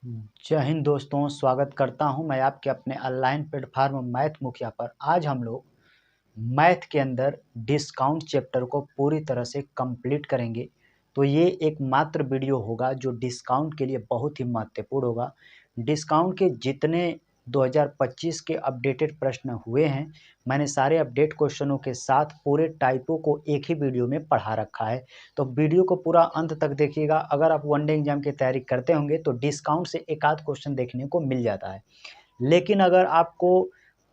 जय हिंद दोस्तों, स्वागत करता हूं मैं आपके अपने ऑनलाइन प्लेटफॉर्म मैथ मुखिया पर। आज हम लोग मैथ के अंदर डिस्काउंट चैप्टर को पूरी तरह से कंप्लीट करेंगे। तो ये एकमात्र वीडियो होगा जो डिस्काउंट के लिए बहुत ही महत्वपूर्ण होगा। डिस्काउंट के जितने 2025 के अपडेटेड प्रश्न हुए हैं, मैंने सारे अपडेट क्वेश्चनों के साथ पूरे टाइपों को एक ही वीडियो में पढ़ा रखा है। तो वीडियो को पूरा अंत तक देखिएगा। अगर आप वनडे एग्जाम की तैयारी करते होंगे तो डिस्काउंट से एक आध क्वेश्चन देखने को मिल जाता है। लेकिन अगर आपको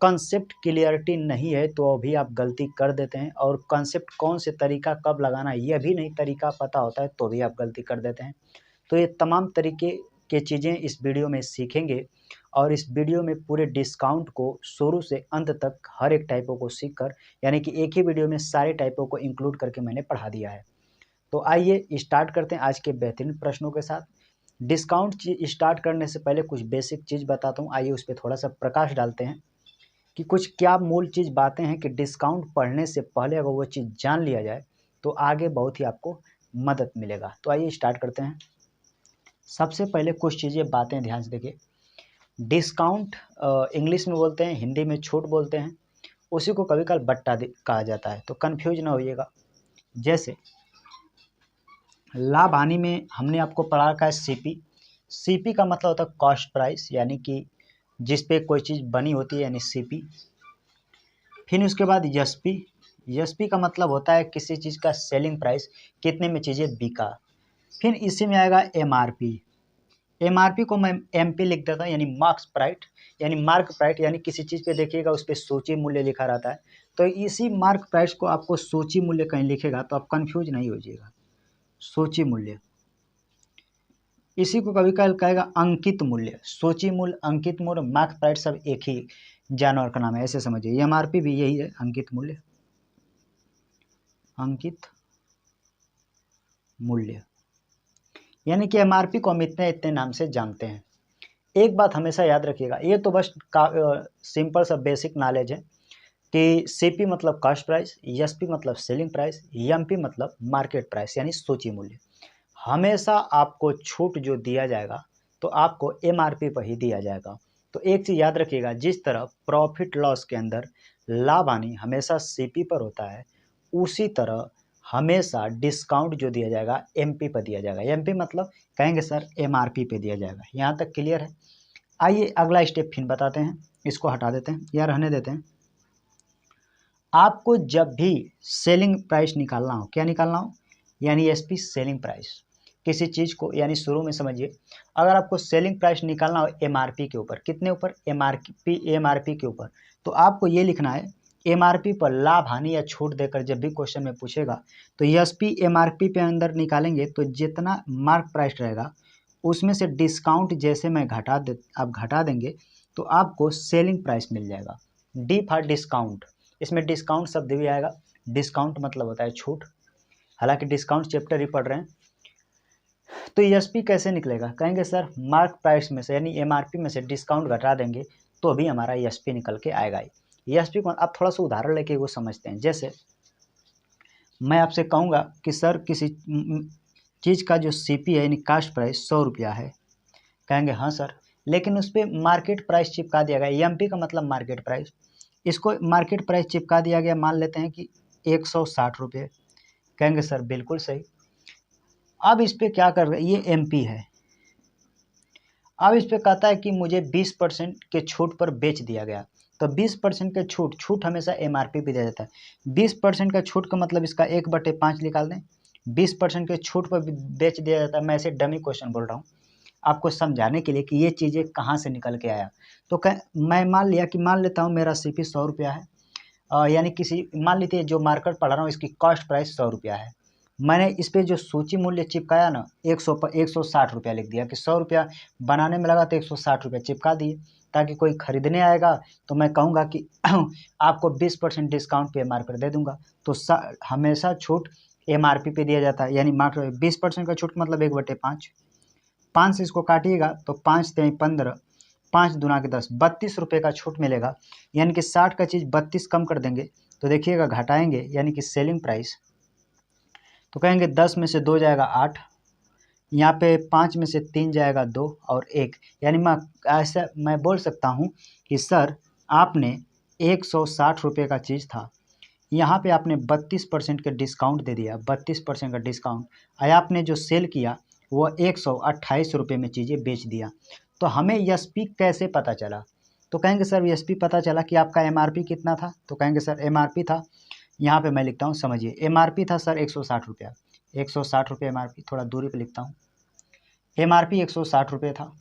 कंसेप्ट क्लियरिटी नहीं है तो अभी आप गलती कर देते हैं, और कंसेप्ट कौन से तरीका कब लगाना है यह भी नहीं तरीका पता होता है तो भी आप गलती कर देते हैं। तो ये तमाम तरीके के चीज़ें इस वीडियो में सीखेंगे, और इस वीडियो में पूरे डिस्काउंट को शुरू से अंत तक हर एक टाइपों को सीखकर, यानी कि एक ही वीडियो में सारे टाइपों को इंक्लूड करके मैंने पढ़ा दिया है। तो आइए स्टार्ट करते हैं आज के बेहतरीन प्रश्नों के साथ। डिस्काउंट स्टार्ट करने से पहले कुछ बेसिक चीज़ बताता हूँ, आइए उस पर थोड़ा सा प्रकाश डालते हैं कि कुछ क्या मूल चीज़ बातें हैं कि डिस्काउंट पढ़ने से पहले अगर वो चीज़ जान लिया जाए तो आगे बहुत ही आपको मदद मिलेगा। तो आइए स्टार्ट करते हैं। सबसे पहले कुछ चीज़ें बातें ध्यान से देखिए। डिस्काउंट इंग्लिश में बोलते हैं, हिंदी में छूट बोलते हैं, उसी को कभी कभी बट्टा कहा जाता है, तो कन्फ्यूज ना होइएगा। जैसे लाभ हानि में हमने आपको पढ़ा रखा है सीपी। सीपी का मतलब होता है कॉस्ट प्राइस, यानी कि जिस पे कोई चीज़ बनी होती है, यानी सीपी। फिर उसके बाद एसपी। एसपी का मतलब होता है किसी चीज़ का सेलिंग प्राइस, कितने में चीज़ें बिका। फिर इसी में आएगा एमआरपी। एमआरपी को मैं एमपी लिख देता हूँ, यानी मार्क्स प्राइस, यानी मार्क प्राइस, यानी किसी चीज़ पे देखिएगा उस पर सूची मूल्य लिखा रहता है, तो इसी मार्क प्राइस को आपको सूची मूल्य कहीं लिखेगा तो आप कंफ्यूज नहीं हो जाइएगा। सूची मूल्य, इसी को कभी कभी कहेगा अंकित मूल्य। सूची मूल्य, अंकित मूल्य, मार्क प्राइस सब एक ही जानवर का नाम है, ऐसे समझिए। एमआरपी भी यही है, अंकित मूल्य, अंकित मूल्य, यानी कि एमआरपी को हम इतने इतने नाम से जानते हैं। एक बात हमेशा याद रखिएगा, ये तो बस सिंपल सा बेसिक नॉलेज है कि सीपी मतलब कॉस्ट प्राइस, एसपी मतलब सेलिंग प्राइस, एमपी मतलब मार्केट प्राइस यानी सूची मूल्य। हमेशा आपको छूट जो दिया जाएगा तो आपको एमआरपी पर ही दिया जाएगा। तो एक चीज़ याद रखिएगा, जिस तरह प्रॉफिट लॉस के अंदर लाभ हानि हमेशा सीपी पर होता है, उसी तरह हमेशा डिस्काउंट जो दिया जाएगा एमपी पर दिया जाएगा। एमपी मतलब कहेंगे सर एमआरपी पे दिया जाएगा। यहाँ तक क्लियर है? आइए अगला स्टेप फिर बताते हैं, इसको हटा देते हैं या रहने देते हैं। आपको जब भी सेलिंग प्राइस निकालना हो, क्या निकालना हो, यानी एसपी सेलिंग प्राइस, किसी चीज़ को, यानी शुरू में समझिए, अगर आपको सेलिंग प्राइस निकालना हो एमआरपी के ऊपर, कितने ऊपर, एमआरपी के ऊपर, तो आपको ये लिखना है एमआरपी पर लाभ हानि या छूट देकर जब भी क्वेश्चन में पूछेगा तो एसपी एमआरपी पे अंदर निकालेंगे तो जितना मार्क प्राइस रहेगा उसमें से डिस्काउंट जैसे मैं आप घटा देंगे तो आपको सेलिंग प्राइस मिल जाएगा। डी फॉर डिस्काउंट, इसमें डिस्काउंट शब्द भी आएगा। डिस्काउंट मतलब होता है छूट, हालांकि डिस्काउंट चैप्टर ही पढ़ रहे हैं। तो एसपी कैसे निकलेगा, कहेंगे सर मार्क प्राइस में से यानी एमआरपी में से डिस्काउंट घटा देंगे तो भी हमारा एसपी निकल के आएगा ही। एसपी को आप थोड़ा सा उदाहरण लेके वो समझते हैं। जैसे मैं आपसे कहूँगा कि सर किसी चीज़ का जो सीपी है यानी कास्ट प्राइस 100 रुपया है, कहेंगे हाँ सर, लेकिन उस पर मार्केट प्राइस चिपका दिया गया। एमपी का मतलब मार्केट प्राइस, इसको मार्केट प्राइस चिपका दिया गया, मान लेते हैं कि 160 रुपये, कहेंगे सर बिल्कुल सही। अब इस पर क्या कर रहे हैं, ये एमपी है। अब इस पर कहता है कि मुझे 20% के छूट पर बेच दिया गया, तो 20% के छूट हमेशा एमआरपी पे दिया जाता है। 20% का छूट का मतलब इसका 1/5 निकाल दें। 20% के छूट पर बेच दिया जाता है। मैं ऐसे डमी क्वेश्चन बोल रहा हूँ आपको समझाने के लिए कि ये चीज़ें कहाँ से निकल के आया। तो मैं मान लेता हूँ मेरा सीपी 100 रुपया है, यानी किसी मान लीजिए जो मार्केट पढ़ा रहा हूँ इसकी कॉस्ट प्राइस 100 रुपया है। मैंने इस पर जो सूची मूल्य चिपकाया ना 160 रुपया लिख दिया कि 100 रुपया बनाने में लगा तो 160 रुपया चिपका दिए, ताकि कोई खरीदने आएगा तो मैं कहूँगा कि आपको 20% डिस्काउंट पे एमआरपी दे दूंगा। तो हमेशा छूट एमआरपी पे दिया जाता है, यानी मार्केट 20% का छूट मतलब 1/5। 5 से इसको काटिएगा तो 5 × 15, 5 दूना के 10, 32 रुपये का छूट मिलेगा। यानी कि 60 का चीज़ 32 कम कर देंगे तो देखिएगा घटाएंगे, यानी कि सेलिंग प्राइस, तो कहेंगे 10 में से 2 जाएगा 8, यहाँ पे 5 में से 3 जाएगा 2 और 1, यानी मैं बोल सकता हूँ कि सर आपने 160 रुपये का चीज़ था, यहाँ पे आपने 32% का डिस्काउंट दे दिया, 32% का डिस्काउंट, और आपने जो सेल किया वो 128 रुपये में चीज़ें बेच दिया। तो हमें एसपी कैसे पता चला? तो कहेंगे सर एसपी पता चला कि आपका एमआरपी कितना था। तो कहेंगे सर एमआरपी था, यहाँ पे मैं लिखता हूँ, समझिए एमआरपी था सर 160 रुपया, 160 रुपये एमआरपी, थोड़ा दूरी पे लिखता हूँ, एमआरपी 160 रुपये था।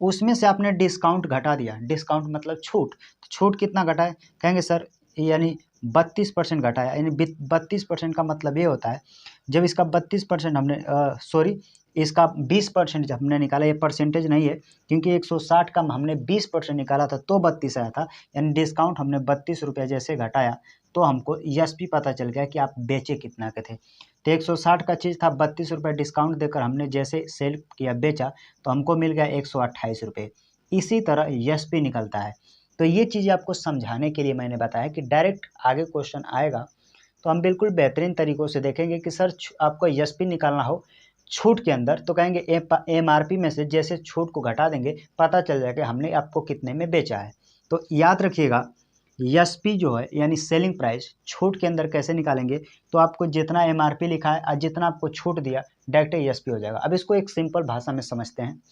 उसमें से आपने डिस्काउंट घटा दिया, डिस्काउंट मतलब छूट, तो छूट कितना घटा है? कहेंगे सर यानी 32% घटाया, यानी 32% का मतलब ये होता है जब इसका 32% हमने सॉरी इसका 20% जब हमने निकाला, ये परसेंटेज नहीं है क्योंकि 160 का हमने 20% निकाला था तो 32 आया था, यानी डिस्काउंट हमने 32 रुपये जैसे घटाया तो हमको एसपी पता चल गया कि आप बेचे कितना के थे। तो 160 का चीज़ था, 32 रुपये डिस्काउंट देकर हमने जैसे सेल किया बेचा तो हमको मिल गया 128 रुपये। इसी तरह एसपी निकलता है। तो ये चीज़ आपको समझाने के लिए मैंने बताया कि डायरेक्ट आगे क्वेश्चन आएगा तो हम बिल्कुल बेहतरीन तरीक़ों से देखेंगे कि सर आपको एसपी निकालना हो छूट के अंदर, तो कहेंगे एमआरपी में से जैसे छूट को घटा देंगे पता चल जाएगा कि हमने आपको कितने में बेचा है। तो याद रखिएगा एसपी जो है यानी सेलिंग प्राइस छूट के अंदर कैसे निकालेंगे, तो आपको जितना एमआरपी लिखा है और जितना आपको छूट दिया डायरेक्ट एसपी हो जाएगा। अब इसको एक सिंपल भाषा में समझते हैं।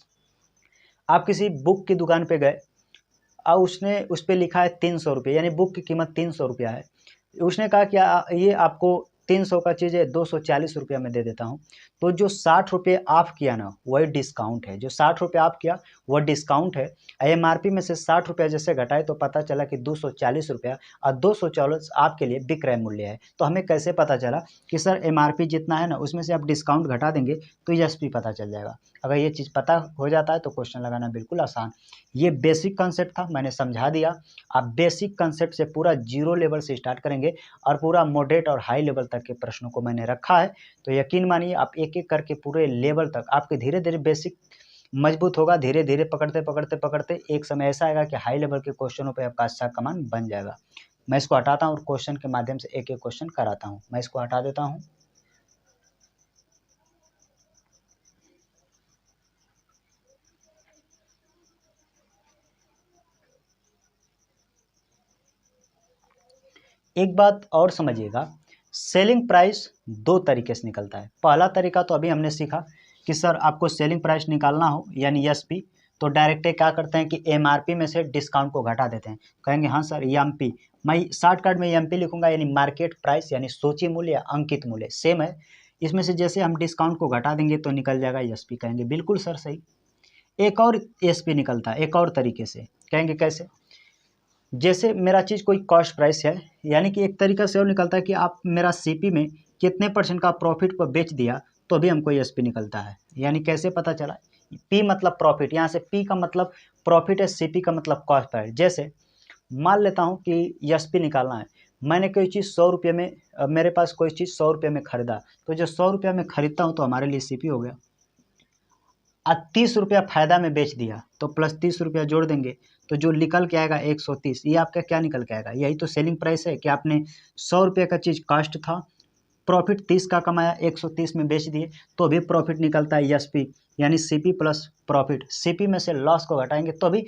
आप किसी बुक की दुकान पे गए और उसने उस पर लिखा है 300 रुपये, यानी बुक की कीमत 300 रुपया है। उसने कहा कि ये आपको 300 का चीज़ है 240 रुपया में दे देता हूँ। तो जो 60 रुपये ऑफ किया ना वही डिस्काउंट है, जो 60 रुपये ऑफ किया वह डिस्काउंट है। एमआरपी में से 60 रुपया जैसे घटाए तो पता चला कि 240 रुपया और 240 आपके लिए विक्रय मूल्य है। तो हमें कैसे पता चला कि सर एमआरपी जितना है ना उसमें से आप डिस्काउंट घटा देंगे तो एसपी पता चल जाएगा। अगर ये चीज़ पता हो जाता है तो क्वेश्चन लगाना बिल्कुल आसान। ये बेसिक कंसेप्ट था, मैंने समझा दिया। आप बेसिक कंसेप्ट से पूरा जीरो लेवल से स्टार्ट करेंगे और पूरा मॉडरेट और हाई लेवल तक के प्रश्नों को मैंने रखा है। तो यकीन मानिए आप एक एक करके पूरे लेवल तक आपके धीरे धीरे बेसिक मजबूत होगा, धीरे धीरे पकड़ते पकड़ते पकड़ते एक समय ऐसा आएगा कि हाई लेवल के क्वेश्चनों पे आपका अच्छा कमांड बन जाएगा। मैं इसको हटाता हूँ और क्वेश्चन के माध्यम से एक एक क्वेश्चन कराता हूँ। मैं इसको हटा देता हूँ। एक बात और समझिएगा, सेलिंग प्राइस दो तरीके से निकलता है। पहला तरीका तो अभी हमने सीखा कि सर आपको सेलिंग प्राइस निकालना हो यानी एसपी तो डायरेक्ट क्या करते हैं कि एमआरपी में से डिस्काउंट को घटा देते हैं। कहेंगे हाँ सर एमपी, मैं शॉर्टकट में एमपी लिखूंगा यानी मार्केट प्राइस यानी सूची मूल्य या अंकित मूल्य सेम है। इसमें से जैसे हम डिस्काउंट को घटा देंगे तो निकल जाएगा एसपी। कहेंगे बिल्कुल सर सही। एक और एसपी निकलता है एक और तरीके से, कहेंगे कैसे? जैसे मेरा चीज़ कोई कॉस्ट प्राइस है यानी कि एक तरीका से और निकलता है कि आप मेरा सीपी में कितने परसेंट का प्रॉफिट पर बेच दिया तो भी हमको एसपी निकलता है। यानी कैसे पता चला? पी मतलब प्रॉफिट, यहाँ से पी का मतलब प्रॉफिट है, सीपी का मतलब कॉस्ट प्राइस। जैसे मान लेता हूँ कि एसपी निकालना है, मैंने कोई चीज़ 100 रुपये में मेरे पास कोई चीज़ 100 रुपये में खरीदा तो जो 100 रुपये में खरीदता हूँ तो हमारे लिए सीपी हो गया। 30 रुपया फ़ायदा में बेच दिया तो प्लस 30 रुपया जोड़ देंगे तो जो निकल के आएगा 130। ये आपका क्या निकल के आएगा? यही तो सेलिंग प्राइस है कि आपने 100 रुपये का चीज़ कॉस्ट था, प्रॉफिट 30 का कमाया, 130 में बेच दिए तो भी प्रॉफिट निकलता है एसपी यानी सीपी प्लस प्रॉफिट। सीपी में से लॉस को घटाएंगे तो भी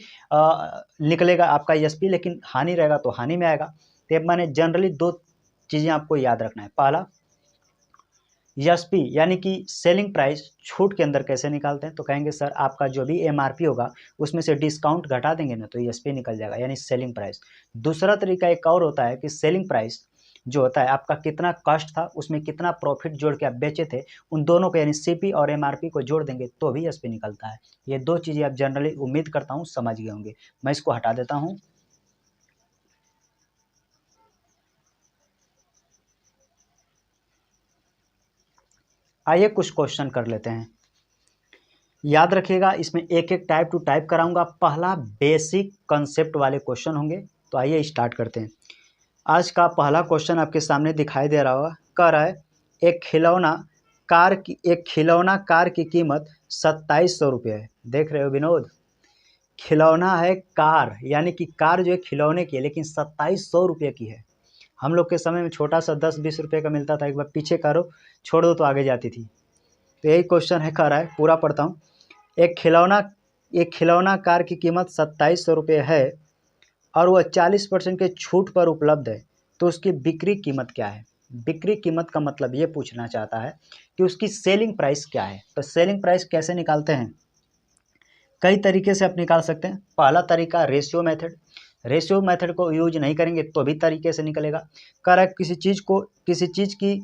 निकलेगा आपका एसपी, लेकिन हानि रहेगा तो हानि में आएगा। तो मैंने जनरली दो चीज़ें आपको याद रखना है। पहला एसपी यानी कि सेलिंग प्राइस छूट के अंदर कैसे निकालते हैं, तो कहेंगे सर आपका जो भी एमआरपी होगा उसमें से डिस्काउंट घटा देंगे ना तो एसपी निकल जाएगा यानी सेलिंग प्राइस। दूसरा तरीका एक और होता है कि सेलिंग प्राइस जो होता है आपका कितना कॉस्ट था उसमें कितना प्रॉफिट जोड़ के आप बेचे थे उन दोनों को यानी सीपी और एमआरपी को जोड़ देंगे तो भी एसपी निकलता है। ये दो चीज़ें आप जनरली उम्मीद करता हूँ समझ गए होंगे। मैं इसको हटा देता हूँ। आइए कुछ क्वेश्चन कर लेते हैं। याद रखिएगा इसमें एक एक टाइप टू टाइप कराऊंगा। पहला बेसिक कंसेप्ट वाले क्वेश्चन होंगे। तो आइए स्टार्ट करते हैं। आज का पहला क्वेश्चन आपके सामने दिखाई दे रहा होगा, कह रहा है एक खिलौना कार की कीमत 2700 रुपये है। देख रहे हो विनोद, खिलौना है कार यानी कि कार जो है खिलौने की है लेकिन 2700 रुपये की है। हम लोग के समय में छोटा सा 10-20 रुपये का मिलता था। एक बार पीछे करो छोड़ दो तो आगे जाती थी। तो यही क्वेश्चन है, कह रहा है, पूरा पढ़ता हूँ। एक खिलौना कार की कीमत 2700 रुपये है और वह 40% के छूट पर उपलब्ध है, तो उसकी बिक्री कीमत क्या है। बिक्री कीमत का मतलब ये पूछना चाहता है कि उसकी सेलिंग प्राइस क्या है। तो सेलिंग प्राइस कैसे निकालते हैं, कई तरीके से आप निकाल सकते हैं। पहला तरीका रेशियो मेथड, रेशियो मेथड को यूज नहीं करेंगे तो भी तरीके से निकलेगा। कह रहा है किसी चीज़ की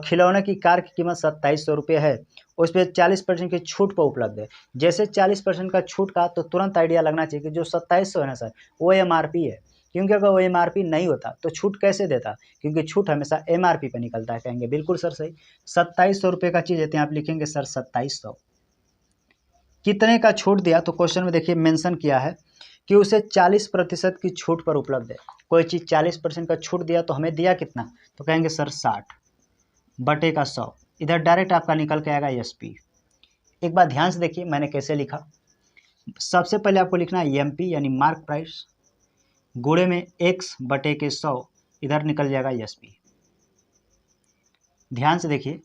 खिलौने की कार की कीमत 2700 रुपये है, उस पर 40% की छूट पर उपलब्ध है। जैसे 40% का छूट का तो तुरंत आइडिया लगना चाहिए कि जो 2700 है ना सर, वो MRP है, क्योंकि अगर वो MRP नहीं होता तो छूट कैसे देता, क्योंकि छूट हमेशा MRP पे निकलता है। कहेंगे बिल्कुल सर सही, 2700 रुपये का चीज़ है तो आप लिखेंगे सर 2700। कितने का छूट दिया, तो क्वेश्चन में देखिए मेंशन किया है कि उसे 40% की छूट पर उपलब्ध है। कोई चीज़ 40% का छूट दिया तो हमें दिया कितना, तो कहेंगे सर 60 बटे का 100। इधर डायरेक्ट आपका निकल के आएगा SP। एक बार ध्यान से देखिए मैंने कैसे लिखा। सबसे पहले आपको लिखना है MP यानी मार्क प्राइस, गुणे में X बटे के 100, इधर निकल जाएगा SP। ध्यान से देखिए,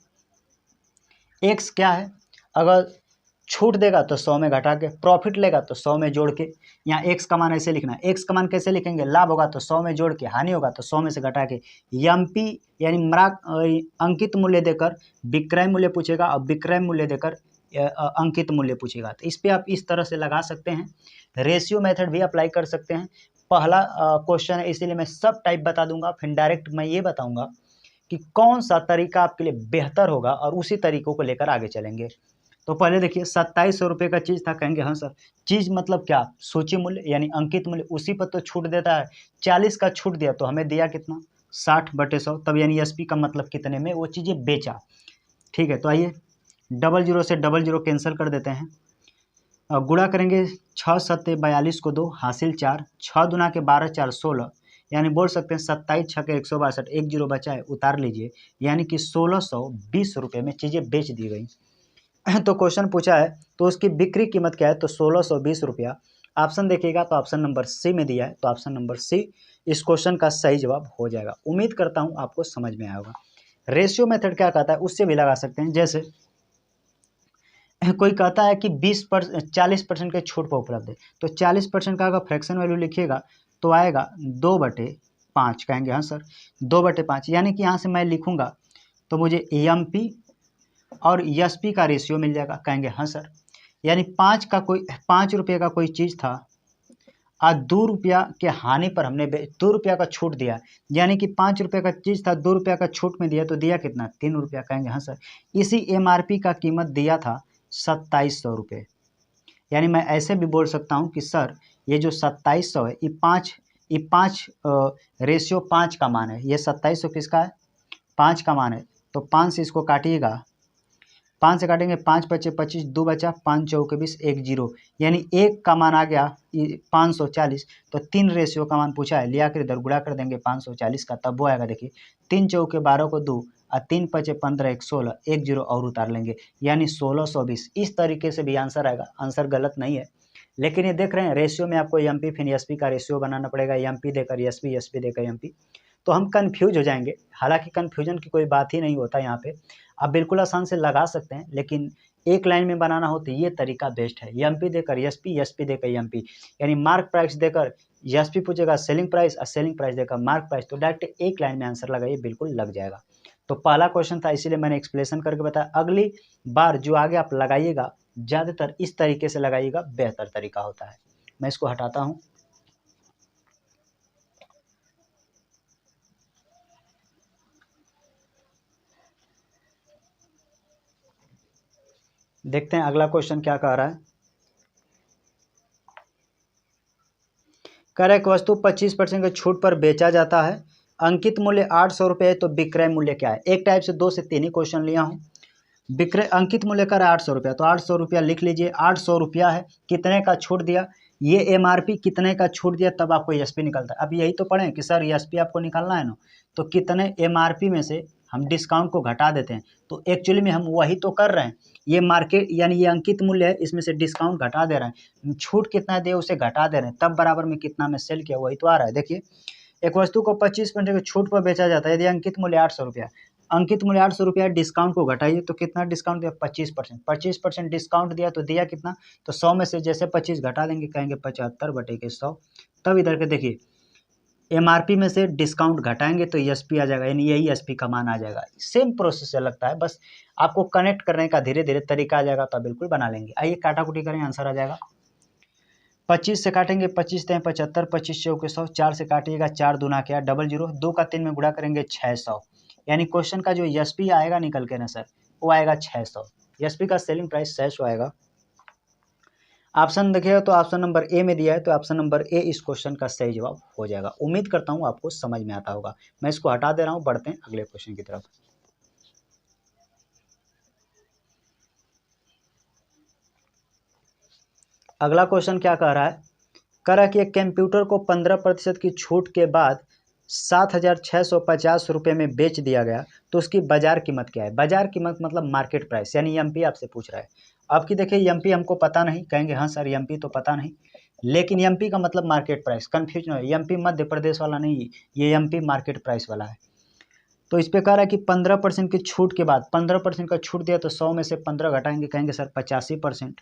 X क्या है, अगर छूट देगा तो 100 में घटा के, प्रॉफिट लेगा तो 100 में जोड़ के। यहाँ X का मान ऐसे लिखना है। X का मान कैसे लिखेंगे, लाभ होगा तो 100 में जोड़ के, हानि होगा तो 100 में से घटा के। MP यानी अंकित मूल्य देकर विक्रय मूल्य पूछेगा और विक्रय मूल्य देकर अंकित मूल्य पूछेगा। तो इस पर आप इस तरह से लगा सकते हैं। रेशियो मेथड भी अप्लाई कर सकते हैं। पहला क्वेश्चन है इसीलिए मैं सब टाइप बता दूंगा, फिर डायरेक्ट मैं ये बताऊंगा कि कौन सा तरीका आपके लिए बेहतर होगा और उसी तरीकों को लेकर आगे चलेंगे। तो पहले देखिए 2700 रुपये का चीज़ था, कहेंगे हाँ सर, चीज़ मतलब क्या, सूची मूल्य यानी अंकित मूल्य, उसी पर तो छूट देता है। 40 का छूट दिया तो हमें दिया कितना, 60 बटे 100, तब यानी SP का मतलब कितने में वो चीज़ें बेचा। ठीक है, तो आइए 00 से 00 कैंसिल कर देते हैं। गुणा करेंगे 6 सत्ते 42 को 2 हासिल 4, 6 दुना के 12 4 16, यानी बोल सकते हैं 27 छके 162, 10 बचा है उतार लीजिए, यानी कि 1620 रुपये में चीज़ें बेच दी गई। तो क्वेश्चन पूछा है तो उसकी बिक्री कीमत क्या है, तो 1620 रुपया। ऑप्शन देखिएगा तो ऑप्शन नंबर C में दिया है, तो ऑप्शन नंबर C इस क्वेश्चन का सही जवाब हो जाएगा। उम्मीद करता हूँ आपको समझ में आया होगा। रेशियो मेथड क्या कहता है उससे भी लगा सकते हैं। जैसे कोई कहता है कि 40% के छूट पर उपलब्ध है, तो 40% का अगर फ्रैक्शन वैल्यू लिखिएगा तो आएगा 2/5। कहेंगे हाँ सर 2/5, यानी कि यहाँ से मैं लिखूंगा तो मुझे MP और SP का रेशियो मिल जाएगा। कहेंगे हाँ सर, यानी 5 रुपये का कोई चीज़ था, आज 2 रुपया के हानि पर हमने 2 रुपया का छूट दिया, यानी कि 5 रुपये का चीज़ था, 2 रुपया का छूट में दिया तो दिया कितना, 3 रुपया। कहेंगे हाँ सर, इसी MRP का कीमत दिया था 2700 रुपये। यानी मैं ऐसे भी बोल सकता हूँ कि सर ये जो 2700 है, ये पाँच रेशियो 5 का मान है। ये 2700 किसका है, 5 का मान है। तो 5 से इसको काटिएगा, 5 से काटेंगे 5 पचे 25, 2 बचा, 5 चौके 20, 1 0, यानी 1 का मान आ गया 540। तो 3 रेशियो का मान पूछा है, लिया कर इधर गुणा कर देंगे 540 का, तब वो आएगा। देखिए 3 चौके 12 को 2 और 3 पचे 15, 1 16, 1 0 और उतार लेंगे, यानी 1620। इस तरीके से भी आंसर आएगा। आंसर गलत नहीं है, लेकिन ये देख रहे हैं रेशियो में आपको MP फिर SP का रेशियो बनाना पड़ेगा, MP देकर SP, SP देकर MP, तो हम कन्फ्यूज हो जाएंगे। हालांकि कन्फ्यूजन की कोई बात ही नहीं होता यहाँ पे, आप बिल्कुल आसान से लगा सकते हैं, लेकिन एक लाइन में बनाना हो तो ये तरीका बेस्ट है। MP देकर SP, SP देकर MP, यानी मार्क प्राइस देकर SP पूछेगा सेलिंग प्राइस और सेलिंग प्राइस देकर मार्क प्राइस, तो डायरेक्ट एक लाइन में आंसर लगाइए, बिल्कुल लग जाएगा। तो पहला क्वेश्चन था इसीलिए मैंने एक्सप्लेनेशन करके बताया। अगली बार जो आगे आप लगाइएगा ज़्यादातर इस तरीके से लगाइएगा, बेहतर तरीका होता है। मैं इसको हटाता हूँ। देखते हैं अगला क्वेश्चन क्या कह रहा है। कह रहा है कि वस्तु 25% के छूट पर बेचा जाता है, अंकित मूल्य 800 रुपये है, तो विक्रय मूल्य क्या है। एक टाइप से 2 से 3 ही क्वेश्चन लिया हूँ। विक्रय अंकित मूल्य का 800 रुपया, तो 800 रुपया लिख लीजिए। 800 रुपया है, कितने का छूट दिया, ये MRP कितने का छूट दिया, तब आपको SP निकलता है। अब यही तो पढ़ें कि सर SP आपको निकालना है ना, तो कितने MRP में से हम डिस्काउंट को घटा देते हैं, तो एक्चुअली में हम वही तो कर रहे हैं। ये मार्केट यानी ये अंकित मूल्य है, इसमें से डिस्काउंट घटा दे रहे हैं, छूट कितना दे उसे घटा दे रहे हैं, तब बराबर में कितना में सेल किया वही तो आ रहा है। देखिए एक वस्तु को 25% की छूट पर बेचा जाता है, यदि अंकित मूल्य 800 रुपया, अंकित मूल्य 800 रुपया, डिस्काउंट को घटाइए तो कितना डिस्काउंट दिया, 25%। 25% डिस्काउंट दिया तो दिया कितना, तो 100 में से जैसे 25 घटा देंगे, कहेंगे 75/100। तब इधर के देखिए एमआरपी में से डिस्काउंट घटाएंगे तो एसपी आ जाएगा, यानी यही एसपी का मान आ जाएगा। सेम प्रोसेस से लगता है, बस आपको कनेक्ट करने का धीरे धीरे तरीका आ जाएगा, तो आप बिल्कुल बना लेंगे। आइए काटाकुटी करें, आंसर आ जाएगा 25 से काटेंगे, 25 × 75, 25 चौके 100, 4 से काटिएगा, 4 दूना क्या, 00, 2 का 3 में गुणा करेंगे 600। यानी क्वेश्चन का जो एसपी आएगा निकल के ना सर, वो आएगा 600। एसपी का सेलिंग प्राइस 600 आएगा। ऑप्शन देखिएगा तो ऑप्शन नंबर ए में दिया है, तो ऑप्शन नंबर ए इस क्वेश्चन का सही जवाब हो जाएगा। उम्मीद करता हूँ आपको समझ में आता होगा। मैं इसको हटा दे रहा हूँ, बढ़ते हैं अगले क्वेश्चन की तरफ। अगला क्वेश्चन क्या कह रहा है, कह रहा है कि एक कंप्यूटर को 15% की छूट के बाद 7,650 रुपये में बेच दिया गया, तो उसकी बाजार कीमत क्या है। बाजार कीमत मतलब मार्केट प्राइस, यानी एमपी आपसे पूछ रहा है। आपकी देखिए एमपी हमको पता नहीं, कहेंगे हाँ सर एमपी तो पता नहीं, लेकिन एमपी का मतलब मार्केट प्राइस, कन्फ्यूज न हो, एमपी मध्य प्रदेश वाला नहीं, ये एमपी मार्केट प्राइस वाला है। तो इस पे कह रहा है कि 15% की छूट के बाद, 15% का छूट दिया तो 100 में से 15 घटाएंगे, कहेंगे सर 85%।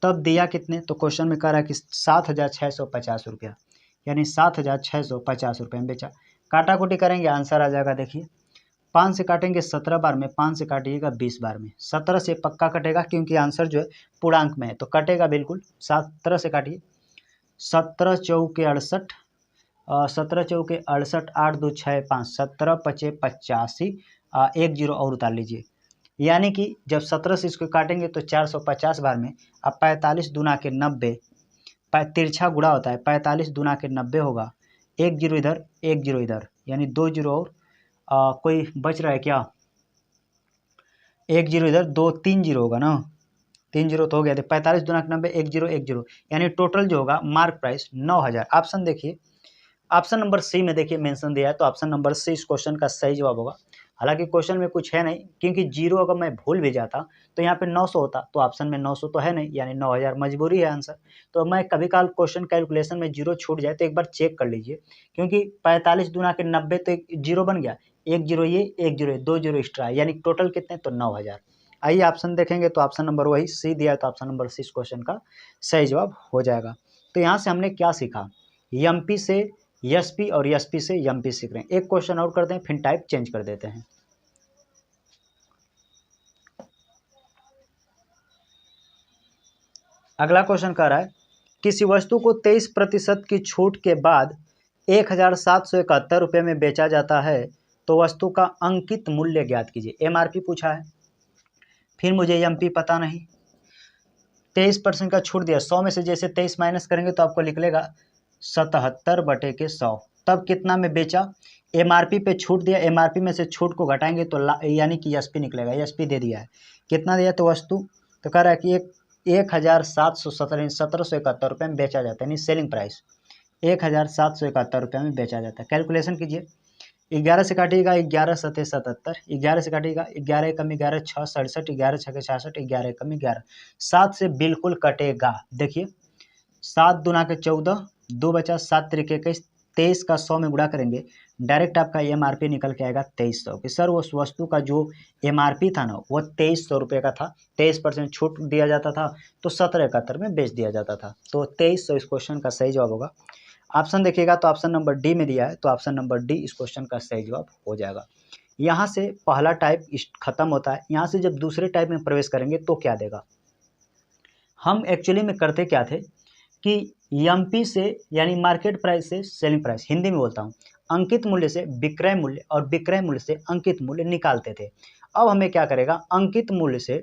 तब दिया कितने, तो क्वेश्चन में कह रहा है कि 7,650 रुपया, यानी 7,650 रुपये में बेचा। काटाकुटी करेंगे, आंसर आ जाएगा। देखिए 5 से काटेंगे 17 बार में, 5 से काटिएगा 20 बार में, 17 से पक्का कटेगा क्योंकि आंसर जो है पूर्णांक में है, तो कटेगा बिल्कुल। 17 से काटिए, 17 चौके 68, 17 चौके 68, 8 2 6 5, 17 पचे 85, 1 0 और उतार लीजिए। यानी कि जब 17 से इसको काटेंगे तो 450 बार में, अब 45 दूना के 90, तिरछा गुणा होता है, 45 दूना के 90 होगा, 1 0 इधर 1 0 इधर, यानी 2 0 और कोई बच रहा है क्या, 1 0 इधर, 2 3 0 होगा ना, 3 0 तो हो गया। 45 दूना के 90, 1 0 1 0, यानी टोटल जो होगा मार्क प्राइस 9,000। ऑप्शन देखिए, ऑप्शन नंबर सी में देखिए मेंशन दिया है, तो ऑप्शन नंबर सी इस क्वेश्चन का सही जवाब होगा। हालांकि क्वेश्चन में कुछ है नहीं, क्योंकि जीरो अगर मैं भूल भी जाता तो यहाँ पे 900 होता, तो ऑप्शन में 900 तो है नहीं, यानी 9,000 मजबूरी है आंसर। तो मैं कभी काल क्वेश्चन कैलकुलेशन में जीरो छूट जाए तो एक बार चेक कर लीजिए, क्योंकि 45 दूना के 90 तो एक जीरो बन गया, 1 0 ये 1 0 2 0 एक्स्ट्रा, यानी टोटल कितने, तो 9,000। आइए ऑप्शन देखेंगे, तो ऑप्शन नंबर वही सी दिया है, तो ऑप्शन नंबर सी इस क्वेश्चन का सही जवाब हो जाएगा। तो यहाँ से हमने क्या सीखा, एमपी से एसपी और एसपी से एमपी सीख रहे हैं। एक क्वेश्चन और करते हैं, फिर टाइप चेंज कर देते हैं। अगला क्वेश्चन कह रहा है, किसी वस्तु को 23% की छूट के बाद 1,771 रुपये में बेचा जाता है, तो वस्तु का अंकित मूल्य ज्ञात कीजिए। एमआरपी पूछा है, फिर मुझे एमपी पता नहीं, 23% का छूट दिया, 100 में से जैसे 23 माइनस करेंगे तो आपको निकलेगा 77/100। तब कितना में बेचा, एमआरपी पे छूट दिया, एमआरपी में से छूट को घटाएंगे तो यानी कि एसपी निकलेगा, एसपी दे दिया है, कितना दिया, तो वस्तु तो कह रहा है कि 1,771 रुपये में बेचा जाता है, यानी सेलिंग प्राइस 1,771 रुपये में बेचा जाता है। कैलकुलेशन कीजिए, 11 से काटिएगा 11 सतह 77, 11 से काटिएगा 11 कम 11 6 67, 11 छः 66, 11 कम 11, 7 से बिल्कुल कटेगा। देखिए 7 दूना के 14, 2 बचा, 7 तरीके 21, 23 का 100 में गुणा करेंगे, डायरेक्ट आपका एमआरपी निकल के आएगा 2300। कि सर उस वस्तु का जो एमआरपी था ना वो 2300 रुपये का था, 23% छूट दिया जाता था, तो 1771 में बेच दिया जाता था, तो 2300 इस क्वेश्चन का सही जवाब होगा। ऑप्शन देखिएगा तो ऑप्शन नंबर डी में दिया है, तो ऑप्शन नंबर डी इस क्वेश्चन का सही जवाब हो जाएगा। यहाँ से पहला टाइप खत्म होता है। यहाँ से जब दूसरे टाइप में प्रवेश करेंगे तो क्या देगा, हम एक्चुअली में करते क्या थे कि एमपी से यानी मार्केट प्राइस से सेलिंग प्राइस, हिंदी में बोलता हूँ, अंकित मूल्य से विक्रय मूल्य और विक्रय मूल्य से अंकित मूल्य निकालते थे। अब हमें क्या करेगा, अंकित मूल्य से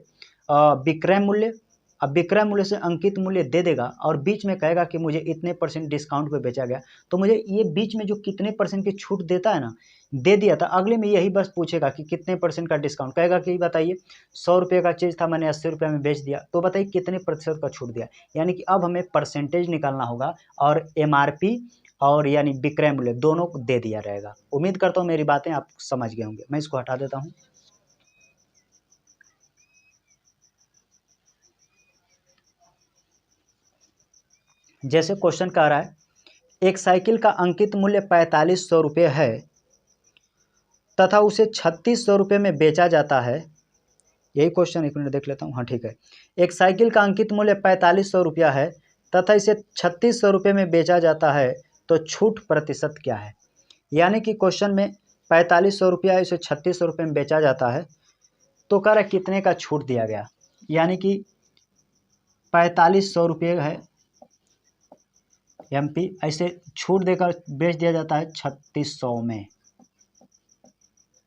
विक्रय मूल्य, अब विक्रय मूल्य से अंकित मूल्य दे देगा और बीच में कहेगा कि मुझे इतने % डिस्काउंट पे बेचा गया, तो मुझे ये बीच में जो कितने % की छूट देता है ना, दे दिया था, अगले में यही बस पूछेगा कि कितने % का डिस्काउंट, कहेगा कि बताइए 100 रुपये का चीज़ था, मैंने 80 रुपये में बेच दिया, तो बताइए कितने % का छूट दिया। यानी कि अब हमें परसेंटेज निकालना होगा और एमआरपी और यानी विक्रय मूल्य दोनों को दे दिया रहेगा। उम्मीद करता हूँ मेरी बातें आप समझ गए होंगे। मैं इसको हटा देता हूँ। जैसे क्वेश्चन कह रहा है, एक साइकिल का अंकित मूल्य 4500 रुपये है, तथा उसे 3600 रुपये में बेचा जाता है, यही क्वेश्चन एक मिनट देख लेता हूँ, हाँ ठीक है। एक साइकिल का अंकित मूल्य 4500 रुपया है तथा इसे 3600 रुपये में बेचा जाता है, तो छूट प्रतिशत क्या है। यानी कि क्वेश्चन में 4500 रुपया, इसे 3600 रुपये में बेचा जाता है, तो कह रहा कितने का छूट दिया गया। यानी कि 4500 रुपये है MP, ऐसे छूट देकर बेच दिया जाता है 3600 में,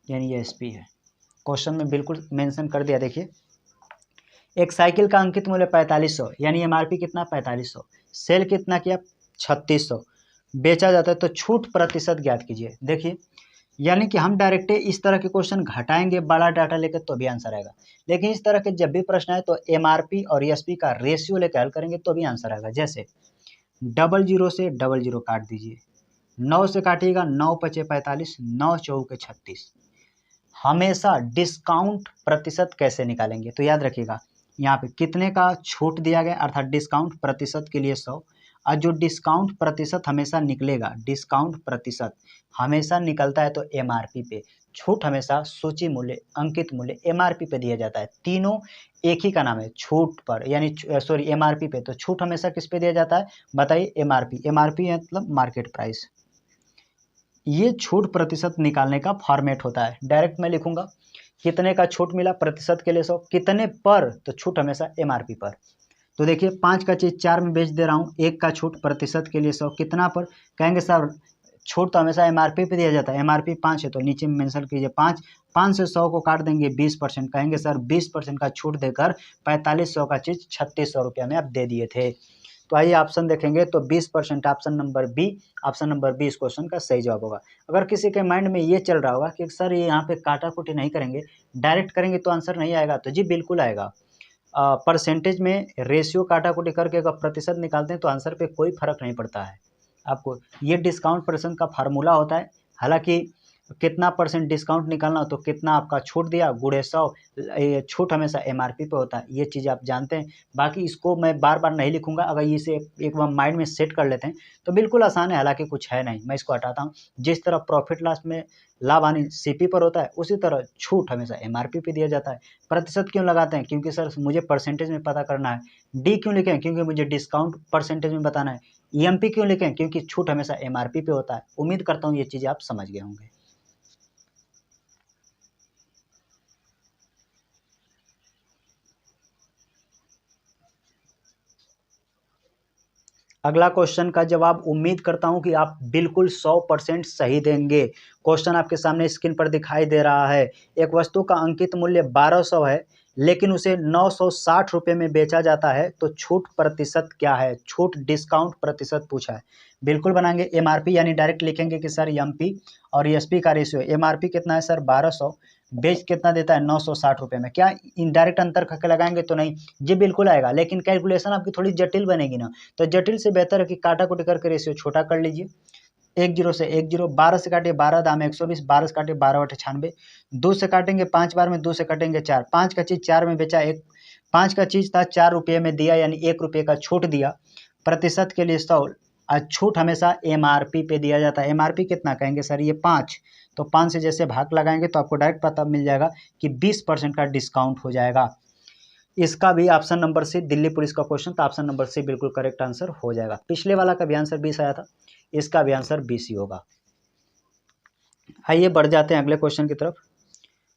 यानी ये SP है। क्वेश्चन में बिल्कुल मेंशन कर दिया। देखिए, एक साइकिल का अंकित मूल्य 4500, यानी MRP कितना 4500, सेल कितना किया 3600, बेचा जाता है, तो छूट प्रतिशत ज्ञात कीजिए। देखिए, यानी कि हम डायरेक्ट इस तरह के क्वेश्चन घटाएंगे बड़ा डाटा लेकर तो भी आंसर आएगा, लेकिन इस तरह के जब भी प्रश्न आए तो MRP और SP का रेशियो लेकर हल करेंगे तो भी आंसर आएगा। जैसे 00 से 00 काट दीजिए, 9 से काटिएगा, 9 पचे 45, 9 चौके 36। हमेशा डिस्काउंट प्रतिशत कैसे निकालेंगे, तो याद रखिएगा यहाँ पे कितने का छूट दिया गया, अर्थात डिस्काउंट प्रतिशत के लिए 100, और जो डिस्काउंट प्रतिशत हमेशा निकलेगा, डिस्काउंट प्रतिशत हमेशा निकलता है तो MRP पे, छूट हमेशा सूची मूल्य, अंकित मूल्य MRP पे दिया जाता है। तीनों एक ही का नाम है, छूट पर, यानी सॉरी MRP पे, तो छूट हमेशा किस पे दिया जाता है बताइए, MRP। MRP मतलब मार्केट प्राइस। ये छूट प्रतिशत निकालने का फॉर्मेट होता है। डायरेक्ट मैं लिखूंगा कितने का छूट मिला, प्रतिशत के लिए 100, कितने पर, तो छूट हमेशा MRP पर। तो देखिए 5 का चीज़ 4 में बेच दे रहा हूँ, 1 का छूट प्रतिशत के लिए 100, कितना पर, कहेंगे सर छूट तो हमेशा MRP पे दिया जाता है, MRP 5 है तो नीचे में मेंशन कीजिए 5, 5 से 100 को काट देंगे 20%, कहेंगे सर 20% का छूट देकर 4500 का चीज़ 3600 रुपया में आप दे दिए थे। तो आइए ऑप्शन देखेंगे, तो 20% option number B, option number B इस क्वेश्चन का सही जवाब होगा। अगर किसी के माइंड में ये चल रहा होगा कि सर ये यहाँ पे काटा कुटी नहीं करेंगे, डायरेक्ट करेंगे तो आंसर नहीं आएगा, तो जी बिल्कुल आएगा। परसेंटेज में रेशियो काटा कुटी करके अगर प्रतिशत निकालते हैं तो आंसर पे कोई फर्क नहीं पड़ता है आपको। ये डिस्काउंट परसेंट का फार्मूला होता है, हालांकि कितना परसेंट डिस्काउंट निकालना हो तो कितना आपका छूट दिया गुणे 100, छूट हमेशा MRP पे होता है, ये चीज़ आप जानते हैं। बाकी इसको मैं बार बार नहीं लिखूंगा, अगर इसे एक बार माइंड में सेट कर लेते हैं तो बिल्कुल आसान है, हालांकि कुछ है नहीं। मैं इसको हटाता हूँ। जिस तरह प्रॉफिट लॉस में लाभ हानि CP पर होता है, उसी तरह छूट हमेशा MRP पे दिया जाता है। प्रतिशत क्यों लगाते हैं, क्योंकि सर मुझे परसेंटेज में पता करना है। D क्यों लिखें, क्योंकि मुझे डिस्काउंट परसेंटेज में बताना है। EMP क्यों लिखें, क्योंकि छूट हमेशा MRP पे होता है। उम्मीद करता हूँ ये चीज़ें आप समझ गए होंगे। अगला क्वेश्चन का जवाब उम्मीद करता हूं कि आप बिल्कुल 100% सही देंगे। क्वेश्चन आपके सामने स्क्रीन पर दिखाई दे रहा है। एक वस्तु का अंकित मूल्य 1200 है, लेकिन उसे 960 रुपये में बेचा जाता है, तो छूट प्रतिशत क्या है। छूट डिस्काउंट प्रतिशत पूछा है। बिल्कुल बनाएंगे MRP, यानी डायरेक्ट लिखेंगे कि सर MP और SP का रेशियो। MRP कितना है सर 1200, बेच कितना देता है 960 रुपये में। क्या इनडायरेक्ट अंतर करके लगाएंगे तो नहीं, जी बिल्कुल आएगा, लेकिन कैलकुलेशन आपकी थोड़ी जटिल बनेगी ना, तो जटिल से बेहतर है कि काटा कुटी करके रेशियो छोटा कर लीजिए। 10 से 10, 12 से काटिए 12 दाम 120, 12 से काटिए 12 बटे 96, 2 से काटेंगे 5 बार में, 2 से काटेंगे 4, 5 का चीज़ 4 में बेचा, 5 का चीज़ था 4 रुपये में दिया, यानी 1 रुपये का छूट दिया। प्रतिशत के लिए 100, छूट हमेशा MRP पे दिया जाता है। MRP कितना, कहेंगे सर ये 5, तो 5 से जैसे भाग लगाएंगे तो आपको डायरेक्ट पता मिल जाएगा कि 20% का डिस्काउंट हो जाएगा। इसका भी option number C, Delhi police का क्वेश्चन, तो ऑप्शन नंबर सी बिल्कुल करेक्ट आंसर हो जाएगा। पिछले वाला का भी आंसर 20 आया था, इसका भी आंसर 20 ही होगा। आइए बढ़ जाते हैं अगले क्वेश्चन की तरफ।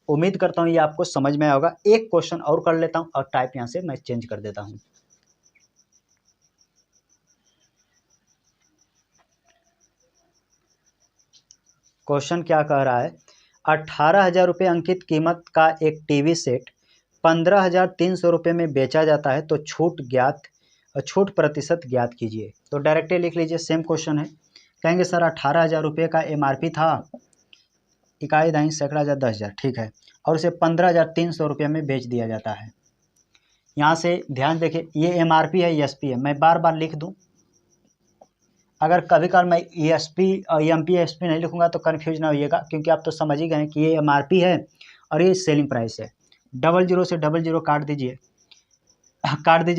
उम्मीद करता हूँ ये आपको समझ में आया होगा। एक क्वेश्चन और कर लेता हूँ और टाइप यहाँ से मैं चेंज कर देता हूँ। क्वेश्चन क्या कह रहा है, 18,000 रुपये अंकित कीमत का एक टीवी सेट 15,300 रुपये में बेचा जाता है, तो छूट प्रतिशत ज्ञात कीजिए। तो डायरेक्टली लिख लीजिए, सेम क्वेश्चन है। कहेंगे सर 18,000 रुपये का MRP था, इकाई दाई सैकड़ा हज़ार 10,000, ठीक है, और उसे 15,300 रुपये में बेच दिया जाता है। यहाँ से ध्यान देखिए, ये MRP है, SP है, मैं बार बार लिख दूँ। अगर कभी कभार मैं ESP और MP SP नहीं लिखूंगा तो कन्फ्यूज ना होइएगा, क्योंकि आप तो समझ ही गए कि ये MRP है और ये सेलिंग प्राइस है। 00 से 00 काट दीजिए,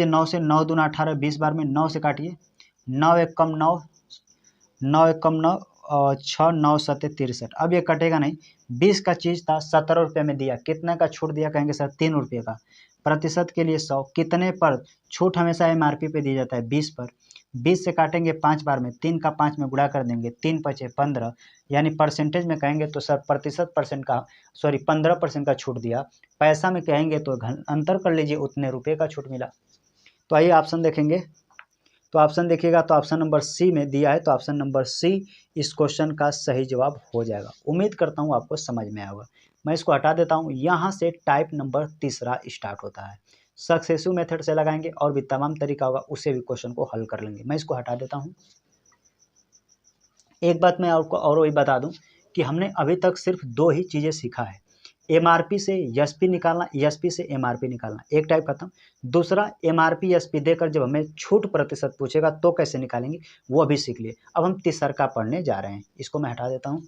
9 से 9 दूना 18, 20 बार में 9 से काटिए, 9 एक कम 9, 9 एक कम 9, छः 9 7 63। अब ये कटेगा नहीं। 20 का चीज़ था 17 रुपये में दिया, कितने का छूट दिया? कहेंगे सर 3 रुपये का। प्रतिशत के लिए 100, कितने पर छूट? हमेशा एमआरपी पे दी जाता है 20 पर। 20 से काटेंगे 5 बार में, 3 का 5 में गुणा कर देंगे, 3 5 15, यानी परसेंटेज में कहेंगे तो सर प्रतिशत परसेंट का 15% का छूट दिया। पैसा में कहेंगे तो अंतर कर लीजिए, उतने रुपये का छूट मिला। तो आइए ऑप्शन देखेंगे। तो ऑप्शन देखिएगा तो ऑप्शन नंबर सी में दिया है, तो ऑप्शन नंबर सी इस क्वेश्चन का सही जवाब हो जाएगा। उम्मीद करता हूँ आपको समझ में आया होगा। मैं इसको हटा देता हूँ। यहाँ से टाइप नंबर तीसरा स्टार्ट होता है। सक्सेसिव मेथड से लगाएंगे और भी तमाम तरीका होगा, उससे भी क्वेश्चन को हल कर लेंगे। मैं इसको हटा देता हूँ। एक बात मैं आपको और वही बता दूं कि हमने अभी तक सिर्फ 2 ही चीज़ें सीखा है। एमआरपी से एसपी निकालना, एसपी से एमआरपी निकालना, एक टाइप खत्म। दूसरा एमआरपी एसपी देकर जब हमें छूट प्रतिशत पूछेगा तो कैसे निकालेंगे, वो अभी सीख लिए। अब हम तीसरा का पढ़ने जा रहे हैं। इसको मैं हटा देता हूँ।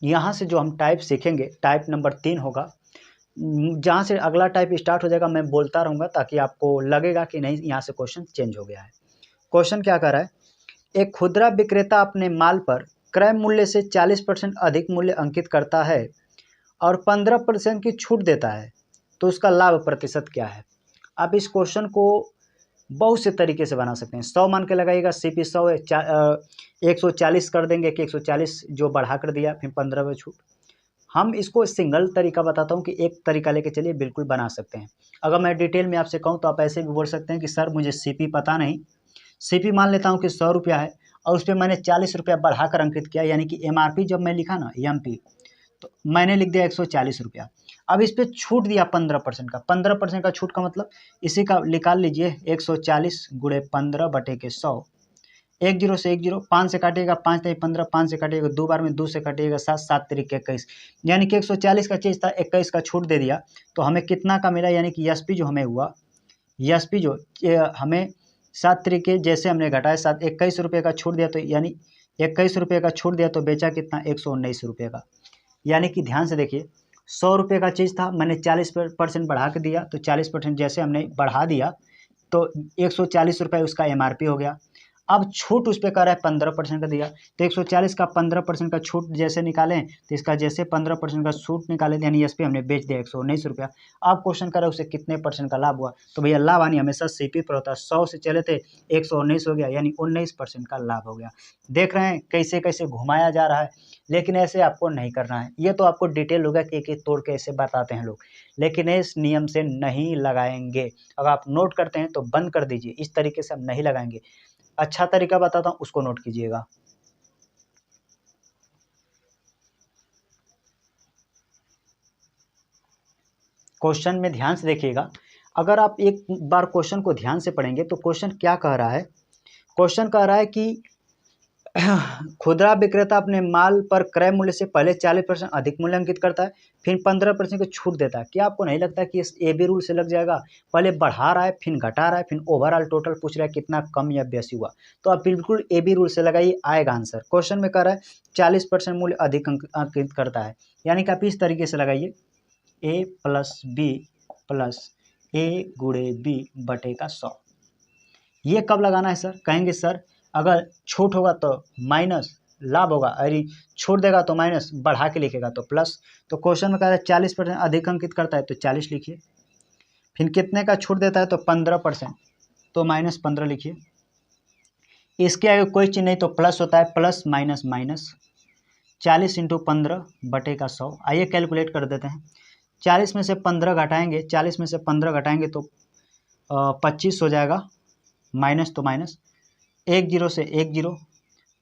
यहाँ से जो हम टाइप सीखेंगे, टाइप नंबर 3 होगा। जहाँ से अगला टाइप स्टार्ट हो जाएगा मैं बोलता रहूँगा ताकि आपको लगेगा कि नहीं यहाँ से क्वेश्चन चेंज हो गया है। क्वेश्चन क्या कर रहा है? एक खुदरा विक्रेता अपने माल पर क्रय मूल्य से 40% अधिक मूल्य अंकित करता है और 15% की छूट देता है, तो उसका लाभ प्रतिशत क्या है? आप इस क्वेश्चन को बहुत से तरीके से बना सकते हैं। 100 मान के लगाइएगा, सीपी 100 है, 140 कर देंगे कि 140 जो बढ़ा कर दिया, फिर 15 में छूट। हम इसको सिंगल तरीका बताता हूँ कि एक तरीका लेके चलिए, बिल्कुल बना सकते हैं। अगर मैं डिटेल में आपसे कहूँ तो आप ऐसे भी बोल सकते हैं कि सर मुझे सीपी पता नहीं, सीपी मान लेता हूँ कि 100 रुपया है और उस पर मैंने 40 रुपया बढ़ाकर अंकित किया, यानी कि एमआरपी जब मैं लिखा ना एमपी, तो मैंने लिख दिया 140 रुपया। अब इस पर छूट दिया 15% का। 15% का छूट का मतलब इसी का निकाल लीजिए, 140 गुणे 15 बटे के 100। 1 0 से 1 0, 5 से काटिएगा 5 नहीं 15, 5 से काटिएगा 2 बार में, 2 से काटिएगा 7, 7 तरीके 21, यानी कि 140 का चीज़ था, 21 का छूट दे दिया। तो हमें कितना का मिला? यानी कि एसपी जो हमें हुआ, एसपी जो हमें 7 तरीके जैसे हमने घटाया, 7 21 रुपये का छूट दिया, तो यानी 21 रुपये का छूट दिया तो बेचा कितना? 119 रुपये का। यानी कि ध्यान से देखिए, 100 रुपये का चीज़ था, मैंने 40% बढ़ा के दिया, तो 40% जैसे हमने बढ़ा दिया तो 140 रुपये उसका एमआरपी हो गया। अब छूट उस पर कर रहा है 15% का दिया, तो 140 का 15% का छूट जैसे निकालें तो इसका जैसे 15% का छूट निकालें, यानी एसपी हमने बेच दिया 119 रुपया। अब क्वेश्चन कर रहा है उसे कितने परसेंट का लाभ हुआ, तो भैया लाभ आनी हमेशा सीपी पर होता है। 100 से चले थे, 119 हो गया, यानी 19% का लाभ हो गया। देख रहे हैं कैसे कैसे घुमाया जा रहा है, लेकिन ऐसे आपको नहीं करना है। ये तो आपको डिटेल होगा कि एक तोड़ के ऐसे बताते हैं लोग, लेकिन इस नियम से नहीं लगाएंगे। अगर आप नोट करते हैं तो बंद कर दीजिए, इस तरीके से हम नहीं लगाएंगे। अच्छा तरीका बताता हूँ, उसको नोट कीजिएगा। क्वेश्चन में ध्यान से देखिएगा। अगर आप एक बार क्वेश्चन को ध्यान से पढ़ेंगे तो क्वेश्चन क्या कह रहा है? क्वेश्चन कह रहा है कि खुदरा विक्रेता अपने माल पर क्रय मूल्य से पहले 40% अधिक मूल्य अंकित करता है, फिर 15% की छूट देता है। क्या आपको नहीं लगता कि इस एबी रूल से लग जाएगा? पहले बढ़ा रहा है, फिर घटा रहा है, फिर ओवरऑल टोटल पूछ रहा है कितना कम या बेसी हुआ। तो आप बिल्कुल एबी रूल से लगाइए, आएगा आंसर। क्वेश्चन में कह रहा है 40% मूल्य अधिक अंकित करता है, यानी कि आप इस तरीके से लगाइए, ए प्लस बी प्लस ए गुणे बी बटे का 100। ये कब लगाना है सर? कहेंगे सर अगर छूट होगा तो माइनस, लाभ होगा अरे छूट देगा तो माइनस, बढ़ा के लिखेगा तो प्लस। तो क्वेश्चन में कह रहा है 40% अधिक अंकित करता है तो 40 लिखिए, फिर कितने का छूट देता है तो 15%, तो -15 लिखिए। इसके आगे कोई चीज़ नहीं तो प्लस होता है, प्लस माइनस माइनस, 40 × 15 बटे का 100। आइए कैलकुलेट कर देते हैं। 40 में से 15 घटाएंगे, 40 में से 15 घटाएंगे तो 25 हो जाएगा, माइनस तो माइनस, 1 0 से 1 0,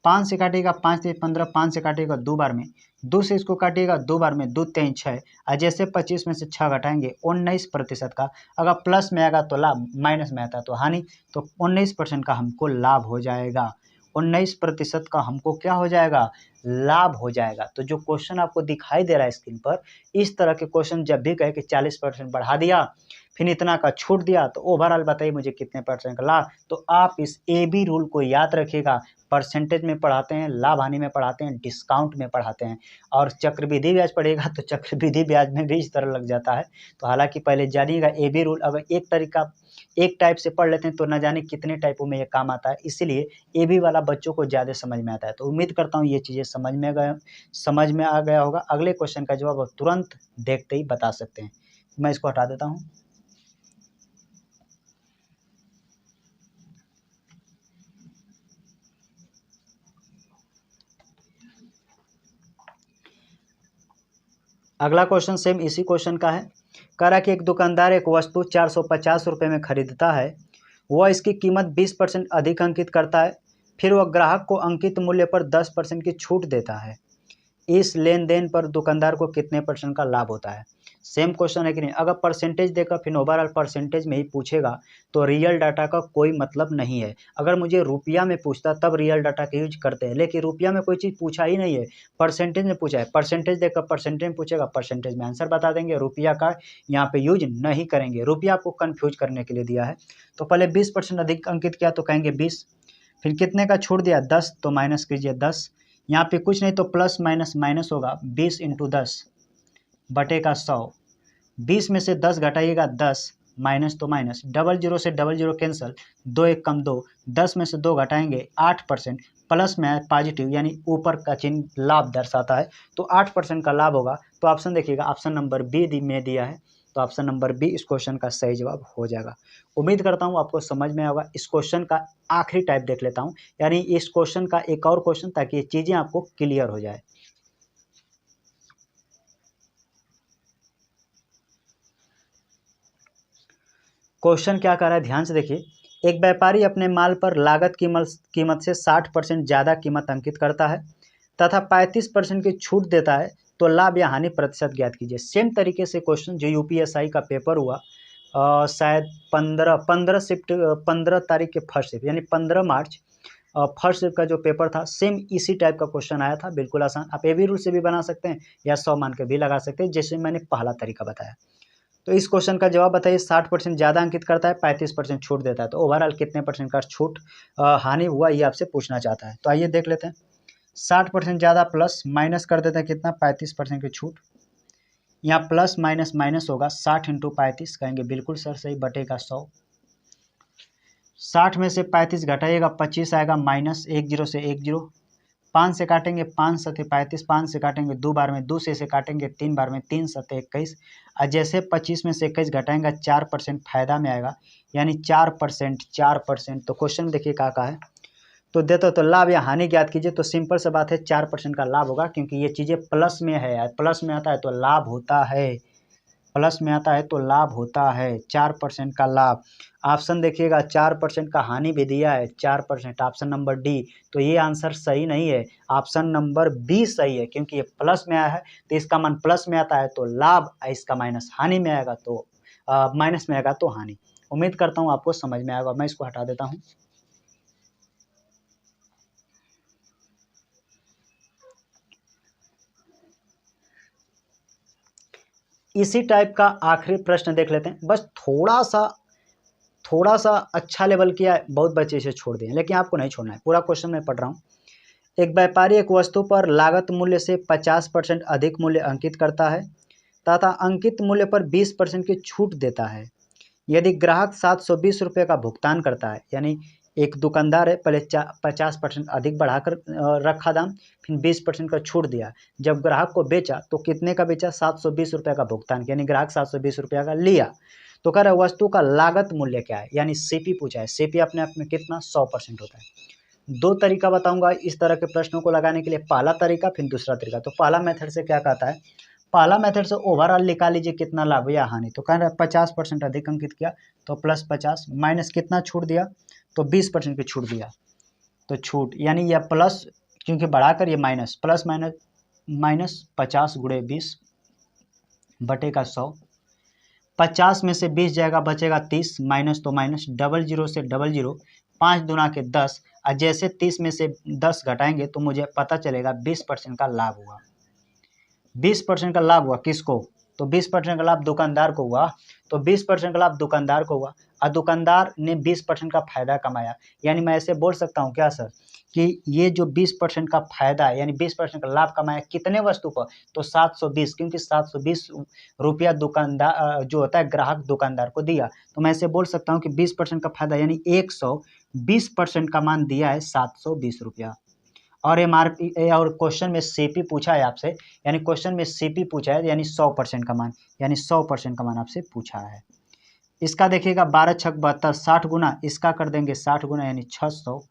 5 से काटिएगा 5 से 15, 5 से काटिएगा 2 बार में, 2 से इसको काटिएगा 2 बार में, 2 3 6, और जैसे 25 में से 6 घटाएंगे 19% का। अगर प्लस में आएगा तो लाभ, माइनस में आता है तो हानि, तो 19% का हमको लाभ हो जाएगा। 19% का हमको क्या हो जाएगा? लाभ हो जाएगा। तो जो क्वेश्चन आपको दिखाई दे रहा है स्क्रीन पर, इस तरह के क्वेश्चन जब भी कहे कि 40% बढ़ा दिया फिर इतना का छूट दिया तो ओवरऑल बताइए मुझे कितने परसेंट का लाभ, तो आप इस AB रूल को याद रखिएगा। परसेंटेज में पढ़ाते हैं, लाभ हानि में पढ़ाते हैं, डिस्काउंट में पढ़ाते हैं, और चक्रवृद्धि ब्याज पढ़ेगा तो चक्रवृद्धि ब्याज में भी इस तरह लग जाता है। तो हालांकि पहले जानिएगा AB रूल, अगर एक टाइप से पढ़ लेते हैं तो न जाने कितने टाइपों में ये काम आता है, इसीलिए AB वाला बच्चों को ज़्यादा समझ में आता है। तो उम्मीद करता हूँ ये चीज़ें समझ में आ गया होगा। अगले क्वेश्चन का जवाब आप तुरंत देखते ही बता सकते हैं। मैं इसको हटा देता हूँ। अगला क्वेश्चन सेम इसी क्वेश्चन का है। कह रहा कि एक दुकानदार एक वस्तु 450 रुपये में खरीदता है, वह इसकी कीमत 20% अधिक अंकित करता है, फिर वह ग्राहक को अंकित मूल्य पर 10% की छूट देता है। इस लेन देन पर दुकानदार को कितने परसेंट का लाभ होता है। सेम क्वेश्चन है कि नहीं। अगर परसेंटेज देकर फिर ओवरऑल परसेंटेज में ही पूछेगा तो रियल डाटा का कोई मतलब नहीं है। अगर मुझे रुपया में पूछता तब रियल डाटा का यूज करते हैं, लेकिन रुपया में कोई चीज़ पूछा ही नहीं है, परसेंटेज में पूछा है। परसेंटेज देकर परसेंटेज में पूछेगा, परसेंटेज में आंसर बता देंगे, रुपया का यहाँ पे यूज नहीं करेंगे। रुपया आपको कन्फ्यूज करने के लिए दिया है। तो पहले 20% अधिक अंकित किया तो कहेंगे 20, फिर कितने का छोड़ दिया 10, तो माइनस कीजिए 10। यहाँ पे कुछ नहीं तो प्लस माइनस माइनस होगा, 20 × 10 बटे का 100। 20 में से 10 घटाइएगा 10, माइनस तो माइनस, डबल जीरो से डबल जीरो कैंसिल, 2 1 कम 2, 10 में से 2 घटाएंगे 8%, प्लस में है पॉजिटिव यानी ऊपर का चिन्ह लाभ दर्शाता है, तो 8% का लाभ होगा। तो ऑप्शन देखिएगा, ऑप्शन नंबर बी में दिया है, तो ऑप्शन नंबर बी इस क्वेश्चन का सही जवाब हो जाएगा। उम्मीद करता हूँ आपको समझ में आएगा। इस क्वेश्चन का आखिरी टाइप देख लेता हूँ, यानी इस क्वेश्चन का एक और क्वेश्चन, ताकि ये चीज़ें आपको क्लियर हो जाए। क्वेश्चन क्या कर रहा है, ध्यान से देखिए। एक व्यापारी अपने माल पर लागत कीमत से 60% ज़्यादा कीमत अंकित करता है तथा 35% की छूट देता है, तो लाभ या हानि प्रतिशत ज्ञात कीजिए। सेम तरीके से क्वेश्चन जो UPSI का पेपर हुआ शायद 15 तारीख के फर्स्ट शिफ्ट यानी 15 मार्च फर्स्ट शिफ्ट का जो पेपर था, सेम इसी टाइप का क्वेश्चन आया था, बिल्कुल आसान। आप AB रूल से भी बना सकते हैं या 100 मान के भी लगा सकते हैं, जैसे मैंने पहला तरीका बताया। तो इस क्वेश्चन का जवाब बताइए। 60% ज़्यादा अंकित करता है, 35% छूट देता है, तो ओवरऑल कितने परसेंट का छूट हानि हुआ, ये आपसे पूछना चाहता है। तो आइए देख लेते हैं। 60% ज़्यादा प्लस माइनस कर देते हैं कितना, 35% की छूट। यहाँ प्लस माइनस माइनस होगा, 60 × 35 कहेंगे बिल्कुल सर सही, बटे का 100। 60 में से 35 घटाइएगा 25 आएगा, माइनस 10 से 10, 5 से काटेंगे 5 7 35, 5 से काटेंगे 2 बार में, 2 से काटेंगे 3 बार में, 3 7 21। और जैसे 25 में से 21 घटाएंगे 4% फायदा में आएगा, यानी 4%। तो क्वेश्चन देखिए क्या है, तो देते तो लाभ या हानि ज्ञात कीजिए। तो सिंपल सा बात है, 4% का लाभ होगा, क्योंकि ये चीज़ें प्लस में है, प्लस में आता है तो लाभ होता है, प्लस में आता है तो लाभ होता है। 4% का लाभ। ऑप्शन देखिएगा, 4% का हानि भी दिया है, 4%, ऑप्शन नंबर डी। तो ये आंसर सही नहीं है, ऑप्शन नंबर बी सही है, क्योंकि ये प्लस में आया है तो इसका मान प्लस में आता है तो लाभ, इसका माइनस हानि में आएगा तो माइनस में आएगा तो हानि। उम्मीद करता हूँ आपको समझ में आएगा। मैं इसको हटा देता हूँ। इसी टाइप का आखिरी प्रश्न देख लेते हैं। बस थोड़ा सा अच्छा लेवल किया है, बहुत बच्चे इसे छोड़ दिए, लेकिन आपको नहीं छोड़ना है, पूरा क्वेश्चन मैं पढ़ रहा हूँ। एक व्यापारी एक वस्तु पर लागत मूल्य से 50% अधिक मूल्य अंकित करता है तथा अंकित मूल्य पर 20% की छूट देता है। यदि ग्राहक 720 रुपये का भुगतान करता है, यानी एक दुकानदार है, पहले 50% अधिक बढ़ाकर रखा दाम, फिर 20% का छूट दिया। जब ग्राहक को बेचा तो कितने का बेचा, 720 रुपये का भुगतान किया, यानी ग्राहक 720 रुपये का लिया। तो कह रहा है वस्तु का लागत मूल्य क्या है, यानी CP पूछा है। CP अपने आप में कितना, 100% होता है। 2 तरीका बताऊंगा इस तरह के प्रश्नों को लगाने के लिए, पहला तरीका फिर दूसरा तरीका। तो पहला मेथड से क्या कहता है, पहला मेथड से ओवरऑल निकाल लीजिए कितना लाभ या हानि। तो कह रहा है 50% अधिक अंकित किया तो +50, माइनस कितना छूट दिया, तो 20% की छूट दिया, तो छूट यानी यह प्लस, क्योंकि बढ़ाकर ये माइनस, प्लस माइनस 50 × 20 बटे का 100। 50 में से 20 जाएगा, बचेगा 30, माइनस तो माइनस, डबल जीरो से डबल जीरो, 5 दूना के 10, और जैसे 30 में से 10 घटाएंगे तो मुझे पता चलेगा 20% का लाभ हुआ। 20% का लाभ हुआ किसको? तो 20% का लाभ दुकानदार को हुआ। तो 20% का लाभ दुकानदार को हुआ और दुकानदार ने 20% का फायदा कमाया। यानी मैं ऐसे बोल सकता हूँ क्या सर कि ये जो 20% का फायदा है यानी 20% का लाभ कमाया कितने वस्तु पर? तो 720, क्योंकि 720 रुपया दुकानदार जो होता है ग्राहक दुकानदार को दिया। तो मैं ऐसे बोल सकता हूँ कि 20% का फायदा यानी 120% का मान दिया है 720 रुपया। और एमआरपी और क्वेश्चन में सीपी पूछा है आपसे, यानी क्वेश्चन में सीपी पूछा है यानी 100% का मान, यानी 100% का मान आपसे पूछा है। इसका देखिएगा 12 छक 72, 60 गुना, इसका कर देंगे 60 गुना यानी 600।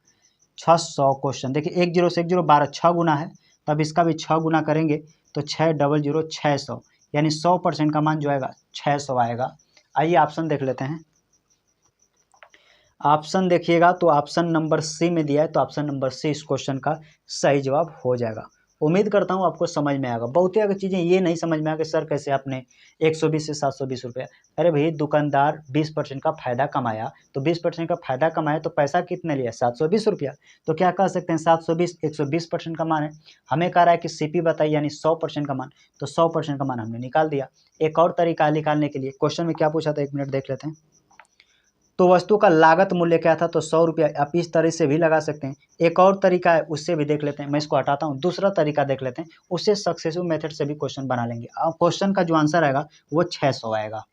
600 क्वेश्चन देखिए 1 0 से 1 0 12 6 गुना है, तब इसका भी 6 गुना करेंगे तो 6 00 600, यानी 100% का मान जो आएगा 600 आएगा। आइए ऑप्शन देख लेते हैं। ऑप्शन देखिएगा तो ऑप्शन नंबर सी में दिया है, तो ऑप्शन नंबर सी इस क्वेश्चन का सही जवाब हो जाएगा। उम्मीद करता हूँ आपको समझ में आएगा। बहुत ही अगर चीज़ें ये नहीं समझ में आ कि सर कैसे आपने 120 से 720 रुपया, अरे भाई दुकानदार 20% का फायदा कमाया, तो 20% का फायदा कमाया तो पैसा कितने लिया? 720 रुपया। तो क्या कह सकते हैं 720 120% का मान है। हमें कह रहा है कि सीपी बताइए यानी 100% का मान, तो 100% का मान हमने निकाल दिया। एक और तरीका निकालने के लिए, क्वेश्चन में क्या पूछा था 1 मिनट देख लेते हैं। तो वस्तु का लागत मूल्य क्या था? तो 100 रुपया। आप इस तरह से भी लगा सकते हैं। एक और तरीका है उससे भी देख लेते हैं, मैं इसको हटाता हूँ, दूसरा तरीका देख लेते हैं, उससे सक्सेसिव मेथड से भी क्वेश्चन बना लेंगे। अब क्वेश्चन का जो आंसर आएगा वो 600 आएगा।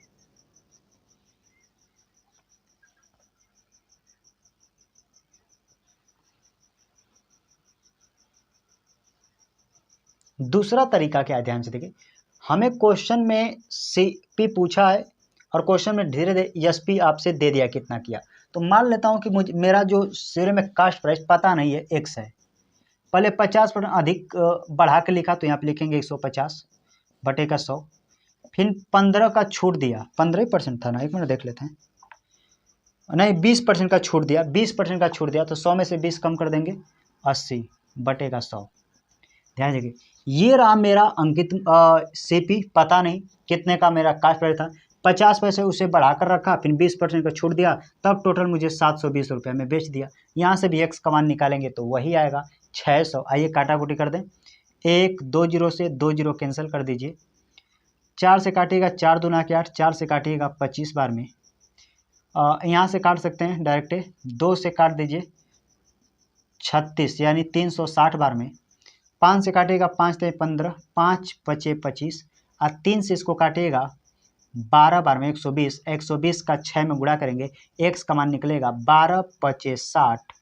दूसरा तरीका क्या है, ध्यान से देखिए। हमें क्वेश्चन में सीपी पूछा है और क्वेश्चन में धीरे धीरे एसपी आपसे दे दिया कितना किया। तो मान लेता हूँ कि मुझे मेरा जो शेयर में कास्ट प्राइस पता नहीं है एक्स है, पहले 50% अधिक बढ़ा के लिखा, तो यहाँ पे लिखेंगे 150 बटे का 100, फिर 15 का छूट दिया, 15% था ना, 1 मिनट देख लेते हैं, नहीं 20% का छूट दिया, 20% का छूट दिया, तो 100 में से 20 कम कर देंगे 80 बटे का 100। ध्यान रखिए ये रहा मेरा अंकित सीपी, पता नहीं कितने का मेरा कास्ट प्राइस था, 50 पैसे उसे बढ़ाकर रखा, फिर 20% का छूट दिया, तब टोटल मुझे 720 रुपये में बेच दिया। यहाँ से भी एक्स का मान निकालेंगे तो वही आएगा 600। आइए काटाकुटी कर दें, 1 2 0 से 2 0 कैंसिल कर दीजिए, 4 से काटिएगा 4 दूना के 8, 4 से काटिएगा 25 बार में, यहाँ से काट सकते हैं डायरेक्ट, 2 से काट दीजिए 36 यानी 360 बार में, 5 से काटिएगा 5 ते 15, 5 पचे 25, और 3 से इसको काटिएगा 12 बार में 120, 120 का 6 में गुणा करेंगे, एक्स का मान निकलेगा 12 पचे 60,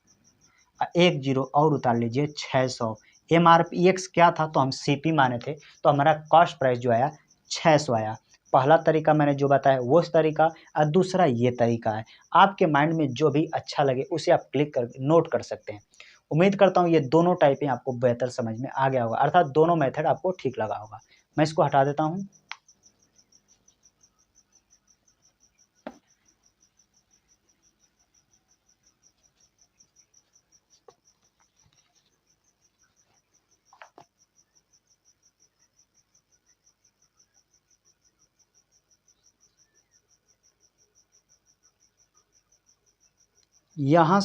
1 0 और उतार लीजिए 600। एमआरपी एक्स क्या था? तो हम सीपी माने थे, तो हमारा कॉस्ट प्राइस जो आया 600 आया। पहला तरीका मैंने जो बताया वो तरीका, और दूसरा ये तरीका है। आपके माइंड में जो भी अच्छा लगे उसे आप क्लिक कर नोट कर सकते हैं। उम्मीद करता हूँ ये दोनों टाइपें आपको बेहतर समझ में आ गया होगा, अर्थात दोनों मेथड आपको ठीक लगा होगा। मैं इसको हटा देता हूँ। यहाँ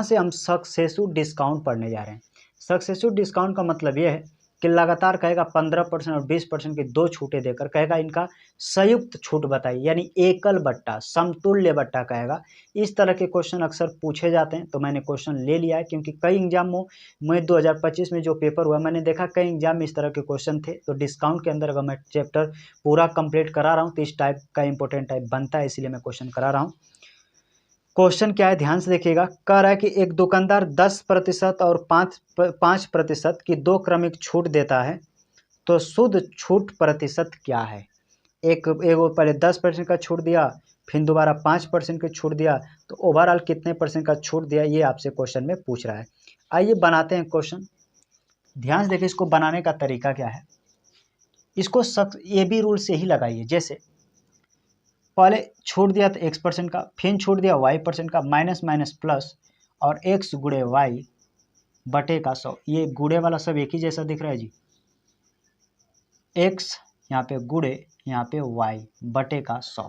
से हम सक्सेसिव डिस्काउंट पढ़ने जा रहे हैं। सक्सेसिव डिस्काउंट का मतलब यह है कि लगातार कहेगा 15% और 20% की दो छूटें देकर कहेगा इनका संयुक्त छूट बताइए, यानी एकल बट्टा समतुल्य बट्टा कहेगा। इस तरह के क्वेश्चन अक्सर पूछे जाते हैं, तो मैंने क्वेश्चन ले लिया है, क्योंकि कई एग्जामों में 2025 में जो पेपर हुआ मैंने देखा कई एग्जाम में इस तरह के क्वेश्चन थे। तो डिस्काउंट के अंदर अगर मैं चैप्टर पूरा कंप्लीट करा रहा हूँ तो इस टाइप का इंपॉर्टेंट टाइप बनता है, इसलिए मैं क्वेश्चन करा रहा हूँ। क्वेश्चन क्या है ध्यान से देखिएगा। कह रहा है कि एक दुकानदार 10% और 5% की दो क्रमिक छूट देता है, तो शुद्ध छूट प्रतिशत क्या है? एक वो पहले 10% का छूट दिया, फिर दोबारा 5% की छूट दिया, तो ओवरऑल कितने परसेंट का छूट दिया, ये आपसे क्वेश्चन में पूछ रहा है। आइए बनाते हैं क्वेश्चन। ध्यान से देखिए इसको बनाने का तरीका क्या है। इसको ये भी रूल से ही लगाइए। जैसे पहले छूट दिया था x% का, फिर छूट दिया y% का, माइनस माइनस प्लस, और x गुणे y बटे का 100। ये गुणे वाला सब एक ही जैसा दिख रहा है जी, x यहाँ पे गुणे यहाँ पे y बटे का 100।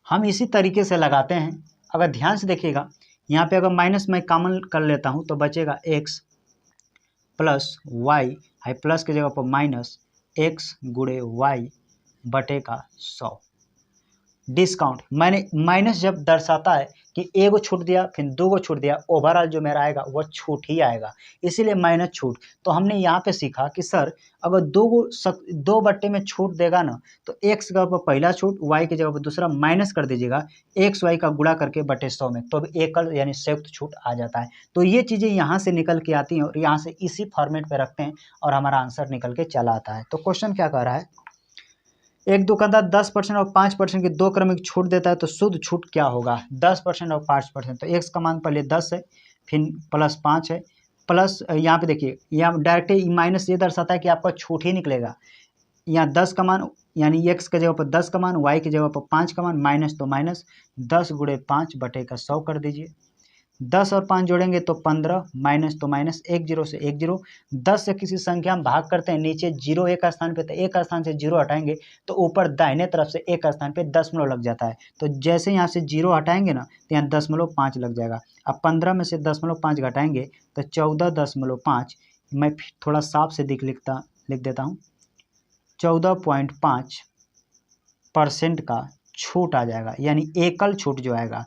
हम इसी तरीके से लगाते हैं अगर ध्यान से देखिएगा यहाँ पे अगर माइनस मैं कॉमन कर लेता हूँ तो बचेगा x प्लस वाई, है प्लस की जगह पर माइनस x गुणे वाई बटे का 100। डिस्काउंट मैंने माइनस जब दर्शाता है कि ए को छूट दिया फिर दो को छूट दिया, ओवरऑल जो मेरा आएगा वो छूट ही आएगा, इसीलिए माइनस छूट। तो हमने यहाँ पे सीखा कि सर अगर दो बट्टे में छूट देगा ना तो एक्स की जगह पर पहला छूट, वाई की जगह पर दूसरा माइनस कर दीजिएगा, एक्स वाई का गुणा करके बटे 100 में, तो एकल यानी संयुक्त छूट आ जाता है। तो ये चीज़ें यहाँ से निकल के आती हैं और यहाँ से इसी फॉर्मेट पर रखते हैं और हमारा आंसर निकल के चला आता है। तो क्वेश्चन क्या कह रहा है, एक दुकानदार 10% और 5% की दो क्रमिक छूट देता है तो शुद्ध छूट क्या होगा। 10% और 5%, तो एक्स का मान पहले 10 है फिर प्लस 5 है, प्लस यहाँ पे देखिए यहाँ डायरेक्ट माइनस ये दर्शाता है कि आपका छूट ही निकलेगा। यहाँ 10 का मान यानी एक्स की जगह पर 10 का मान, वाई की जगह पर 5 का मान, माइनस तो माइनस 10 गुणे 5 बटे का 100 कर दीजिए। 10 और 5 जोड़ेंगे तो 15, माइनस तो माइनस, एक जीरो से एक जीरो। 10 से किसी संख्या में भाग करते हैं, नीचे जीरो एक स्थान पे, तो एक स्थान से जीरो हटाएंगे तो ऊपर दाहिने तरफ से एक स्थान पे दशमलव लग जाता है। तो जैसे यहाँ से जीरो हटाएंगे ना तो यहाँ 0.5 लग जाएगा। अब 15 में से 0.5 घटाएंगे तो 14.5, मैं थोड़ा साफ से लिख देता हूँ, 14.5% का छूट आ जाएगा, यानी एकल छूट जो आएगा,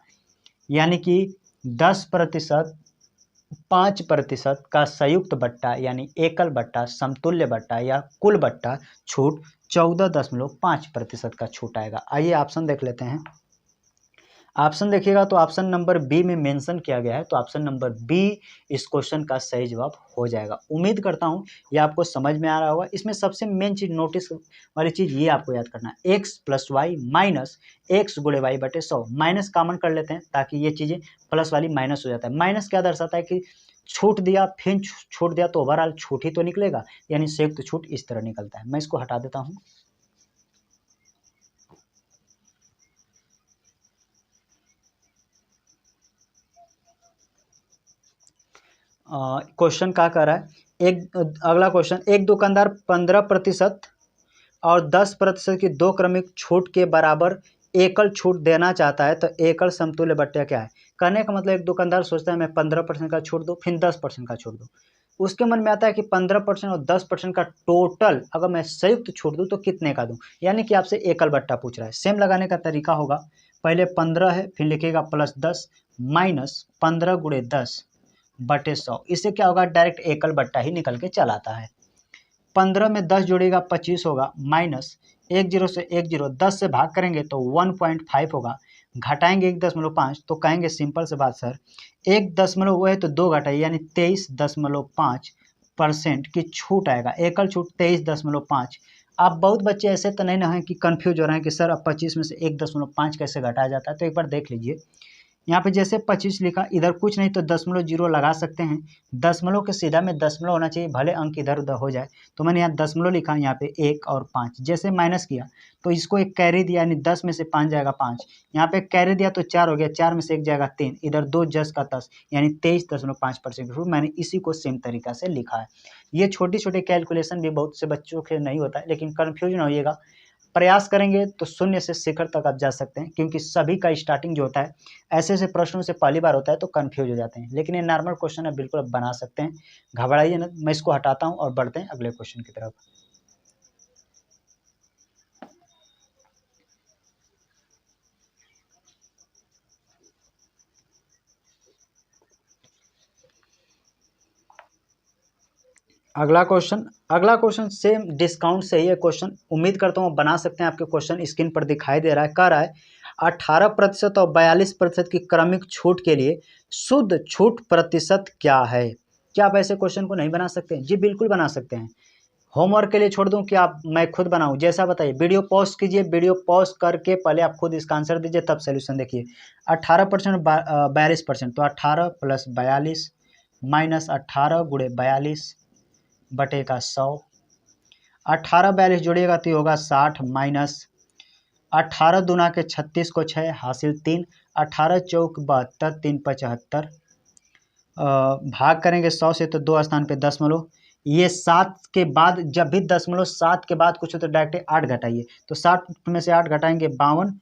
यानी कि 10%, 5% का संयुक्त बट्टा यानी एकल बट्टा, समतुल्य बट्टा या कुल बट्टा छूट 14.5% का छूट आएगा। आइए ऑप्शन देख लेते हैं। ऑप्शन देखिएगा तो ऑप्शन नंबर बी में मेंशन किया गया है, तो ऑप्शन नंबर बी इस क्वेश्चन का सही जवाब हो जाएगा। उम्मीद करता हूँ ये आपको समझ में आ रहा होगा। इसमें सबसे मेन चीज नोटिस वाली चीज ये आपको याद करना है, X plus Y minus X गुणे वाई बटे 100। माइनस कॉमन कर लेते हैं ताकि ये चीजें प्लस वाली माइनस हो जाता है। माइनस क्या दर्शाता है कि छूट दिया फिर छूट दिया तो ओवरऑल छूट ही तो निकलेगा, यानी संयुक्त छूट इस तरह निकलता है। मैं इसको हटा देता हूँ। क्वेश्चन क्या कर रहा है, एक अगला क्वेश्चन, एक दुकानदार 15% और 10% की दो क्रमिक छूट के बराबर एकल छूट देना चाहता है तो एकल समतुल्य बट्टा क्या है। कहने का मतलब एक दुकानदार सोचता है मैं 15% का छूट दूँ फिर 10% का छूट दूँ, उसके मन में आता है कि 15% और 10% का टोटल अगर मैं संयुक्त छूट दूँ तो कितने का दूँ, यानी कि आपसे एकल बट्टा पूछ रहा है। सेम लगाने का तरीका होगा, पहले 15 है फिर लिखिएगा प्लस 10 माइनस 15 गुणे 10 बटे 100। इससे क्या होगा, डायरेक्ट एकल बट्टा ही निकल के चला आता है। 15 में 10 जोड़ेगा 25 होगा, माइनस एक जीरो से एक जीरो, 10 से भाग करेंगे तो 1.5 होगा, घटाएंगे 1.5 तो कहेंगे सिंपल से बात सर 1 वो है तो 2 घटाइए यानी 23.5% की छूट आएगा, एकल छूट 23.5। आप बहुत बच्चे ऐसे तो नहीं ना हैं कि कंफ्यूज हो रहे हैं कि सर अब 25 में से 1.5 कैसे घटाया जाता है। तो एक बार देख लीजिए, यहाँ पे जैसे 25 लिखा, इधर कुछ नहीं तो 0.0 लगा सकते हैं। दशमलव के सीधा में दशमलव होना चाहिए, भले अंक इधर उधर हो जाए। तो मैंने यहाँ दशमलव लिखा, यहाँ पे 1 और 5, जैसे माइनस किया तो इसको एक कैरी दिया यानी 10 में से 5 जाएगा 5, यहाँ पे कैरी दिया तो 4 हो गया, 4 में से 1 जाएगा 3, इधर 2 10 का 10 यानी 23.5%। मैंने इसी को सेम तरीका से लिखा है। ये छोटी छोटी कैलकुलेशन भी बहुत से बच्चों के नहीं होता है, लेकिन कन्फ्यूज ना होइएगा, प्रयास करेंगे तो शून्य से शिखर तक आप जा सकते हैं, क्योंकि सभी का स्टार्टिंग जो होता है ऐसे ऐसे प्रश्नों से पहली बार होता है तो कंफ्यूज हो जाते हैं, लेकिन ये नॉर्मल क्वेश्चन है, बिल्कुल आप बना सकते हैं, घबराइए ना। मैं इसको हटाता हूं और बढ़ते हैं अगले क्वेश्चन की तरफ। अगला क्वेश्चन सेम डिस्काउंट से ही है क्वेश्चन, उम्मीद करता हूँ बना सकते हैं। आपके क्वेश्चन स्क्रीन पर दिखाई दे रहा है, कह रहा है 18% और 42% की क्रमिक छूट के लिए शुद्ध छूट प्रतिशत क्या है। क्या आप ऐसे क्वेश्चन को नहीं बना सकते? जी बिल्कुल बना सकते हैं। होमवर्क के लिए छोड़ दूं कि आप मैं खुद बनाऊं, जैसा बताइए। वीडियो पॉज कीजिए, वीडियो पॉज करके पहले आप खुद इसका आंसर दीजिए तब सोल्यूशन देखिए। 18% 42%, तो 18 प्लस 42 माइनस 18 गुणे 42 बटे का 100। 18 42 जोड़िएगा तो होगा 60 माइनस 18 दूना के 36 को 6 हासिल 3, 18 चौक 72 3 75, भाग करेंगे 100 से तो 2 स्थान पे दशमलव, ये 7 के बाद जब भी दशमलव 7 के बाद कुछ हो तो डायरेक्ट 8 घटाइए, तो 60 में से 8 घटाएंगे 52,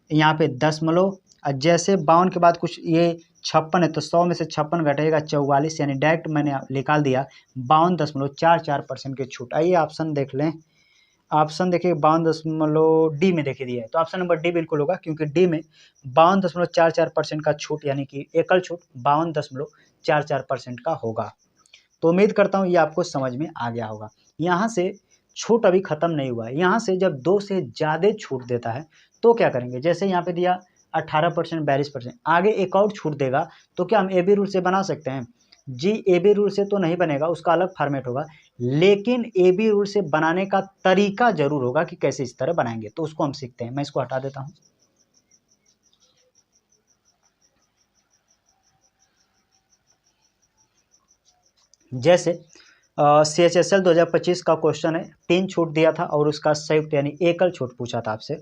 यहाँ पे दशमलव और जैसे 52 के बाद कुछ ये 56 है तो 100 में से 56 घटेगा 44, यानी डायरेक्ट मैंने निकाल दिया 52.44% की छूट। आइए ऑप्शन देख लें। ऑप्शन देखिए 52 डी में देखिए दिया है, तो ऑप्शन नंबर डी बिल्कुल होगा, क्योंकि डी में 52.44% का छूट यानी कि एकल छूट 52.44% का होगा। तो उम्मीद करता हूँ ये आपको समझ में आ गया होगा। यहाँ से छूट अभी खत्म नहीं हुआ है, यहाँ से जब 2 से ज़्यादा छूट देता है तो क्या करेंगे, जैसे यहाँ पे दिया 18%, 42%, आगे एक और छूट देगा तो क्या हम ए बी रूल से बना सकते हैं? जी ए बी रूल से तो नहीं बनेगा, उसका अलग फॉर्मेट होगा, लेकिन ए बी रूल से बनाने का तरीका जरूर होगा कि कैसे इस तरह बनाएंगे, तो उसको हम सीखते हैं। मैं इसको हटा देता हूँ। जैसे CHSL 2025 का क्वेश्चन है, 3 छूट दिया था और उसका संयुक्त यानी एकल छूट पूछा था आपसे।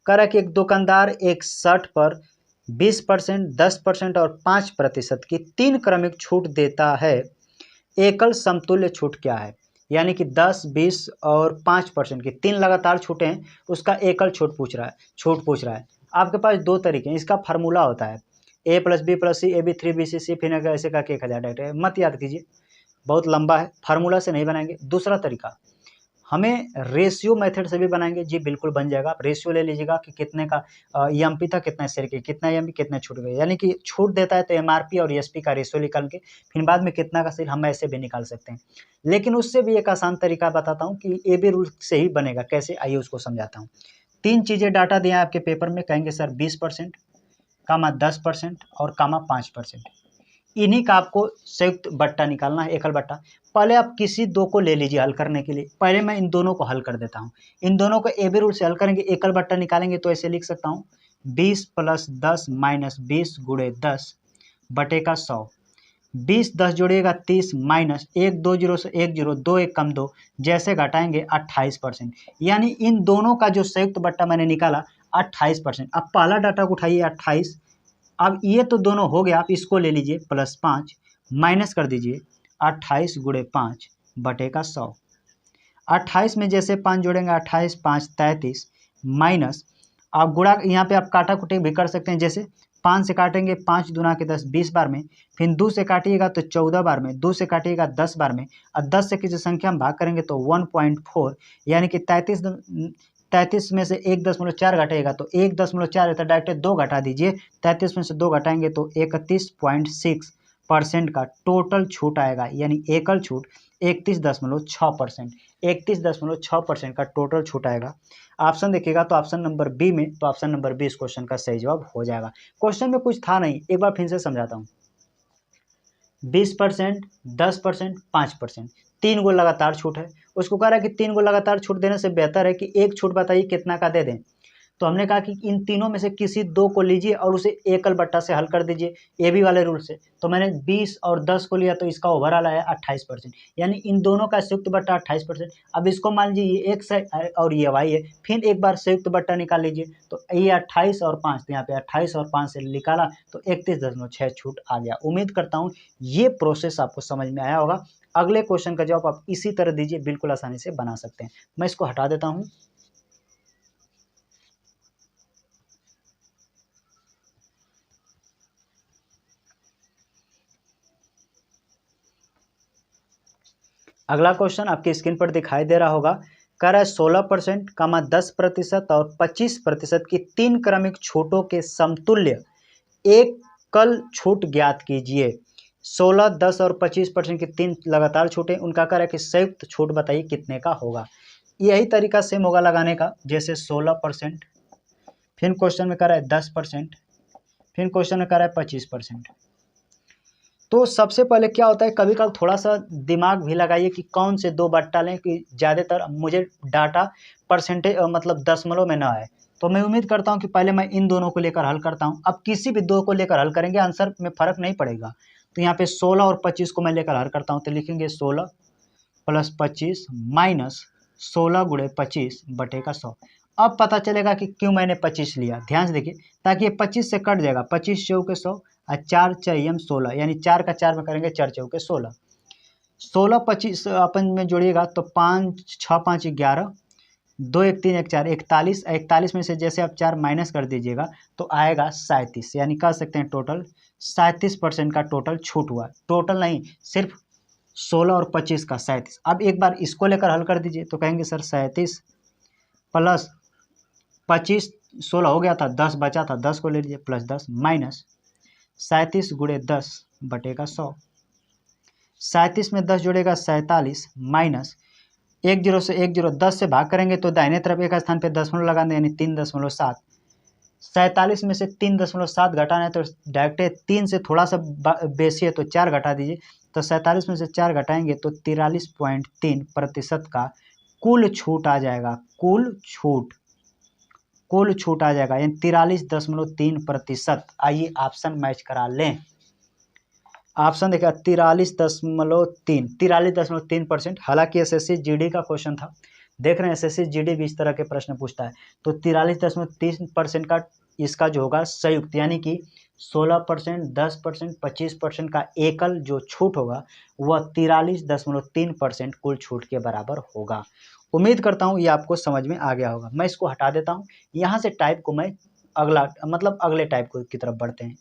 कह रहा है कि एक दुकानदार एक शर्ट पर 20%, 10% और 5% की 3 क्रमिक छूट देता है। एकल समतुल्य छूट क्या है? यानी कि 10, 20 और 5% की 3 लगातार छूटें हैं, उसका एकल छूट पूछ रहा है। आपके पास 2 तरीके हैं, इसका फार्मूला होता है A + B + C, AB 3 BC C, फिर ऐसे करके 1000 डायरेक्ट मत याद कीजिए, बहुत लंबा है, फार्मूला से नहीं बनाएंगे। दूसरा तरीका, हमें रेशियो मेथड से भी बनाएंगे। जी बिल्कुल बन जाएगा। आप रेशियो ले लीजिएगा कि कितने का EMP था, कितना शेयर के, कितना EMP कितने छूट गए, यानी कि छूट देता है तो MRP और ESP का रेशियो निकाल के फिर बाद में कितना का सेल हम ऐसे भी निकाल सकते हैं। लेकिन उससे भी एक आसान तरीका बताता हूँ कि AB रूल से ही बनेगा। कैसे, आइए उसको समझाता हूँ। 3 चीज़ें डाटा दिया है आपके पेपर में, कहेंगे सर 20%, 10% और 5%। इन्हीं का आपको संयुक्त बट्टा निकालना है, एकल बट्टा। पहले आप किसी 2 को ले लीजिए हल करने के लिए। पहले मैं इन दोनों को हल कर देता हूँ। इन दोनों को ए बी रूल से हल करेंगे, एकल बट्टा निकालेंगे तो ऐसे लिख सकता हूँ 20 + 10 - 20 × 10 बटे का 100। 20 10 जोड़िएगा 30 माइनस 1 2 0 से 1 0, 2 1 कम 2, जैसे घटाएंगे 28%। यानी इन दोनों का जो संयुक्त बट्टा मैंने निकाला 28%। अब पहला डाटा को उठाइए 28। अब ये तो दोनों हो गया, आप इसको ले लीजिए +5 माइनस कर दीजिए 28 × 5 बटे का 100। 28 में जैसे 5 जोड़ेंगे 28 5 33 माइनस, आप गुणा यहाँ पे आप काटा कुटी भी कर सकते हैं। जैसे 5 से काटेंगे 5 दूना के 10 20 बार में, फिर 2 से काटिएगा तो 14 बार में, 2 से काटिएगा 10 बार में, और 10 से किसी संख्या में भाग करेंगे तो 1.4, यानी कि 33 में से 1.4 घटेगा तो 1.4 है तो डायरेक्ट 2 घटा दीजिए। 33 में से 2 घटाएंगे तो 31.6% का टोटल छूट आएगा, यानी एकल छूट 31.6%। 31.6% का टोटल छूट आएगा। ऑप्शन देखिएगा तो ऑप्शन नंबर बी में, तो ऑप्शन नंबर बी इस क्वेश्चन का सही जवाब हो जाएगा। क्वेश्चन में कुछ था नहीं, एक बार फिर से समझाता हूँ। 20%, 10%, 5%, 3 गो लगातार छूट है। उसको कह रहा है कि 3 गो लगातार छूट देने से बेहतर है कि एक छूट बताइए कितना का दे दें। तो हमने कहा कि इन तीनों में से किसी 2 को लीजिए और उसे एकल बट्टा से हल कर दीजिए, ए बी वाले रूल से। तो मैंने 20 और 10 को लिया तो इसका ओवरऑल आया 28%, यानी इन दोनों का संयुक्त बट्टा 28%। अब इसको मान लीजिए ये x है और ये y है, फिर एक बार संयुक्त बट्टा निकाल लीजिए, तो ये 28 और 5, तो यहाँ पे 28 और 5 से निकाला तो 31.6 छूट आ गया। उम्मीद करता हूँ ये प्रोसेस आपको समझ में आया होगा। अगले क्वेश्चन का जवाब आप इसी तरह दीजिए, बिल्कुल आसानी से बना सकते हैं। मैं इसको हटा देता हूँ। अगला क्वेश्चन आपकी स्क्रीन पर दिखाई दे रहा होगा। कह रहा है 16%, 10% और 25% की 3 क्रमिक छूटों के समतुल्य एकल छूट ज्ञात कीजिए। 16, 10 और 25% की 3 लगातार छूटें, उनका कह रहा है कि संयुक्त छूट बताइए कितने का होगा। यही तरीका सेम होगा लगाने का। जैसे 16%, फिर क्वेश्चन में कह रहा है 10%, फिर क्वेश्चन में कह रहा है 25%। तो सबसे पहले क्या होता है, कभी कभी थोड़ा सा दिमाग भी लगाइए कि कौन से 2 बट्टा लें कि ज़्यादातर मुझे डाटा परसेंटेज मतलब दशमलव में ना आए। तो मैं उम्मीद करता हूं कि पहले मैं इन दोनों को लेकर हल करता हूं। अब किसी भी 2 को लेकर हल करेंगे आंसर में फ़र्क नहीं पड़ेगा। तो यहाँ पे 16 और 25 को मैं लेकर हल करता हूँ, तो लिखेंगे 16 + 25 माइनस 16 × 25 बटे का 100। अब पता चलेगा कि क्यों मैंने 25 लिया। ध्यान से देखिए, ताकि ये 25 से कट जाएगा। 25 चौके 100 और 4 4 16, यानी 4 का 4 में करेंगे 4 चौके 16। 16 25 अपन में जोड़िएगा तो 5 6 5 11, दो एक तीन एक चार, 41, 41 में से जैसे आप 4 माइनस कर दीजिएगा तो आएगा 37, यानी कह सकते हैं टोटल 37% का टोटल छूट हुआ। टोटल नहीं, सिर्फ 16 और 25 का 37। अब एक बार इसको लेकर हल कर दीजिए तो कहेंगे सर 37 प्लस 25, 16 हो गया था, 10 बचा था, 10 को ले लीजिए प्लस 10 माइनस 37 गुणे 10 बटेगा 100। 37 में 10 जुड़ेगा 47 माइनस 10 से 10 10 से भाग करेंगे तो दाहिने तरफ एक स्थान पे दशमलव लगा दें, यानी 3.7। 47 में से 3.7 घटाना है तो डायरेक्ट 3 से थोड़ा सा बेसी है तो 4 घटा दीजिए, तो 47 में से 4 घटाएंगे तो 43.3% का कुल छूट आ जाएगा। कुल छूट आ जाएगा, यानी 43.3%। आइए ऑप्शन मैच करा लें। ऑप्शन देखिए 43.3%। हालांकि एसएससी जीडी का क्वेश्चन था, देख रहे हैं एसएससी जीडी भी इस तरह के प्रश्न पूछता है, तो 43.3% का इसका जो होगा संयुक्त, यानी कि 16%, 10%, 25% का एकल जो छूट होगा वह 43.3% कुल छूट के बराबर होगा। उम्मीद करता हूँ ये आपको समझ में आ गया होगा। मैं इसको हटा देता हूँ, यहाँ से टाइप को मैं अगले टाइप की तरफ बढ़ते हैं।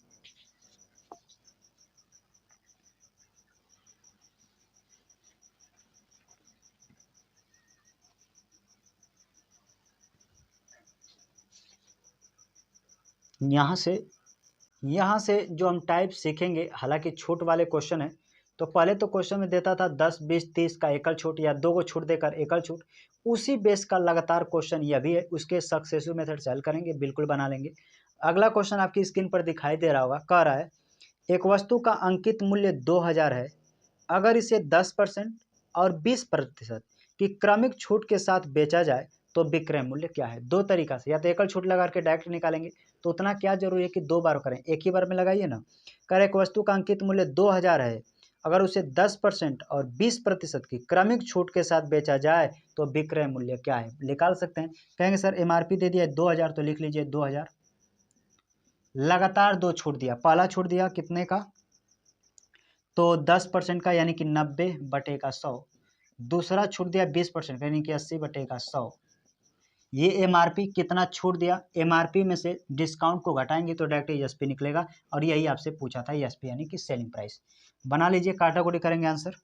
यहाँ से जो हम टाइप सीखेंगे, हालांकि छूट वाले क्वेश्चन है, तो पहले तो क्वेश्चन में देता था 10, 20, 30 का एकल छूट या 2 को छूट देकर एकल छूट, उसी बेस का लगातार क्वेश्चन यह भी है, उसके सक्सेसिव मेथड से हल करेंगे, बिल्कुल बना लेंगे। अगला क्वेश्चन आपकी स्क्रीन पर दिखाई दे रहा होगा, कह रहा है एक वस्तु का अंकित मूल्य 2000 है, अगर इसे 10% और 20% की क्रमिक छूट के साथ बेचा जाए तो विक्रय मूल्य क्या है। दो तरीका से, या तो एकल छूट लगा के डायरेक्ट निकालेंगे, तो उतना क्या जरूरी है कि 2 बार करें, एक ही बार में लगाइए ना। कर एक वस्तु का अंकित मूल्य 2000 है, अगर उसे 10% और 20% की क्रमिक छूट के साथ बेचा जाए तो विक्रय मूल्य क्या है, निकाल सकते हैं। कहेंगे सर एमआरपी दे दिया 2000, तो लिख लीजिए 2000। लगातार 2 छूट दिया, पहला छूट दिया कितने का, तो 10% का यानी कि 90/100। दूसरा छूट दिया 20% का, यानी कि 80/100। ये एमआरपी कितना छूट दिया, एमआरपी में से डिस्काउंट को घटाएंगे तो डायरेक्ट एसपी निकलेगा, और यही आपसे पूछा था एसपी यानी कि सेलिंग प्राइस। बना लीजिए, काटागोरी करेंगे आंसर।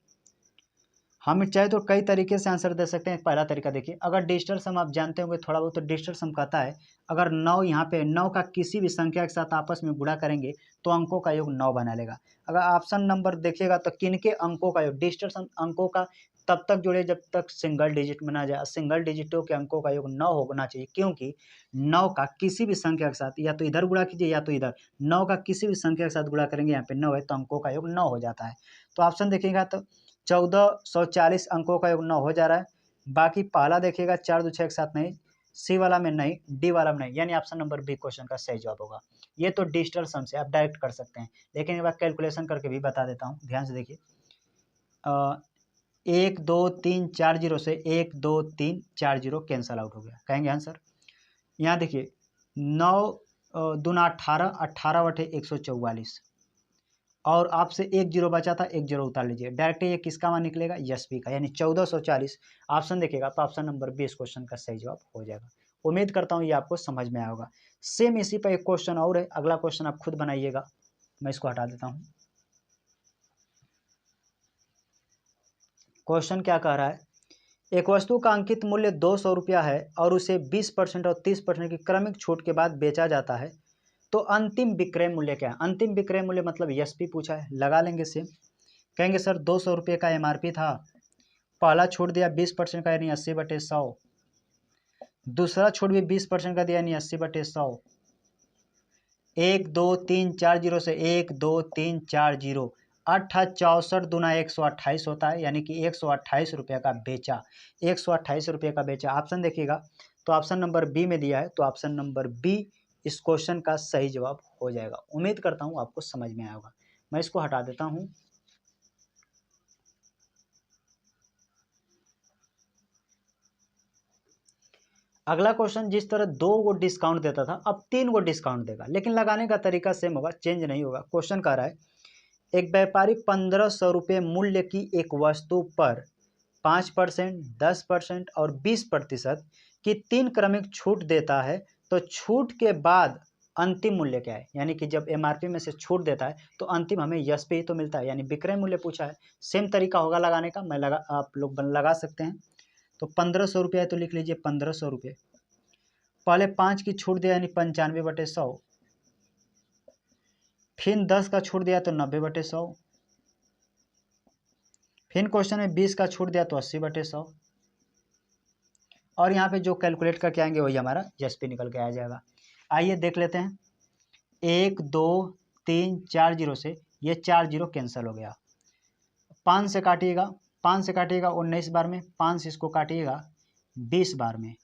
हम चाहे तो कई तरीके से आंसर दे सकते हैं। पहला तरीका देखिए, अगर डिजिटल सम आप जानते होंगे थोड़ा बहुत, तो डिजिटल सम कहता है अगर 9 यहाँ पे 9 का किसी भी संख्या के साथ आपस में गुणा करेंगे तो अंकों का योग 9 बना लेगा। अगर ऑप्शन नंबर देखिएगा तो किनके अंकों का योग, डिजिटल सम अंकों का तब तक जुड़े जब तक सिंगल डिजिट में ना जाए, सिंगल डिजिटों के अंकों का योग 9 होना चाहिए, क्योंकि 9 का किसी भी संख्या के साथ या तो इधर गुणा कीजिए या तो इधर, 9 का किसी भी संख्या के साथ गुणा करेंगे, यहाँ पे 9 है तो अंकों का योग 9 हो जाता है। तो ऑप्शन देखिएगा तो 1440 अंकों का योग 9 हो जा रहा है। बाकी पहला देखिएगा 4 2 6 एक साथ नहीं, सी वाला में नहीं, डी वाला में नहीं, यानी ऑप्शन नंबर बी क्वेश्चन का सही जवाब होगा। ये तो डिजिटल सम से आप डायरेक्ट कर सकते हैं, लेकिन एक बार कैलकुलेशन करके भी बता देता हूँ, ध्यान से देखिए। 1 2 3 4 0 से 1 2 3 4 0 कैंसल आउट हो गया, कहेंगे आंसर। यहाँ देखिए 9 दूना 18, 18/144, और आपसे 1 0 बचा था, 1 0 उतार लीजिए, डायरेक्ट ये किसका मान निकलेगा, एसपी का, यानी 1440। ऑप्शन देखिएगा तो ऑप्शन नंबर 20 क्वेश्चन का सही जवाब हो जाएगा। उम्मीद करता हूँ ये आपको समझ में आया होगा। सेम इसी पर एक क्वेश्चन और है, अगला क्वेश्चन आप खुद बनाइएगा, मैं इसको हटा देता हूँ। क्वेश्चन क्या कह रहा है, एक वस्तु का अंकित मूल्य 200 रुपया है और उसे 20% और 30% की क्रमिक छूट के बाद बेचा जाता है, तो अंतिम विक्रय मूल्य क्या है। अंतिम विक्रय मूल्य मतलब एसपी पूछा है, लगा लेंगे सेम। कहेंगे सर 200 रुपये का एमआरपी था, पहला छूट दिया 20% का यानी 80/100, दूसरा छूट भी 20% का दिया यानी 80/100। 1 2 3 4 0 से 1 2 3 4 0, 64 दूना 128 होता है, यानी कि 128 रुपये का बेचा, 128 रुपये का बेचा। ऑप्शन देखिएगा तो ऑप्शन नंबर बी में दिया है, तो ऑप्शन नंबर बी इस क्वेश्चन का सही जवाब हो जाएगा। उम्मीद करता हूँ आपको समझ में आया होगा। मैं इसको हटा देता हूँ। अगला क्वेश्चन जिस तरह 2 को डिस्काउंट देता था अब 3 को डिस्काउंट देगा, लेकिन लगाने का तरीका सेम होगा, चेंज नहीं होगा। क्वेश्चन कह रहा है एक व्यापारी 1500 रुपये मूल्य की एक वस्तु पर 5%, 10% और 20% कि 3 क्रमिक छूट देता है तो छूट के बाद अंतिम मूल्य क्या है, यानी कि जब एमआरपी में से छूट देता है तो अंतिम हमें एसपी ही तो मिलता है, यानी विक्रय मूल्य पूछा है। सेम तरीका होगा लगाने का, आप लोग लगा सकते हैं। तो 1500 रुपये है तो लिख लीजिए 1500 रुपये। पहले 5 की छूट दिया यानी 95/100, फिर 10 का छूट दिया तो 90/100, फिर क्वेश्चन में 20 का छूट दिया तो 80/100, और यहाँ पे जो कैलकुलेट करके आएंगे वही हमारा एसपी निकल के आ जाएगा। आइए देख लेते हैं। 1 2 3 4 जीरो से ये 4 जीरो कैंसिल हो गया। 5 से काटिएगा, 5 से काटिएगा 19 बार में, 5 से इसको काटिएगा 20 बार में,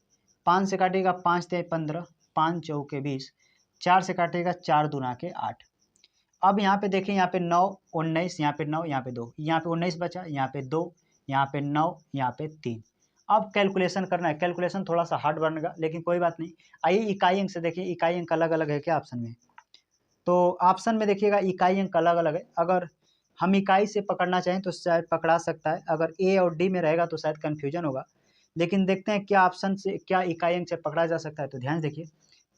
5 से काटिएगा 5 ते 15, 5 चौके 20, 4 से काटिएगा 4 दूना के 8। अब यहाँ पे देखिए, यहाँ पे 9 19, यहाँ पे 9, यहाँ पे 2, यहाँ पे 19 बचा, यहाँ पे 2, यहाँ पे 9, यहाँ पे 3। अब कैलकुलेशन करना है। कैलकुलेशन थोड़ा सा हार्ड बनेगा लेकिन कोई बात नहीं। आइए इकाई अंक से देखिए, इकाई अंक अलग अलग है क्या ऑप्शन में? तो ऑप्शन में देखिएगा इकाई अंक अलग अलग है। अगर हम इकाई से पकड़ना चाहें तो शायद पकड़ा सकता है, अगर ए और डी में रहेगा तो शायद कन्फ्यूजन होगा। लेकिन देखते हैं क्या ऑप्शन से, क्या इकाई अंक से पकड़ा जा सकता है। तो ध्यान देखिए,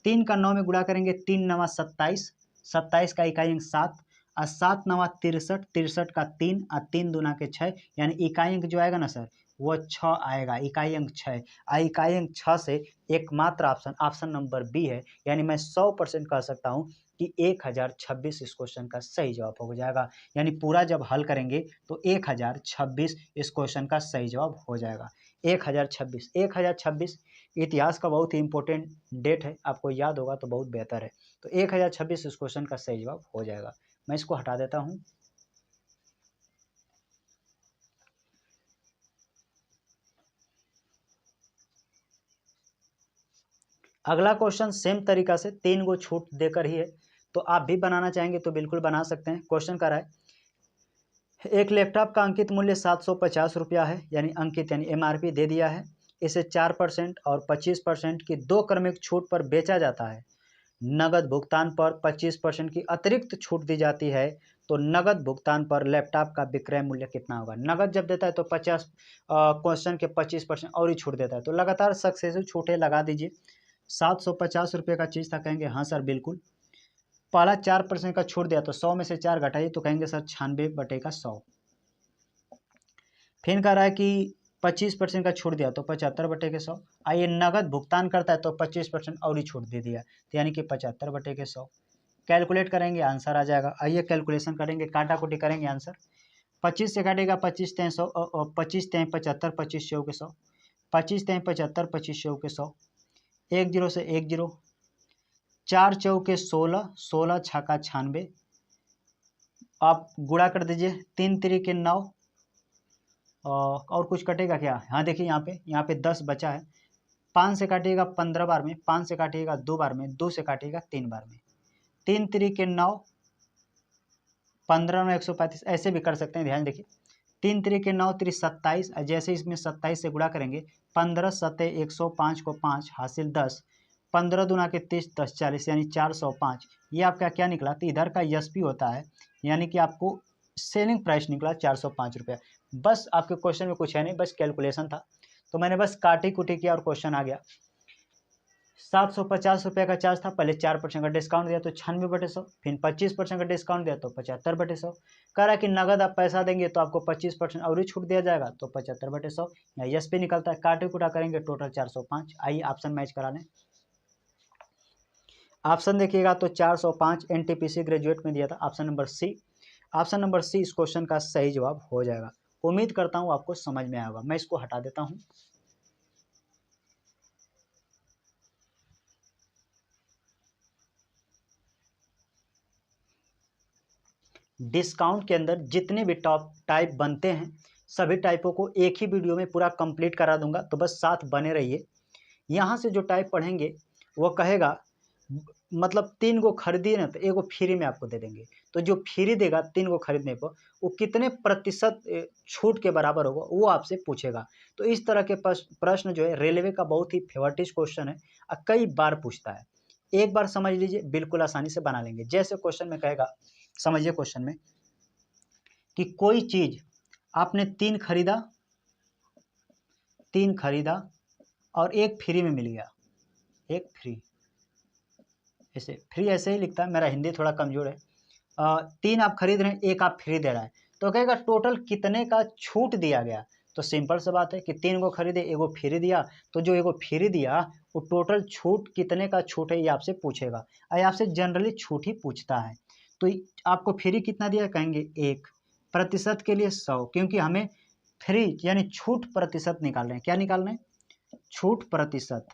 3 का 9 में गुणा करेंगे, 3 9 27, 27 का इकाई अंक 7, और 7 9 63, 63 का 3, और 3 दूना के 6, यानी इकाई अंक जो आएगा ना सर वो 6 आएगा, इकाई अंक 6। इकाई अंक 6 से एकमात्र ऑप्शन ऑप्शन नंबर बी है, यानी मैं 100% कह सकता हूँ कि 1026 इस क्वेश्चन का सही जवाब हो जाएगा। यानी पूरा जब हल करेंगे तो 1026 इस क्वेश्चन का सही जवाब हो जाएगा। 1026, 1026 इतिहास का बहुत ही इंपॉर्टेंट डेट है, आपको याद होगा तो बहुत बेहतर है। तो 1026 इस क्वेश्चन का सही जवाब हो जाएगा। मैं इसको हटा देता हूँ। अगला क्वेश्चन सेम तरीका से 3 गो छूट देकर ही है, तो आप भी बनाना चाहेंगे तो बिल्कुल बना सकते हैं। क्वेश्चन कर रहा है, एक लैपटॉप का अंकित मूल्य 750 रुपया है, यानी अंकित यानी एमआरपी दे दिया है। इसे 4% और 25% की 2 क्रमिक छूट पर बेचा जाता है। नगद भुगतान पर 25% की अतिरिक्त छूट दी जाती है, तो नगद भुगतान पर लैपटॉप का विक्रय मूल्य कितना होगा? नगद जब देता है तो 50 क्वेश्चन के 25% और ही छूट देता है, तो लगातार सक्सेसिव छूटें लगा दीजिए। 750 रुपये का चीज़ था, कहेंगे हाँ सर बिल्कुल। पहला 4% का छूट दिया तो 100 में से 4 घटाइए तो कहेंगे सर 96/100। फिर कह रहा है कि 25% का छूट दिया तो 75/100। आइए नगद भुगतान करता है तो 25% और ही छूट दे दिया, तो यानी कि 75/100। कैलकुलेट करेंगे आंसर आ जाएगा। आइए कैलकुलेशन करेंगे, काटा कुटी करेंगे आंसर। 25 से काटेगा 25 तें 100, 25 तें 75, 25 चौके 100, 25 तें 75, 25 चौके 100, 1 जीरो से 1 जीरो, 4 चौके 16, 16 छक्का 96। आप गुणा कर दीजिए, 3 तिरिके 9, और कुछ कटेगा क्या? हाँ देखिए यहाँ पे 10 बचा है। 5 से काटिएगा 15 बार में, 5 से काटिएगा 2 बार में, 2 से काटिएगा 3 बार में, 3 तिरिके 9, 15 में 135, ऐसे भी कर सकते हैं। ध्यान देखिए, 3 तिरिके 9 तिरि 27, जैसे इसमें 27 से गुणा करेंगे, 15 सते 105 को 5 हासिल 10, 15 दूना के 30, 10 40, यानी 405। ये आपका क्या निकला? तो इधर का एसपी होता है, यानी कि आपको सेलिंग प्राइस निकला 405 रुपया। बस आपके क्वेश्चन में कुछ है नहीं, बस कैलकुलेशन था, तो मैंने बस काटी कुटी किया और क्वेश्चन आ गया। 750 रुपये का चार्ज था, पहले 4% का डिस्काउंट दिया तो 96/100, फिर 25% का डिस्काउंट दिया तो 75/100। कह रहा है कि नगद आप पैसा देंगे तो आपको 25% और ही छूट दिया जाएगा, तो 75/100। यहाँ यस पे निकलता है, काटे कुटा करेंगे टोटल 405। आइए ऑप्शन मैच करा लें। ऑप्शन देखिएगा तो 405 एनटीपीसी ग्रेजुएट में दिया था, option number C. Option number C इस क्वेश्चन का सही जवाब हो जाएगा। उम्मीद करता हूँ आपको समझ में आएगा। मैं इसको हटा देता हूँ। डिस्काउंट के अंदर जितने भी टॉप टाइप बनते हैं सभी टाइपों को एक ही वीडियो में पूरा कंप्लीट करा दूंगा, तो बस साथ बने रहिए। यहाँ से जो टाइप पढ़ेंगे वो कहेगा, मतलब 3 गो खरीदिए ना तो 1 गो फ्री में आपको दे देंगे, तो जो फ्री देगा 3 गो खरीदने पर वो कितने प्रतिशत छूट के बराबर होगा वो आपसे पूछेगा। तो इस तरह के प्रश्न जो है रेलवे का बहुत ही फेवरेटिस क्वेश्चन है और कई बार पूछता है। एक बार समझ लीजिए, बिल्कुल आसानी से बना लेंगे। जैसे क्वेश्चन में कहेगा, समझिए क्वेश्चन में कि कोई चीज आपने 3 खरीदा और एक फ्री में मिल गया, एक फ्री, ऐसे फ्री ऐसे ही लिखता है, मेरा हिंदी थोड़ा कमज़ोर है। 3 आप खरीद रहे हैं, एक आप फ्री दे रहा है, तो कहेगा टोटल कितने का छूट दिया गया। तो सिंपल सा बात है कि 3 को खरीदे, एगो फ्री दिया, तो जो एगो फ्री दिया वो टोटल छूट कितने का छूट है ये आपसे पूछेगा। और आपसे जनरली छूट ही पूछता है। तो आपको फ्री कितना दिया, कहेंगे 1, प्रतिशत के लिए 100, क्योंकि हमें फ्री यानी छूट प्रतिशत निकाल रहे हैं। क्या निकाल रहे हैं, छूट प्रतिशत।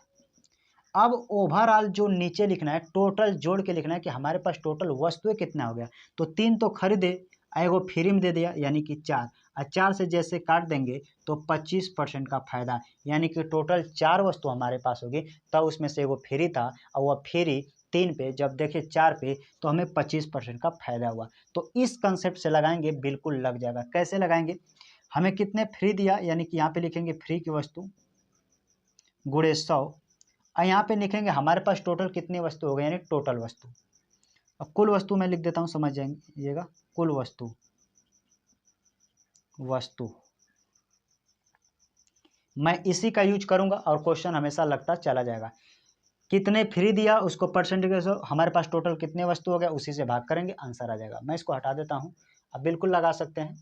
अब ओवरऑल जो नीचे लिखना है, टोटल जोड़ के लिखना है कि हमारे पास टोटल वस्तुएं कितना हो गया। तो 3 तो खरीदे, एगो फ्री में दे दिया यानी कि 4, और 4 से जैसे काट देंगे तो 25% का फायदा, यानी कि टोटल 4 वस्तु हमारे पास होगी। तब उसमें से एगो फ्री था और वह फ्री 3 पे जब देखे 4 पे तो हमें 25% का फायदा हुआ। तो इस कंसेप्ट से लगाएंगे, बिल्कुल लग जाएगा। कैसे लगाएंगे, हमें कितने फ्री दिया, यानी कि यहाँ पे लिखेंगे फ्री की वस्तु गुणे 100, और यहाँ पे लिखेंगे हमारे पास टोटल कितनी वस्तु हो गई, यानी टोटल वस्तु। अब कुल वस्तु मैं लिख देता हूँ, समझ जाइएगा, कुल वस्तु, मैं इसी का यूज करूंगा और क्वेश्चन हमेशा लगता चला जाएगा। कितने फ्री दिया उसको परसेंटेज, हमारे पास टोटल कितने वस्तु हो गया उसी से भाग करेंगे, आंसर आ जाएगा। मैं इसको हटा देता हूँ, अब बिल्कुल लगा सकते हैं।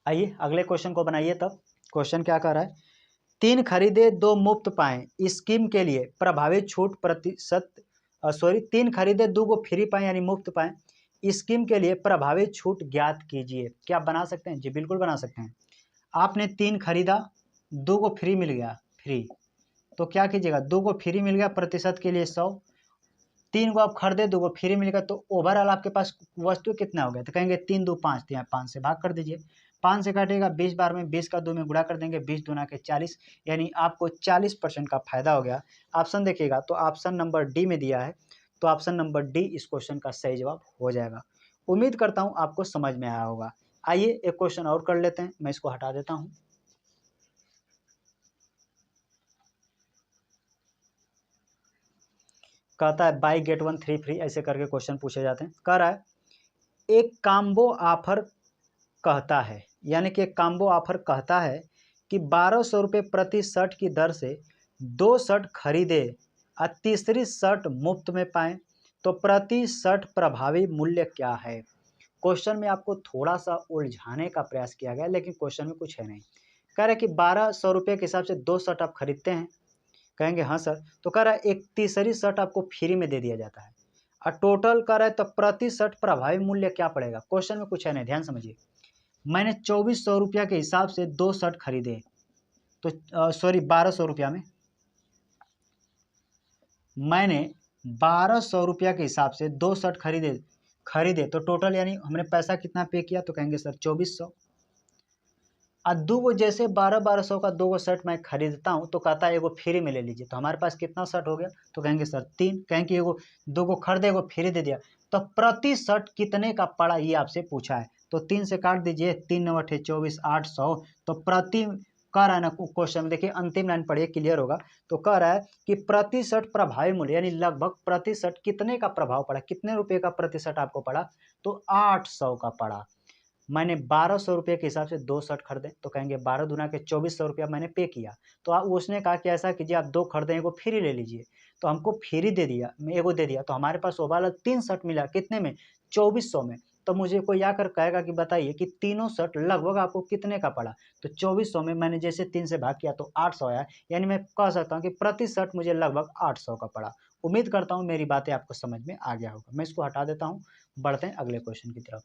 आइए अगले क्वेश्चन को बनाइए। तब क्वेश्चन क्या कर रहा है, 3 खरीदे 2 मुफ्त पाएं, स्कीम के लिए प्रभावी छूट प्रतिशत, 3 खरीदे 2 को फ्री पाएं यानी मुफ्त पाएं, स्कीम के लिए प्रभावी छूट ज्ञात कीजिए। क्या बना सकते हैं, जी बिल्कुल बना सकते हैं। आपने 3 खरीदा, 2 को फ्री मिल गया, फ्री, तो क्या कीजिएगा, 2 को फ्री मिल गया, प्रतिशत के लिए 100, 3 को आप खरीदे, 2 को फ्री मिलेगा, तो ओवरऑल आपके पास वस्तु कितना हो गया, तो कहेंगे 3 2 5, तो यहाँ 5 से भाग कर दीजिए, 5 से काटेगा 20 बार में, 20 का 2 में गुणा कर देंगे, 20 दूना के 40, यानी आपको 40% का फायदा हो गया। ऑप्शन देखिएगा तो ऑप्शन नंबर डी में दिया है, तो ऑप्शन नंबर डी इस क्वेश्चन का सही जवाब हो जाएगा। उम्मीद करता हूँ आपको समझ में आया होगा। आइए एक क्वेश्चन और कर लेते हैं, मैं इसको हटा देता हूँ। कहता है बाई गेट 1 3 फ्री, ऐसे करके क्वेश्चन पूछे जाते हैं। कह रहा है एक काम्बो ऑफर कहता है, यानी कि एक काम्बो ऑफर कहता है कि 1200 रुपये प्रति शर्ट की दर से 2 शर्ट खरीदे और तीसरी शर्ट मुफ्त में पाएं, तो प्रति शर्ट प्रभावी मूल्य क्या है। क्वेश्चन में आपको थोड़ा सा उलझाने का प्रयास किया गया, लेकिन क्वेश्चन में कुछ है नहीं। कह रहे कि 1200 रुपये के हिसाब से 2 शर्ट आप खरीदते हैं, कहेंगे हाँ सर, तो कह रहा है एक तीसरी शर्ट आपको फ्री में दे दिया जाता है, और टोटल कर रहा है तो प्रति शर्ट प्रभावी मूल्य क्या पड़ेगा। क्वेश्चन में कुछ है नहीं, ध्यान समझिए। मैंने 2400 रुपया के हिसाब से 2 शर्ट खरीदे, तो सॉरी 1200 रुपया में मैंने 1200 रुपया के हिसाब से 2 शर्ट खरीदे तो टोटल यानी हमने पैसा कितना पे किया, तो कहेंगे सर 2400। और 2 गो जैसे 1200 का 2 गो शर्ट मैं खरीदता हूँ, तो कहता है एगो फ्री में ले लीजिए, तो हमारे पास कितना शर्ट हो गया, तो कहेंगे सर 3, कहेंगे एगो 2 गो खरीदे एगो फ्री दे दिया, तो प्रति शर्ट कितने का पड़ा ये आपसे पूछा है। तो 3 से काट दीजिए, 3 9 8 24 800, तो प्रति कह रहा है ना क्वेश्चन में, देखिए अंतिम लाइन पढ़िए क्लियर होगा। तो कह रहा है कि प्रति शर्ट प्रभावी मूल्य यानी लगभग प्रति शर्ट कितने का प्रभाव पड़ा, कितने रुपए का प्रति शर्ट आपको पड़ा, तो 800 का पड़ा। मैंने 1200 रुपये के हिसाब से 2 शर्ट खरीदे, तो कहेंगे 12 दूना के 2400 रुपया मैंने पे किया। तो आप उसने कहा कि ऐसा कीजिए आप 2 खरीदें एगो फ्री ले लीजिए, तो हमको फ्री दे दिया, एगो दे दिया, तो हमारे पास ओवरऑल 3 शर्ट मिला, कितने में, 2400 में। तो मुझे कोई आकर कहेगा कि बताइए कि तीनों शर्ट लगभग आपको कितने का पड़ा, तो 2400 में मैंने जैसे 3 से भाग किया तो 800 आया, यानी मैं कह सकता हूँ कि प्रति शर्ट मुझे लगभग 800 का पड़ा। उम्मीद करता हूँ मेरी बातें आपको समझ में आ गया होगा। मैं इसको हटा देता हूँ, बढ़ते हैं अगले क्वेश्चन की तरफ।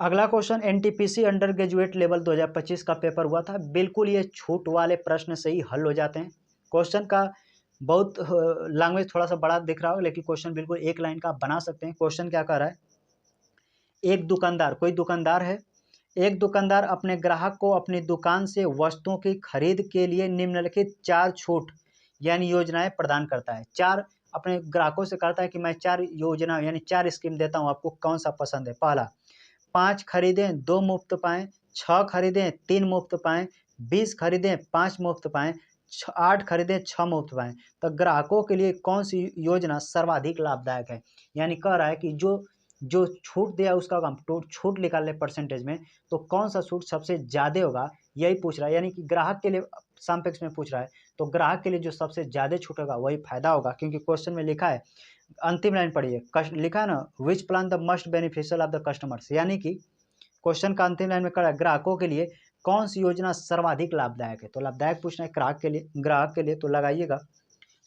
अगला question NTPC under graduate level 2025 का पेपर हुआ था। बिल्कुल ये छूट वाले प्रश्न से ही हल हो जाते हैं। क्वेश्चन का बहुत लैंग्वेज थोड़ा सा बड़ा दिख रहा हो, लेकिन क्वेश्चन बिल्कुल एक लाइन का आप बना सकते हैं। क्वेश्चन क्या कर रहा है, एक दुकानदार, कोई दुकानदार है, एक दुकानदार अपने ग्राहक को अपनी दुकान से वस्तुओं की खरीद के लिए निम्नलिखित 4 छूट यानी योजनाएं प्रदान करता है। 4 अपने ग्राहकों से कहता है कि मैं 4 योजना यानी 4 स्कीम देता हूं, आपको कौन सा पसंद है। पहला, 5 खरीदें 2 मुफ्त पाएं, 6 खरीदें 3 मुफ्त पाएं, 20 खरीदें 5 मुफ्त पाएं, 8 खरीदे 6 मुफ्त पाएं, तो ग्राहकों के लिए कौन सी योजना सर्वाधिक लाभदायक है। यानी कह रहा है कि जो जो छूट दिया उसका हम छूट निकाल ले परसेंटेज में, तो कौन सा छूट सबसे ज़्यादा होगा, यही पूछ रहा है। यानी कि ग्राहक के लिए सापेक्ष में पूछ रहा है, तो ग्राहक के लिए जो सबसे ज़्यादा छूट होगा वही फायदा होगा, क्योंकि क्वेश्चन में लिखा है, अंतिम लाइन पढ़िए, लिखा है ना, विच plan the must beneficial of the customers. यानी कि क्वेश्चन का अंतिम लाइन में कहा ग्राहकों के लिए कौन सी योजना सर्वाधिक लाभदायक है। तो लाभदायक पूछना है ग्राहक के लिए तो लगाइएगा,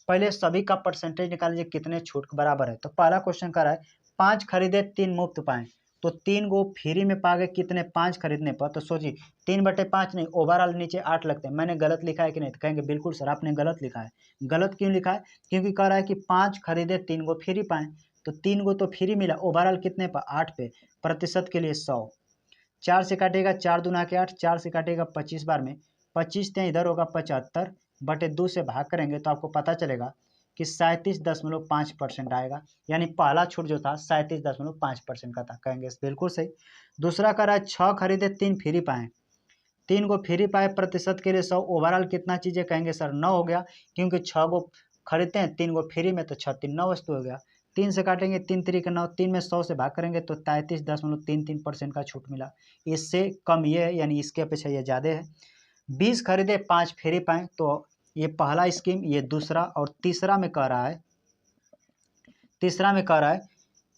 पहले सभी का परसेंटेज निकाल लीजिए कितने छूट बराबर है। तो पहला क्वेश्चन कर रहा है 5 खरीदे 3 मुफ्त पाएं, तो 3 गो फ्री में पा गए कितने, 5 खरीदने पर। तो सोचिए 3/5 नहीं, ओवरऑल नीचे 8 लगते हैं। मैंने गलत लिखा है कि नहीं, तो कहेंगे बिल्कुल सर आपने गलत लिखा है। गलत क्यों लिखा है, क्योंकि कह रहा है कि 5 खरीदे 3 गो फ्री पाएं, तो 3 गो तो फ्री मिला, ओवरऑल कितने पर, 8 पे, प्रतिशत के लिए 100। 4 से काटेगा 4 दूना के 8, 4 से काटेगा 25 बार में, 25 तो इधर होगा 75/2 से भाग करेंगे तो आपको पता चलेगा कि 37.5% आएगा। यानी पहला छूट जो था 37.5% का था, कहेंगे बिल्कुल सही। दूसरा कह रहा है 6 खरीदे 3 फ्री पाएं, 3 को फ्री पाए, प्रतिशत के लिए 100, ओवरऑल कितना चीज़ें, कहेंगे सर 9 हो गया, क्योंकि 6 को खरीदते हैं 3 को फ्री में, तो 6 3 9 वस्तु हो गया। 3 से काटेंगे 3 3 9, 3 में 100 से भाग करेंगे तो 33.33% का छूट मिला। इससे कम ये है, यानी इसके अपेक्षा ये ज़्यादा है। 20 खरीदे 5 फ्री पाएं, तो ये पहला स्कीम, ये दूसरा, और तीसरा में कह रहा है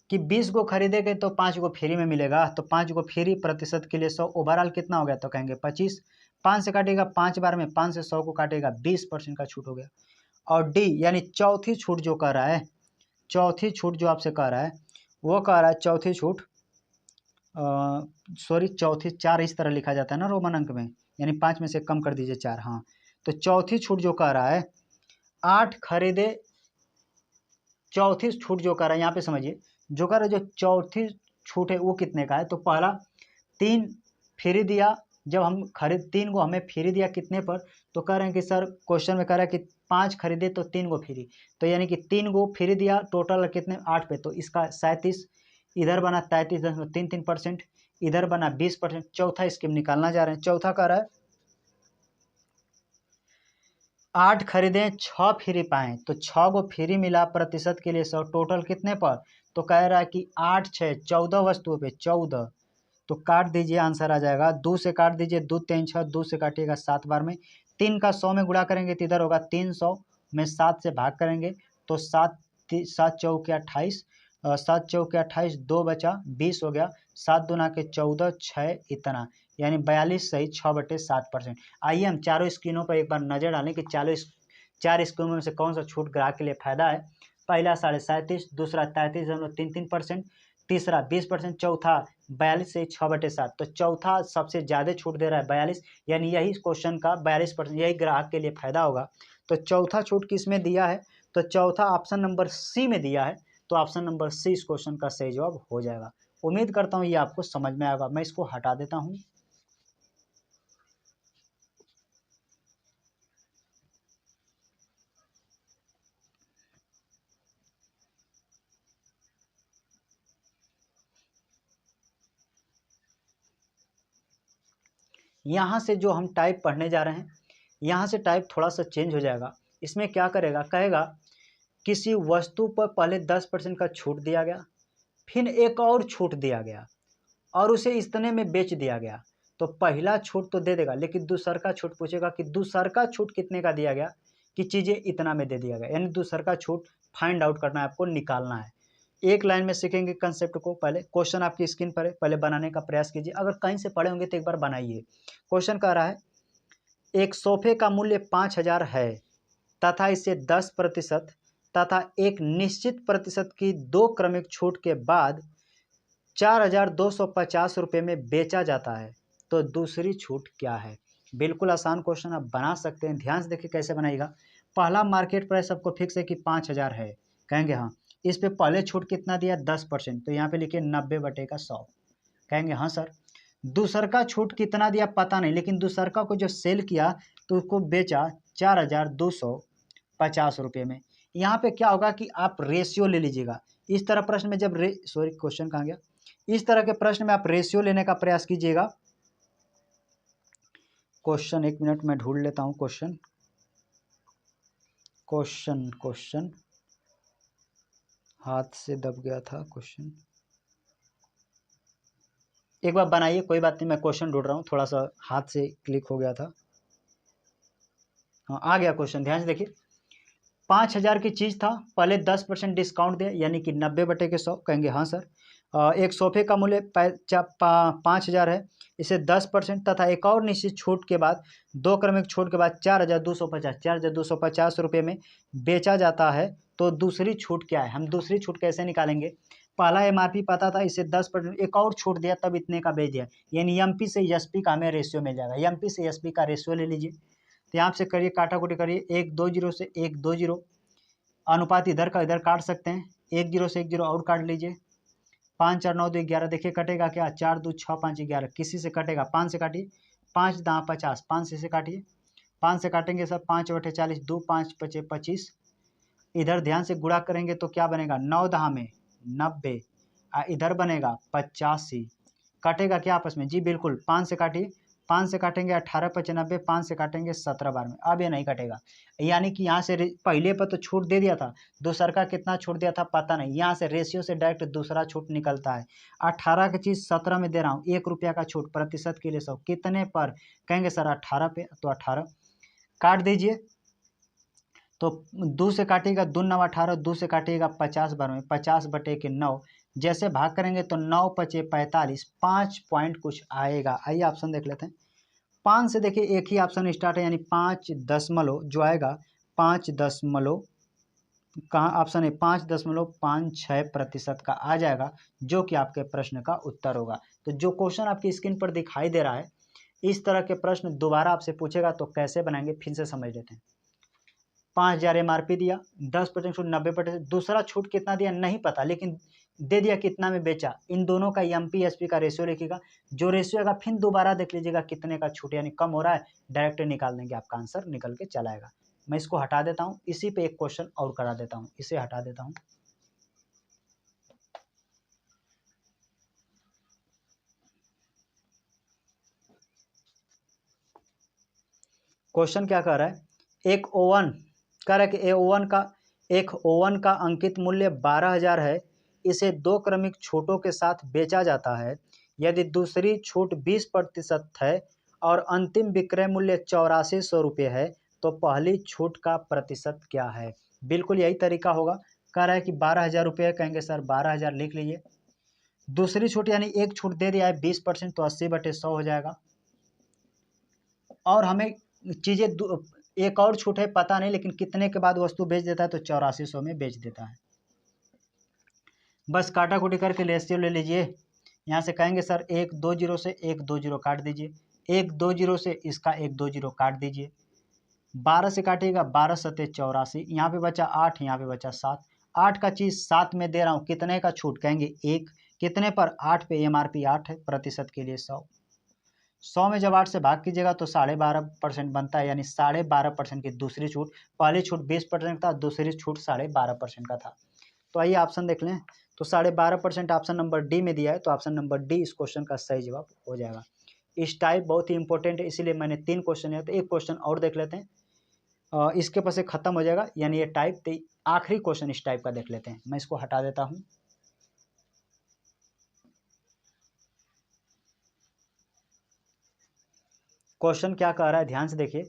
कि 20 को खरीदेंगे तो 5 को फ्री में मिलेगा, तो 5 को फ्री, प्रतिशत के लिए 100, ओवरऑल कितना हो गया, तो कहेंगे 25। 5 से काटेगा 5 बार में, 5 से 100 को काटेगा, 20% का छूट हो गया। और डी यानी चौथी छूट जो कह रहा है, चौथी छूट जो आपसे कह रहा है, वो कह रहा है चौथी छूट, चौथी 4 इस तरह लिखा जाता है ना रोमन अंक में, यानी 5 में से कम कर दीजिए 4, हाँ। तो चौथी छूट जो कह रहा है 8 खरीदे, चौथी छूट जो कह रहा है यहाँ पे समझिए, जो कह रहा है जो चौथी छूट है वो कितने का है। तो पहला 3 फ्री दिया, जब हम 3 को हमें फ्री दिया कितने पर, तो कह रहे हैं कि सर क्वेश्चन में कह रहा है कि 5 खरीदे तो 3 को फ्री, तो यानी कि 3 को फ्री दिया, टोटल कितने 8 पे, तो इसका 37, इधर बना 33.33%, इधर बना 20%। चौथा स्कीम निकालना जा रहे हैं। चौथा कह रहा है 8 खरीदे 6 फ्री पाएं, तो 6 को फ्री मिला, प्रतिशत के लिए 100, टोटल कितने पर, तो कह रहा है कि 8 6 14 वस्तुओं पे 14, तो काट दीजिए, आंसर आ जाएगा 2 से काट दीजिए, 2 3 6, 2 से काटिएगा 7 बार में, 3 का 100 में गुणा करेंगे तो इधर होगा 300 में 7 से भाग करेंगे तो 7 7 चौके 28, 7 चौके 28, 2 बचा 20 हो गया, 7 दूना के 14, 6 इतना, यानी 42 सही 6/7%। आइए हम चारों स्क्रीनों पर एक बार नजर डालें कि चार स्कीमों में से कौन सा छूट ग्राहक के लिए फायदा है। पहला 37.5%, दूसरा 33.33%, तीसरा 20%, चौथा 42 से 6/7। तो चौथा सबसे ज़्यादा छूट दे रहा है 42, यानी यही क्वेश्चन का 42%, यही ग्राहक के लिए फायदा होगा। तो चौथा छूट किस में दिया है, तो चौथा ऑप्शन नंबर सी में दिया है, तो ऑप्शन नंबर सी इस क्वेश्चन का सही जवाब हो जाएगा। उम्मीद करता हूँ ये आपको समझ में आएगा। मैं इसको हटा देता हूँ। यहाँ से जो हम टाइप पढ़ने जा रहे हैं, यहाँ से टाइप थोड़ा सा चेंज हो जाएगा। इसमें क्या करेगा, कहेगा किसी वस्तु पर पहले 10% का छूट दिया गया, फिर एक और छूट दिया गया और उसे इतने में बेच दिया गया। तो पहला छूट तो दे देगा, लेकिन दूसरा छूट पूछेगा कि दूसरा छूट कितने का दिया गया, कि चीज़ें इतना में दे दिया गया, यानी दूसरा छूट फाइंड आउट करना है, आपको निकालना है। एक लाइन में सीखेंगे कंसेप्ट को। पहले क्वेश्चन आपकी स्क्रीन पर है, पहले बनाने का प्रयास कीजिए, अगर कहीं से पढ़े होंगे तो एक बार बनाइए। क्वेश्चन कह रहा है एक सोफे का मूल्य 5,000 है तथा इसे 10% तथा एक निश्चित प्रतिशत की 2 क्रमिक छूट के बाद 4,250 रुपये में बेचा जाता है, तो दूसरी छूट क्या है। बिल्कुल आसान क्वेश्चन आप बना सकते हैं, ध्यान से देखिए कैसे बनाइएगा। पहला मार्केट प्राइस आपको फिक्स है कि 5,000 है, कहेंगे हाँ। इस पे पहले छूट कितना दिया 10%, तो यहाँ पे लिखिए 90/100, कहेंगे हाँ सर। दूसरका छूट कितना दिया पता नहीं, लेकिन दूसरका को जो सेल किया तो उसको बेचा 4,250 रुपये में। यहाँ पे क्या होगा कि आप रेशियो ले लीजिएगा। इस तरह प्रश्न में जब क्वेश्चन कहाँ गया, इस तरह के प्रश्न में आप रेशियो लेने का प्रयास कीजिएगा। क्वेश्चन, एक मिनट में ढूंढ लेता हूँ क्वेश्चन। क्वेश्चन हाथ से दब गया था क्वेश्चन, एक बार बनाइए, कोई बात नहीं, मैं क्वेश्चन ढूंढ रहा हूँ, थोड़ा सा हाथ से क्लिक हो गया था। हाँ आ गया क्वेश्चन, ध्यान से देखिए। 5,000 की चीज़ था, पहले 10% डिस्काउंट दिया, यानी कि 90/100। कहेंगे हाँ सर। एक सोफे का मूल्य 5,000 है, इसे 10% तथा एक और निश्चित छूट के बाद, 2 क्रमिक छूट के बाद 4,250 रुपये में बेचा जाता है, तो दूसरी छूट क्या है? हम दूसरी छूट कैसे निकालेंगे? पहला MRP पता था, इसे 10% एक और छूट दिया, तब इतने का बेच दिया, यानी MP से SP का हमें रेशियो मिल जाएगा। MP से SP का रेशियो ले लीजिए, तो यहाँ से करिए, काटाकुटी करिए, 120 से 120, अनुपात इधर का इधर काट सकते हैं, 10 से 10 और काट लीजिए, 5 4 9 2 11, देखिए कटेगा क्या, 4 2 6 5 11, किसी से कटेगा, 5 से काटिए, 5 दाँ 50, 5 से काटिए, 5 से काटेंगे सर, 5/40, 2 5 5 25, इधर ध्यान से गुणा करेंगे तो क्या बनेगा, 9 दहाँ में 90, इधर बनेगा 85, कटेगा क्या आपस में, जी बिल्कुल, 5 से काटिए, 5 से काटेंगे 18 5 90, 5 से काटेंगे 17 12 में, अब ये नहीं कटेगा, यानी कि यहाँ से पहले पर तो छूट दे दिया था, दूसर का कितना छूट दिया था पता नहीं, यहाँ से रेशियो से डायरेक्ट दूसरा छूट निकलता है। 18 की चीज़ 17 में दे रहा हूँ, 1 रुपया का छूट, प्रतिशत के लिए 100, कितने पर? कहेंगे सर 18 पे, तो 18 काट दीजिए, तो 2 से काटिएगा, 2 9 18, 2 से काटिएगा 50 बार में, 50/9, जैसे भाग करेंगे तो 9 5 45, 5 पॉइंट कुछ आएगा। आइए ऑप्शन देख लेते हैं। 5 से देखिए एक ही ऑप्शन स्टार्ट है, यानी 5 जो आएगा 5 कहाँ ऑप्शन है, 5.56% का आ जाएगा, जो कि आपके प्रश्न का उत्तर होगा। तो जो क्वेश्चन आपकी स्क्रीन पर दिखाई दे रहा है, इस तरह के प्रश्न दोबारा आपसे पूछेगा तो कैसे बनाएंगे, फिर से समझ लेते हैं। 5,000 MRP दिया, 10% छूट, 90%, दूसरा छूट कितना दिया नहीं पता, लेकिन दे दिया कितना में बेचा, इन दोनों का MP SP का रेशियो लिखिएगा, जो रेशियो आएगा फिर दोबारा देख लीजिएगा कितने का छूट, यानी कम हो रहा है, डायरेक्ट निकाल देंगे, आपका आंसर निकल के चला आएगा। मैं इसको हटा देता हूँ, इसी पे एक क्वेश्चन और करा देता हूँ, इसे हटा देता हूँ। क्वेश्चन क्या कह रहा है, एक ओवन कह रहा है कि एक ओवन का अंकित मूल्य 12,000 है, इसे 2 क्रमिक छूटों के साथ बेचा जाता है, यदि दूसरी छूट 20% है और अंतिम विक्रय मूल्य 8400 रुपये है, तो पहली छूट का प्रतिशत क्या है? बिल्कुल यही तरीका होगा। कह रहा है कि 12,000 रुपये, कहेंगे सर 12,000 लिख लीजिए, दूसरी छूट यानी एक छूट दे दिया है 20%, तो 80/100 हो जाएगा, और हमें चीज़ें एक और छूट है पता नहीं, लेकिन कितने के बाद वस्तु बेच देता है, तो 8400 में बेच देता है। बस काटाकुटी करके रेशियो ले लीजिए, यहाँ से कहेंगे सर 120 से 120 काट दीजिए, 120 से इसका 120 काट दीजिए, 12 से काटिएगा, 12 सत्ते 84, यहाँ पे बचा 8, यहाँ पे बचा 7, 8 का चीज़ 7 में दे रहा हूँ, कितने का छूट, कहेंगे 1, कितने पर, 8 पे, MRP 8 है, प्रतिशत के लिए 100 में जब 8 से भाग कीजिएगा तो 12.5% बनता है, यानी 12.5% की दूसरी छूट, पहली छूट 20% था, दूसरी छूट 12.5% का था। तो आइए ऑप्शन देख लें, तो 12.5% ऑप्शन नंबर डी में दिया है, तो ऑप्शन नंबर डी इस क्वेश्चन का सही जवाब हो जाएगा। इस टाइप बहुत ही इंपॉर्टेंट है, इसीलिए मैंने 3 क्वेश्चन है, तो एक क्वेश्चन और देख लेते हैं, इसके पास खत्म हो जाएगा, यानी ये टाइप, आखिरी क्वेश्चन इस टाइप का देख लेते हैं, मैं इसको हटा देता हूँ। क्वेश्चन क्या कह रहा है, ध्यान से देखिए,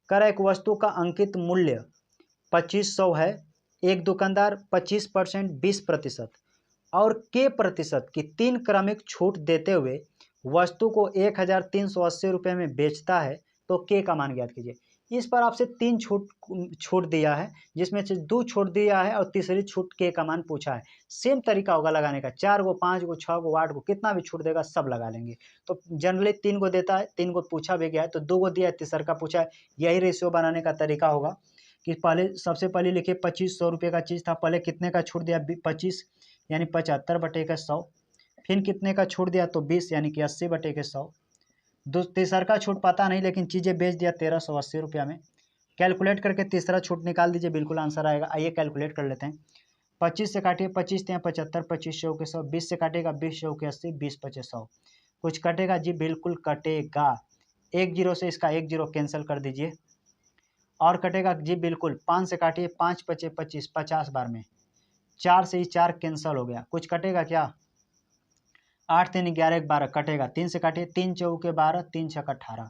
कह रहा है एक वस्तु का अंकित मूल्य 2500 है, एक दुकानदार 25%, 20% और के प्रतिशत की 3 क्रमिक छूट देते हुए वस्तु को 1,380 रुपये में बेचता है, तो के का मान ज्ञात कीजिए। इस पर आपसे 3 छूट दिया है, जिसमें से 2 छूट दिया है और तीसरी छूट के का मान पूछा है। सेम तरीका होगा लगाने का, 4 गो 5 गो 6 गो 8 गो कितना भी छूट देगा सब लगा लेंगे। तो जनरली 3 गो देता है, 3 गो पूछा भी गया है, तो 2 गो दिया है, तीसर का पूछा है। यही रेशियो बनाने का तरीका होगा कि पहले सबसे पहले लिखिए 2500 रुपये का चीज़ था, पहले कितने का छूट दिया, 25, यानी 75/100, फिर कितने का छूट दिया, तो 20, यानी कि 80/100, तीसर का छूट पता नहीं, लेकिन चीज़ें बेच दिया 1380 रुपया में। कैलकुलेट करके तीसरा छूट निकाल दीजिए, बिल्कुल आंसर आएगा। आइए कैलकुलेट कर लेते हैं, 25 से काटिए, 25 से 75, 25 के 100, 20 से काटेगा, 20 के 80, 20 25 100, कुछ कटेगा जी, बिल्कुल कटेगा, 1 0 से इसका 1 0 कैंसिल कर दीजिए, और कटेगा जी बिल्कुल, 5 से काटिए, 5 पचे 25, 50 बार में, 4 से ही 4 कैंसल हो गया, कुछ कटेगा क्या? 8 3 11 12 कटेगा, 3 से काटिए, 3 चौके 12, 3 छक्का 18,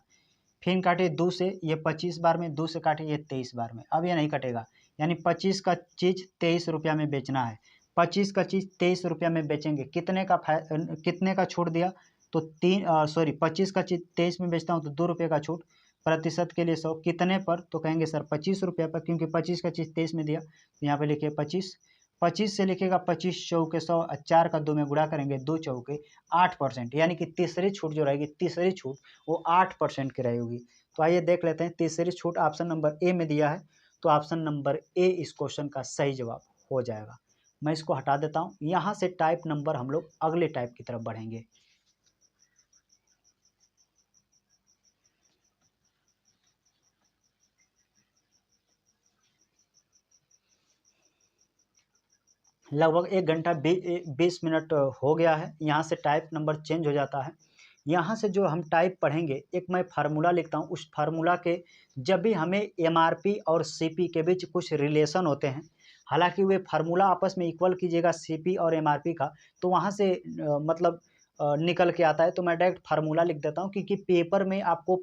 फिर काटिए 2 से, ये 25 बार में, 2 से काटिए, ये 23 बार में, अब ये नहीं कटेगा, यानी 25 का चीज़ 23 रुपया में बेचना है, 25 का चीज़ 23 रुपया में बेचेंगे, कितने का छूट दिया? तो 25 का चीज़ 23 में बेचता हूँ तो 2 रुपये का छूट, प्रतिशत के लिए 100, कितने पर? तो कहेंगे सर 25 रुपये पर, क्योंकि 25 का चीज़ 23 में दिया, तो यहाँ पे लिखिए 25, 25 से लिखेगा 25 चौके 100, 4 का 2 में गुणा करेंगे, 2 चौके 8%, यानी कि तीसरी छूट जो रहेगी, तीसरी छूट वो 8% की रहेगी। तो आइए देख लेते हैं, तीसरी छूट ऑप्शन नंबर ए में दिया है, तो ऑप्शन नंबर ए इस क्वेश्चन का सही जवाब हो जाएगा। मैं इसको हटा देता हूँ। यहाँ से टाइप नंबर हम लोग अगले टाइप की तरफ बढ़ेंगे। लगभग 1 घंटा 20 मिनट हो गया है। यहाँ से टाइप नंबर चेंज हो जाता है। यहाँ से जो हम टाइप पढ़ेंगे, एक मैं फार्मूला लिखता हूँ, उस फार्मूला के जब भी हमें एमआरपी और सीपी के बीच कुछ रिलेशन होते हैं, हालांकि वे फार्मूला आपस में इक्वल कीजिएगा सीपी और एमआरपी का, तो वहाँ से मतलब निकल के आता है, तो मैं डायरेक्ट फार्मूला लिख देता हूँ, क्योंकि पेपर में आपको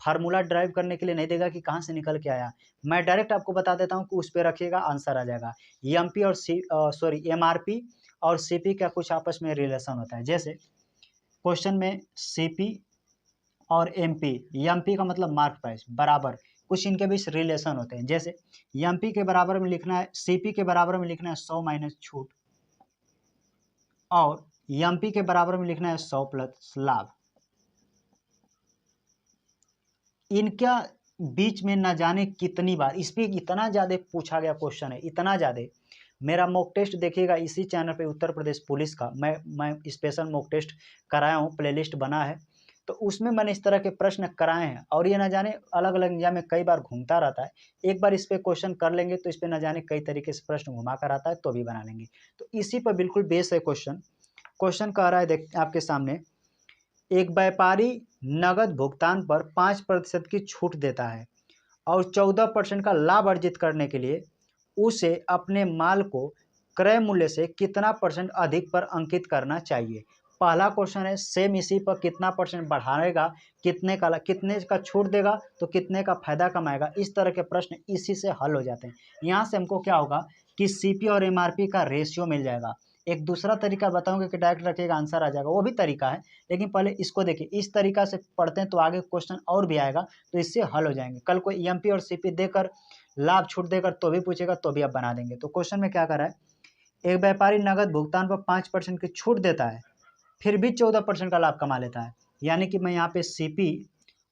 फार्मूला ड्राइव करने के लिए नहीं देगा कि कहाँ से निकल के आया। मैं डायरेक्ट आपको बता देता हूँ कि उस पर रखिएगा, आंसर आ जाएगा। एमपी और एमआरपी और सीपी का कुछ आपस में रिलेशन होता है। जैसे क्वेश्चन में सीपी और एमपी, एमपी का मतलब मार्क प्राइस बराबर, कुछ इनके बीच रिलेशन होते हैं। जैसे एमपी के बराबर में लिखना है, सीपी के बराबर में लिखना है 100 माइनस छूट, और एमपी के बराबर में लिखना है 100 प्लस लाभ। इनका बीच में न जाने कितनी बार इस पर इतना ज़्यादा पूछा गया क्वेश्चन है, इतना ज़्यादा। मेरा मॉक टेस्ट देखिएगा इसी चैनल पे, उत्तर प्रदेश पुलिस का मैं स्पेशल मॉक टेस्ट कराया हूँ, प्लेलिस्ट बना है, तो उसमें मैंने इस तरह के प्रश्न कराए हैं, और ये न जाने अलग अलग एग्जाम में कई बार घूमता रहता है। एक बार इस पर क्वेश्चन कर लेंगे तो इस पर न जाने कई तरीके से प्रश्न घुमा कर आता है, तो भी बना लेंगे। तो इसी पर बिल्कुल बेस है क्वेश्चन। क्वेश्चन कह रहा है, देख आपके सामने, एक व्यापारी नगद भुगतान पर 5% की छूट देता है और 14% का लाभ अर्जित करने के लिए उसे अपने माल को क्रय मूल्य से कितना परसेंट अधिक पर अंकित करना चाहिए। पहला क्वेश्चन है सेम इसी पर कितना परसेंट बढ़ाएगा, कितने का छूट देगा तो कितने का फायदा कमाएगा। इस तरह के प्रश्न इसी से हल हो जाते हैं। यहाँ से हमको क्या होगा कि सीपी और एमआरपी का रेशियो मिल जाएगा। एक दूसरा तरीका बताऊंगा कि डायरेक्ट रखिएगा आंसर आ जाएगा, वो भी तरीका है, लेकिन पहले इसको देखिए। इस तरीका से पढ़ते हैं तो आगे क्वेश्चन और भी आएगा, तो इससे हल हो जाएंगे। कल को एमपी और सीपी देकर लाभ छूट देकर तो भी पूछेगा, तो भी आप बना देंगे। तो क्वेश्चन में क्या कर रहा है, एक व्यापारी नगद भुगतान पर 5% की छूट देता है, फिर भी 14% का लाभ कमा लेता है। यानी कि मैं यहाँ पे सीपी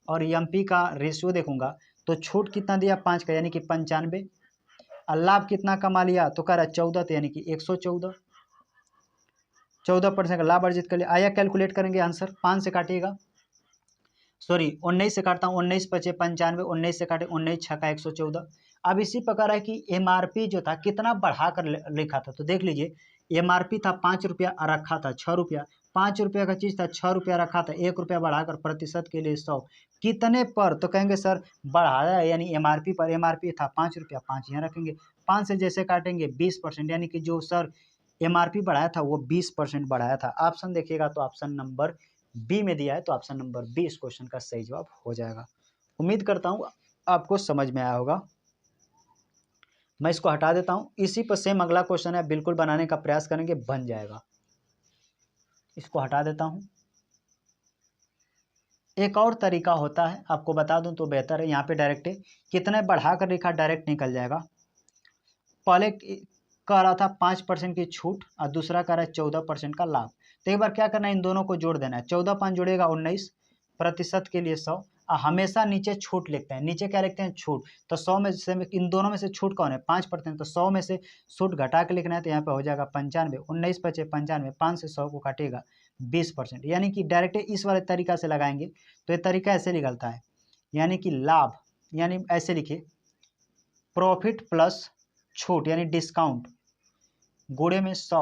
और एमपी का रेशियो देखूंगा, तो छूट कितना दिया 5 का, यानी कि 95, और लाभ कितना कमा लिया तो कह रहा है 14, तो यानी कि 114, 14% का लाभ अर्जित कर लिया। आया कैलकुलेट करेंगे आंसर, 5 से काटिएगा, सॉरी 19 से काटता हूँ, 19 पचे 95, 19 से काटे 19 छक्का 114। अब इसी प्रकार है कि एमआरपी जो था कितना बढ़ाकर लिखा था, तो देख लीजिए एमआरपी था 5 रुपया, रखा था 6 रुपया, 5 रुपया का चीज़ था, 6 रुपया रखा था, 1 रुपया बढ़ाकर प्रतिशत के लिए 100, कितने पर? तो कहेंगे सर बढ़ाया है, यानी एमआरपी पर, एमआरपी था 5 रुपया, 5 यहाँ रखेंगे, 5 से जैसे काटेंगे 20%, यानी कि जो सर एमआरपी बढ़ाया था वो 20% बढ़ाया था। ऑप्शन देखिएगा तो ऑप्शन नंबर बी में दिया है, तो ऑप्शन नंबर बी इस क्वेश्चन का सही जवाब हो जाएगा। उम्मीद करता हूँ आपको समझ में आया होगा। मैं इसको हटा देता हूँ। इसी पर सेम अगला क्वेश्चन है, बिल्कुल बनाने का प्रयास करेंगे, बन जाएगा। इसको हटा देता हूँ। एक और तरीका होता है, आपको बता दूं तो बेहतर है। यहाँ पे डायरेक्ट कितने बढ़ाकर लिखा, डायरेक्ट निकल जाएगा। पहले कह रहा था 5% की छूट और दूसरा कह रहा है 14% का लाभ। तो एक बार क्या करना है, इन दोनों को जोड़ देना है। 14 5 जोड़ेगा 19, प्रतिशत के लिए 100, हमेशा नीचे छूट लिखते हैं। नीचे क्या लिखते हैं, छूट। तो 100 में से, इन दोनों में से छूट कौन है, 5%, तो 100 में से छूट घटा के लिखना है, तो यहाँ पे हो जाएगा 95, 19 पचे 95, 5 से 100 को काटेगा 20%। यानी कि डायरेक्ट इस वाले तरीका से लगाएंगे तो ये तरीका ऐसे निकलता है, यानी कि लाभ, यानी ऐसे लिखिए प्रॉफिट प्लस छूट यानी डिस्काउंट गुणे में 100,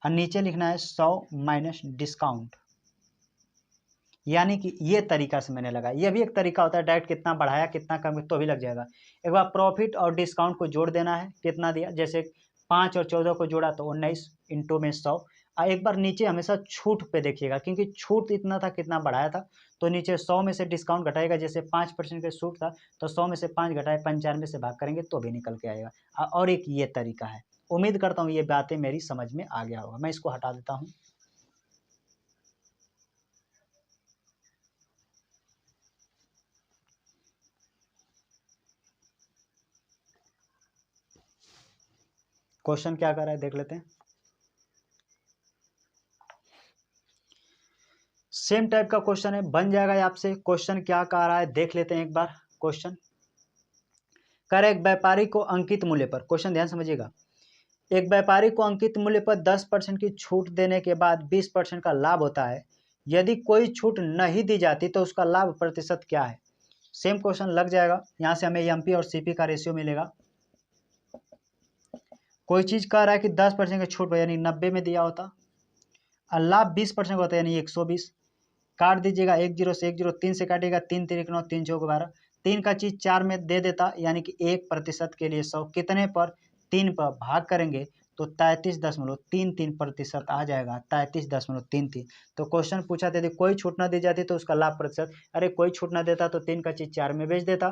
और नीचे लिखना है 100 माइनस डिस्काउंट। यानी कि ये तरीका से मैंने लगाया। ये भी एक तरीका होता है, डायरेक्ट कितना बढ़ाया कितना कम तो भी लग जाएगा। एक बार प्रॉफिट और डिस्काउंट को जोड़ देना है, कितना दिया, जैसे 5 और 14 को जोड़ा तो 19 इंटू में 100। एक बार नीचे हमेशा छूट पे देखिएगा, क्योंकि छूट इतना था कितना बढ़ाया था, तो नीचे 100 में से डिस्काउंट घटाएगा, जैसे 5% का छूट था तो 100 में से 5 घटाए 95 से भाग करेंगे तो भी निकल के आएगा। और एक ये तरीका है। उम्मीद करता हूँ ये बातें मेरी समझ में आ गया होगा। मैं इसको हटा देता हूँ। क्वेश्चन क्या कर रहा है देख लेते हैं। सेम टाइप का क्वेश्चन है, बन जाएगा आपसे। क्वेश्चन क्या कह रहा है देख लेते हैं एक बार। क्वेश्चन कर एक व्यापारी को अंकित मूल्य पर, क्वेश्चन ध्यान समझिएगा, एक व्यापारी को अंकित मूल्य पर 10% की छूट देने के बाद 20% का लाभ होता है। यदि कोई छूट नहीं दी जाती तो उसका लाभ प्रतिशत क्या है। सेम क्वेश्चन लग जाएगा। यहाँ से हमें एमपी और सीपी का रेशियो मिलेगा। कोई चीज कह रहा है कि 10% की छूट यानी 90 में दिया होता, और लाभ 20% होता है यानी 120। काट दीजिएगा, 1 0 से 1 0, 3 से काटिएगा, 3 3 9, 3 चौक 12। 3 का चीज 4 में दे देता, यानी कि 1% के लिए 100 कितने पर 3 पर भाग करेंगे तो 33.33% आ जाएगा। 33.33। तो क्वेश्चन पूछा था यदि कोई छूट ना दी जाती तो उसका लाभ प्रतिशत। अरे कोई छूट ना देता तो 3 का चीज 4 में बेच देता।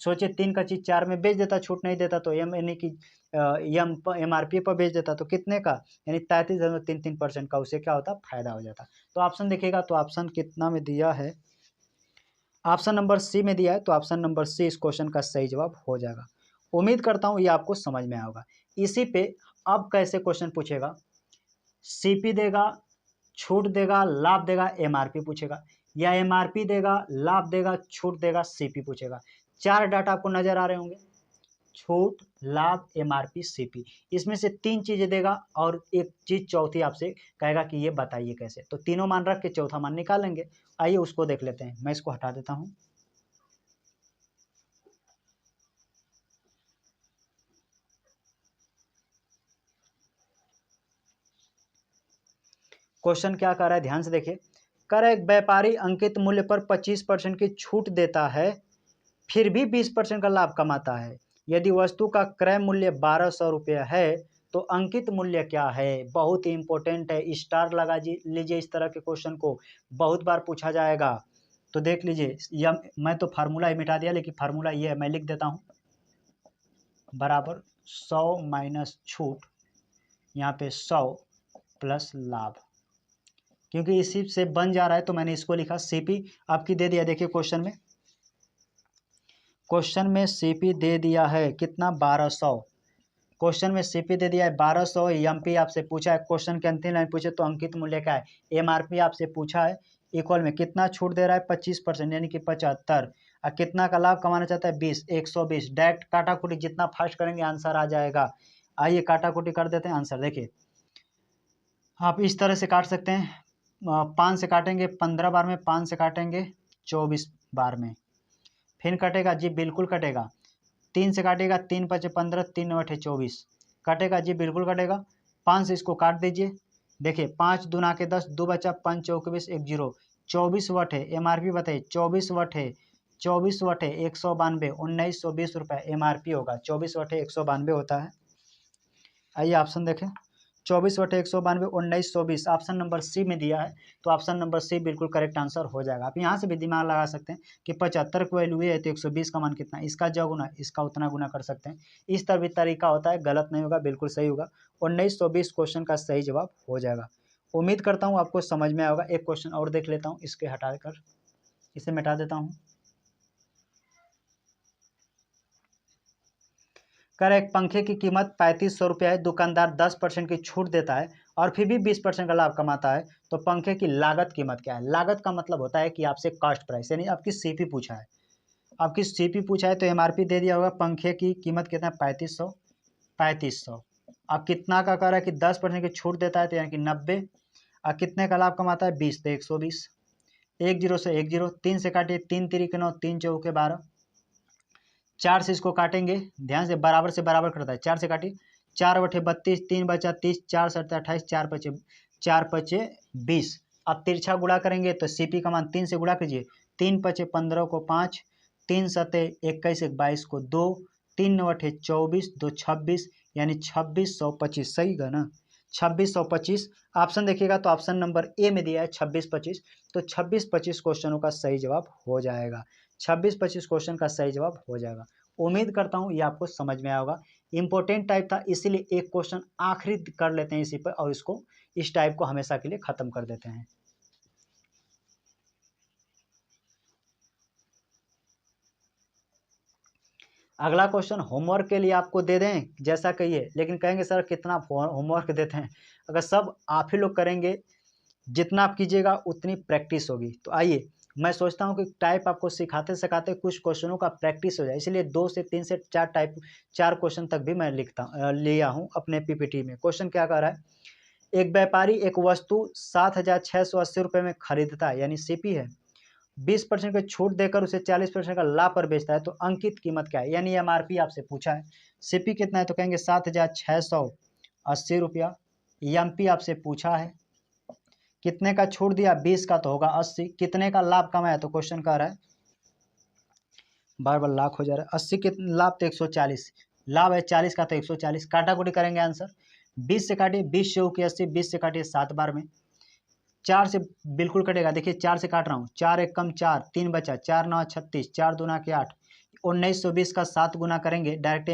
सोचिए 3 का चीज 4 में बेच देता, छूट नहीं देता तो एम यानी कि MRP पर बेच देता तो कितने का, यानी 33.33% का उसे क्या होता, फायदा हो जाता। तो ऑप्शन देखिएगा, तो ऑप्शन कितना में दिया है, ऑप्शन नंबर सी में दिया है, तो ऑप्शन नंबर सी इस क्वेश्चन का सही जवाब हो जाएगा। उम्मीद करता हूँ ये आपको समझ में आएगा। इसी पे अब कैसे क्वेश्चन पूछेगा, सीपी देगा, छूट देगा, लाभ देगा, एमआरपी पूछेगा, या एमआरपी देगा, लाभ देगा, छूट देगा, सीपी पूछेगा। 4 डाटा आपको नजर आ रहे होंगे, छूट, लाभ, एमआरपी, सीपी। इसमें से 3 चीजें देगा और एक चीज चौथी आपसे कहेगा कि ये बताइए कैसे। तो तीनों मान रख के चौथा मान निकालेंगे। आइए उसको देख लेते हैं। मैं इसको हटा देता हूं। क्वेश्चन क्या कर रहा है ध्यान से देखिए। कर एक व्यापारी अंकित मूल्य पर 25% की छूट देता है, फिर भी 20% का लाभ कमाता है। यदि वस्तु का क्रय मूल्य 1200 रुपया है तो अंकित मूल्य क्या है। बहुत ही इंपॉर्टेंट है, स्टार लगा लीजिए। इस तरह के क्वेश्चन को बहुत बार पूछा जाएगा। तो देख लीजिए, मैं तो फार्मूला ही मिटा दिया, लेकिन फार्मूला ये है, मैं लिख देता हूं, बराबर 100 माइनस छूट, यहाँ पे 100 प्लस लाभ। क्योंकि इसी से बन जा रहा है तो मैंने इसको लिखा। सीपी आपकी दे दिया, देखिए क्वेश्चन में, क्वेश्चन में सीपी दे दिया है कितना, 1200। क्वेश्चन में सीपी दे दिया है 1200। एमपी आपसे पूछा है, क्वेश्चन के अंतिम लाइन पूछे तो अंकित मूल्य क्या है। एमआरपी आपसे पूछा है, इक्वल में कितना छूट दे रहा है, 25% यानी कि 75। और कितना का लाभ कमाना चाहता है, 20, 120। डायरेक्ट काटाकुटी जितना फास्ट करेंगे आंसर आ जाएगा। आइए काटाकुटी कर देते हैं, आंसर देखिए। आप इस तरह से काट सकते हैं, 5 से काटेंगे 15 बार में, 5 से काटेंगे 24 बार में, फिर कटेगा जी, बिल्कुल कटेगा। 3 से काटेगा, 3 5 15, 3 8 24, कटेगा जी, बिल्कुल कटेगा। 5 से इसको काट दीजिए, देखिए 5 दूना के 10, 2 बचा, 5 चौक 20, 1 0, 24 वट है। एमआरपी बताइए, 24 वट है, 24 वट है, 192, 1920 रुपये एमआरपी होगा। 24 वट है, 192 होता है। आइए ऑप्शन देखें, 24/192, 1920, ऑप्शन नंबर सी में दिया है। तो ऑप्शन नंबर सी बिल्कुल करेक्ट आंसर हो जाएगा। आप यहाँ से भी दिमाग लगा सकते हैं कि 75 की वैल्यू है तो 120 का मान कितना, इसका जो गुना इसका उतना गुना कर सकते हैं। इस तरह भी तरीका होता है, गलत नहीं होगा, बिल्कुल सही होगा। 1920 क्वेश्चन का सही जवाब हो जाएगा। उम्मीद करता हूँ आपको समझ में आएगा। एक क्वेश्चन और देख लेता हूँ, इसके हटाकर इसे मिटा देता हूँ। कर एक पंखे की कीमत 3500 रुपया है, दुकानदार 10% की छूट देता है और फिर भी 20% का लाभ कमाता है, तो पंखे की लागत कीमत क्या है। लागत का मतलब होता है कि आपसे कॉस्ट प्राइस, यानी आपकी सीपी पूछा है। आपकी सीपी पूछा है तो एमआरपी दे दिया होगा। पंखे की कीमत कितना है, 3500। 3500 अब कितना का कर रहा है कि 10% की छूट देता है तो यानी कि 90। और कितने का लाभ कमाता है, 20, तो 120। 1 0 से 1 0, 3 से काटिए, 3 3 9, 3 चौके 12, 4 से इसको काटेंगे, ध्यान से बराबर करता है। 4 से काटिए, 4 बटे 32, 3 बचा 30, 4 7 28, 4 पचे 20। अब तिरछा गुणा करेंगे तो सीपी का मान 3 से गुणा कीजिए, 3 पचे 15 को 5, 3 सते 21 22 को 2, 3 9 24, 2 26, यानी 2625। सही है ना, 2625 ऑप्शन देखिएगा तो ऑप्शन नंबर ए में दिया है 2625, तो 2625 क्वेश्चनों का सही जवाब हो जाएगा। 2625 क्वेश्चन का सही जवाब हो जाएगा। उम्मीद करता हूँ ये आपको समझ में आया होगा। इंपॉर्टेंट टाइप था इसीलिए एक क्वेश्चन आखिरी कर लेते हैं इसी पर, और इसको इस टाइप को हमेशा के लिए खत्म कर देते हैं। अगला क्वेश्चन होमवर्क के लिए आपको दे दें जैसा कहिए, लेकिन कहेंगे सर कितना होमवर्क देते हैं। अगर सब आप ही लोग करेंगे, जितना आप कीजिएगा उतनी प्रैक्टिस होगी। तो आइए, मैं सोचता हूं कि टाइप आपको सिखाते सिखाते कुछ क्वेश्चनों का प्रैक्टिस हो जाए, इसलिए 2 से 3 से 4 टाइप 4 क्वेश्चन तक भी मैं लिया हूं अपने पीपीटी में। क्वेश्चन क्या कह रहा है, एक व्यापारी एक वस्तु 7,680 रुपये में खरीदता है, यानी सीपी है, 20% की छूट देकर उसे 40% का लाभ पर बेचता है, तो अंकित कीमत क्या है, यानी एमआरपी आपसे पूछा है। सीपी कितना है तो कहेंगे 7,680 रुपया। एमपी आपसे पूछा है, कितने का छूट दिया, 20 का तो होगा 80, कितने का लाभ कमाया, तो क्वेश्चन कह रहा है, बार बार लाख हो जा रहा है, 80 के लाभ तो 140, लाभ है 40 का तो 140, काटाकुटी करेंगे आंसर, 20 से काटिए, 20 से होगी 80, 20 से काटिए 7 बार में, 4 से बिल्कुल कटेगा, देखिए 4 से काट रहा हूँ, 4 एक कम 4, 3 बचा, 4 9 36, 4 दूना के 8, 1920 का 7 गुना करेंगे डायरेक्ट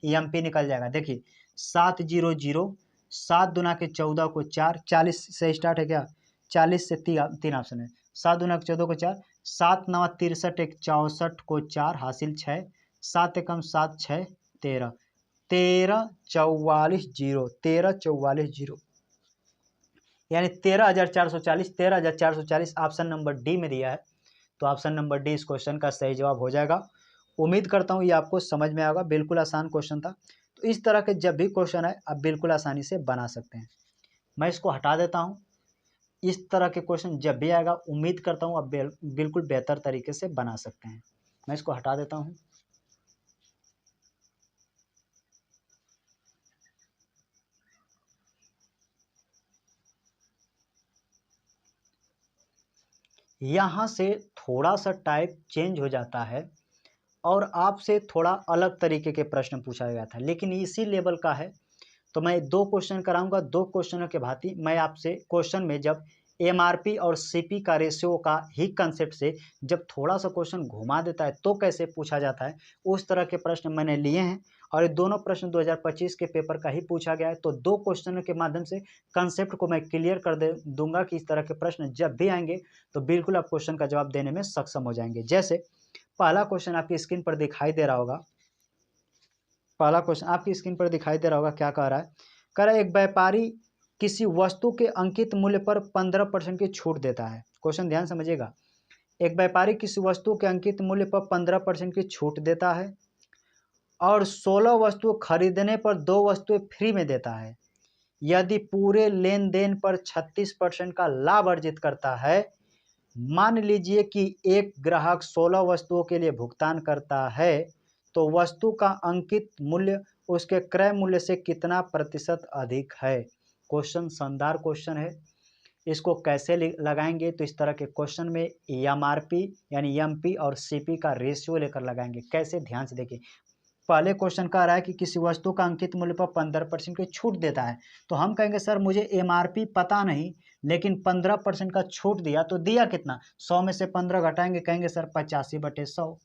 एमपी निकल जाएगा। देखिए 700, 7 दूना के 14 को 4, 40 से स्टार्ट है क्या, 40 से 3 ऑप्शन है, 7 दूना के 14 को 4, 7 9 63 एक 64 को 4 हासिल 6, 7 एकम 7 6 13, 13 44 0, 13 44 0, यानी 13,440, 13,440 ऑप्शन नंबर डी में दिया है। तो ऑप्शन नंबर डी इस क्वेश्चन का सही जवाब हो जाएगा। उम्मीद करता हूँ ये आपको समझ में आएगा, बिल्कुल आसान क्वेश्चन था। तो इस तरह के जब भी क्वेश्चन आए आप बिल्कुल आसानी से बना सकते हैं। मैं इसको हटा देता हूँ। इस तरह के क्वेश्चन जब भी आएगा उम्मीद करता हूँ आप बिल्कुल बेहतर तरीके से बना सकते हैं। मैं इसको हटा देता हूँ। यहाँ से थोड़ा सा टाइप चेंज हो जाता है और आपसे थोड़ा अलग तरीके के प्रश्न पूछा गया था, लेकिन इसी लेवल का है। तो मैं 2 क्वेश्चन कराऊंगा, 2 क्वेश्चनों के भांति मैं आपसे क्वेश्चन में जब एमआरपी और सीपी का रेशियो का ही कंसेप्ट से जब थोड़ा सा क्वेश्चन घुमा देता है तो कैसे पूछा जाता है, उस तरह के प्रश्न मैंने लिए हैं। और ये दोनों प्रश्न 2025 के पेपर का ही पूछा गया है। तो 2 क्वेश्चनों के माध्यम से कंसेप्ट को मैं क्लियर कर दूंगा कि इस तरह के प्रश्न जब भी आएंगे तो बिल्कुल आप क्वेश्चन का जवाब देने में सक्षम हो जाएंगे। जैसे पहला क्वेश्चन आपकी स्क्रीन पर दिखाई दे रहा होगा, पहला क्वेश्चन आपकी स्क्रीन पर दिखाई दे रहा होगा, क्या कह रहा है, कह रहा है एक व्यापारी किसी वस्तु के अंकित मूल्य पर 15% की छूट देता है। क्वेश्चन ध्यान समझिएगा, एक व्यापारी किसी वस्तु के अंकित मूल्य पर 15% की छूट देता है और 16 वस्तु खरीदने पर 2 वस्तुएं फ्री में देता है। यदि पूरे लेन देन पर 36% का लाभ अर्जित करता है, मान लीजिए कि एक ग्राहक 16 वस्तुओं के लिए भुगतान करता है, तो वस्तु का अंकित मूल्य उसके क्रय मूल्य से कितना प्रतिशत अधिक है। क्वेश्चन शानदार क्वेश्चन है। इसको कैसे लगाएंगे, तो इस तरह के क्वेश्चन में एमआरपी यानी एमपी और सीपी का रेशियो लेकर लगाएंगे। कैसे, ध्यान से देखिए। पहले क्वेश्चन कह रहा है कि किसी वस्तु का अंकित मूल्य पर 15% की छूट देता है, तो हम कहेंगे सर मुझे एमआरपी पता नहीं, लेकिन 15% का छूट दिया, तो दिया कितना, 100 में से 15 घटाएंगे, कहेंगे सर 85/100।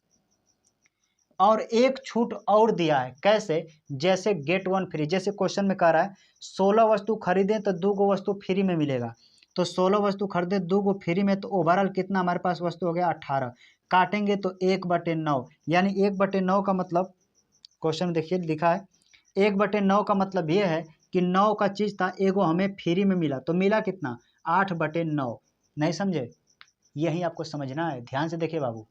और एक छूट और दिया है, कैसे, जैसे गेट 1 फ्री, जैसे क्वेश्चन में कह रहा है 16 वस्तु खरीदें तो 2 वस्तु फ्री में मिलेगा, तो 16 वस्तु खरीदे 2 फ्री में, तो ओवरऑल कितना हमारे पास वस्तु हो गया, 18। काटेंगे तो 1/9, यानी 1/9 का मतलब, क्वेश्चन देखिए लिखा है 1/9 का मतलब ये है कि 9 का चीज था, एगो हमें फ्री में मिला, तो मिला कितना, 8/9। नहीं समझे, यही आपको समझना है। ध्यान से देखिए बाबू,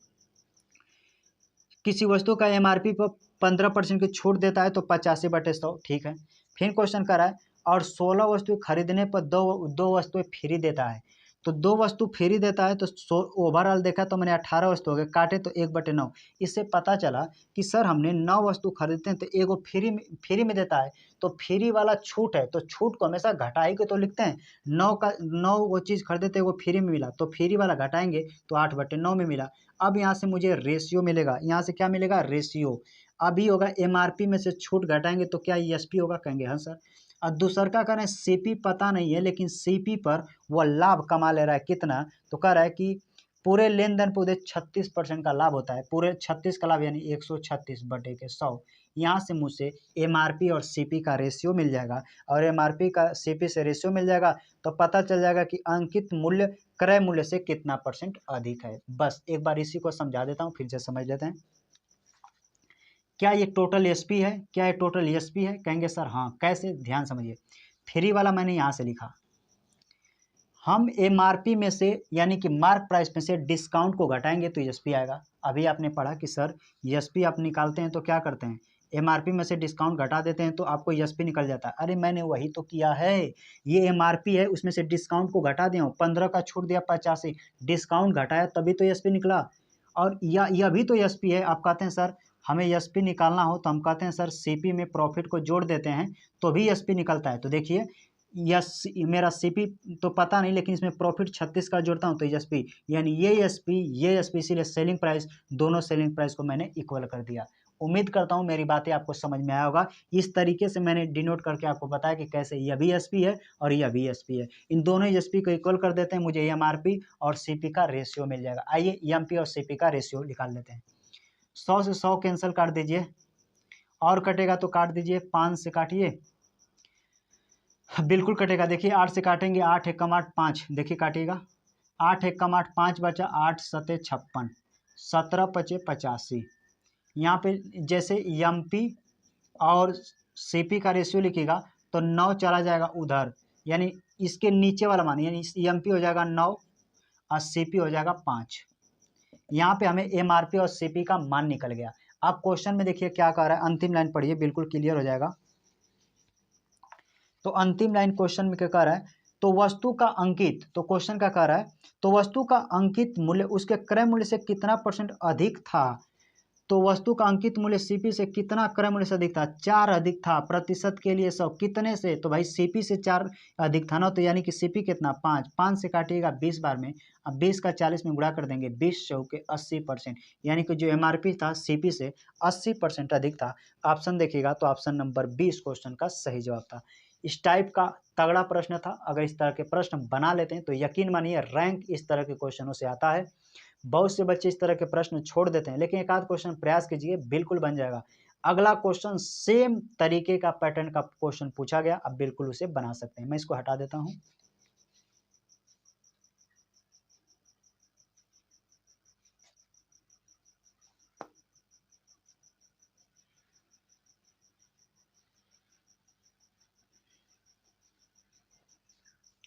किसी वस्तु का एमआरपी पर 15% की छूट देता है तो 85/100, ठीक है। फिर क्वेश्चन कर रहा है और 16 वस्तुएं खरीदने पर दो वस्तुएं फ्री देता है, तो 2 वस्तु फ्री देता है तो ओवरऑल देखा तो मैंने 18 वस्तु हो गए, काटे तो 1/9। इससे पता चला कि सर हमने 9 वस्तु खरीदते हैं तो एगो फ्री में देता है, तो फ्री वाला छूट है तो छूट को हमेशा घटा के तो लिखते हैं। 9 वो चीज़ खरीदे थे वो फ्री में मिला तो फ्री वाला घटाएंगे तो 8/9 में मिला। अब यहाँ से मुझे रेशियो मिलेगा, यहाँ से क्या मिलेगा, रेशियो। अभी होगा एमआरपी में से छूट घटाएंगे तो क्या ईएसपी होगा, कहेंगे हाँ सर। और दूसर का कह रहे हैं सीपी पता नहीं है लेकिन सीपी पर वो लाभ कमा ले रहा है कितना, तो कह रहा है कि पूरे लेन देन पर उधर 36% का लाभ होता है, पूरे 36 का लाभ यानी 136/100। यहाँ से मुझसे एमआरपी और सीपी का रेशियो मिल जाएगा, और एमआरपी का सीपी से रेशियो मिल जाएगा तो पता चल जाएगा कि अंकित मूल्य क्रय मूल्य से कितना % अधिक है। बस एक बार इसी को समझा देता हूँ, फिर से समझ लेते हैं। क्या ये टोटल एसपी है, क्या ये टोटल एसपी है, कहेंगे सर हाँ। कैसे, ध्यान समझिए। फ्री वाला मैंने यहाँ से लिखा, हम एमआरपी में से यानी कि मार्क प्राइस में से डिस्काउंट को घटाएंगे तो एसपी आएगा। अभी आपने पढ़ा कि सर एसपी आप निकालते हैं तो क्या करते हैं, एमआरपी में से डिस्काउंट घटा देते हैं तो आपको एसपी निकल जाता है। अरे मैंने वही तो किया है, ये एमआरपी है उसमें से डिस्काउंट को घटा दिया, 15 का छूट दिया 85, डिस्काउंट घटाया तभी तो एसपी निकला। और यह भी तो एसपी है। आप कहते हैं सर हमें एसपी निकालना हो तो हम कहते हैं सर सीपी में प्रॉफिट को जोड़ देते हैं तो भी एसपी निकलता है। तो देखिए यस, मेरा सीपी तो पता नहीं लेकिन इसमें प्रॉफिट 36 का जोड़ता हूँ तो एसपी, यानी ये एसपी, इसीलिए सेलिंग प्राइस, दोनों सेलिंग प्राइस को मैंने इक्वल कर दिया। उम्मीद करता हूँ मेरी बातें आपको समझ में आया होगा। इस तरीके से मैंने डिनोट करके आपको बताया कि कैसे यह भी एसपी है और यह भी एसपी है। इन दोनों एसपी को इक्वल कर देते हैं, मुझे एमआरपी और सीपी का रेशियो मिल जाएगा। आइए एमपी और सीपी का रेशियो निकाल लेते हैं। 100 से 100 कैंसिल काट दीजिए, और कटेगा तो काट दीजिए, 5 से काटिए, बिल्कुल कटेगा। देखिए 8 से काटेंगे, 8 एकम 8 5, देखिए काटिएगा, 8 एकम 8 5 बचा, 8 सते 56, 17 पचे 85। यहाँ पे जैसे एमपी और सीपी का रेशियो लिखिएगा तो 9 चला जाएगा उधर, यानी इसके नीचे वाला मान, यानी एमपी हो जाएगा 9 और सीपी हो जाएगा 5। यहाँ पे हमें एमआरपी और सीपी का मान निकल गया। अब क्वेश्चन में देखिए क्या कह रहा है, अंतिम लाइन पढ़िए, बिल्कुल क्लियर हो जाएगा। तो अंतिम लाइन क्वेश्चन में क्या कह रहा है, तो वस्तु का अंकित, तो क्वेश्चन क्या कह रहा है, तो वस्तु का अंकित मूल्य उसके क्रय मूल्य से कितना % अधिक था। तो वस्तु का अंकित मूल्य सीपी से कितना क्रय मूल्य से अधिक था, 4 अधिक था। प्रतिशत के लिए 100, कितने से, तो भाई सीपी से 4 अधिक था ना, तो यानी कि सीपी कितना, 5, 5 से काटिएगा 20 बार में, अब 20 का 40 में गुणा कर देंगे, 20 चौके 80%, यानी कि जो एमआरपी था सीपी से 80% अधिक था। ऑप्शन देखिएगा तो ऑप्शन नंबर 20 क्वेश्चन का सही जवाब था। इस टाइप का तगड़ा प्रश्न था, अगर इस तरह के प्रश्न बना लेते हैं तो यकीन मानिए रैंक इस तरह के क्वेश्चनों से आता है। बहुत से बच्चे इस तरह के प्रश्न छोड़ देते हैं, लेकिन एक आध क्वेश्चन प्रयास कीजिए, बिल्कुल बन जाएगा। अगला क्वेश्चन सेम तरीके का पैटर्न का क्वेश्चन पूछा गया, अब बिल्कुल उसे बना सकते हैं। मैं इसको हटा देता हूं।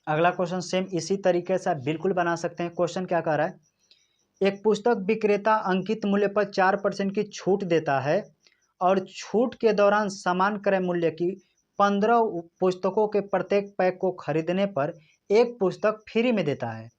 अगला क्वेश्चन सेम इसी तरीके से आप बिल्कुल बना सकते हैं। क्वेश्चन क्या कह रहा है, एक पुस्तक विक्रेता अंकित मूल्य पर 4% की छूट देता है और छूट के दौरान समान क्रय मूल्य की 15 पुस्तकों के प्रत्येक पैक को खरीदने पर एक पुस्तक फ्री में देता है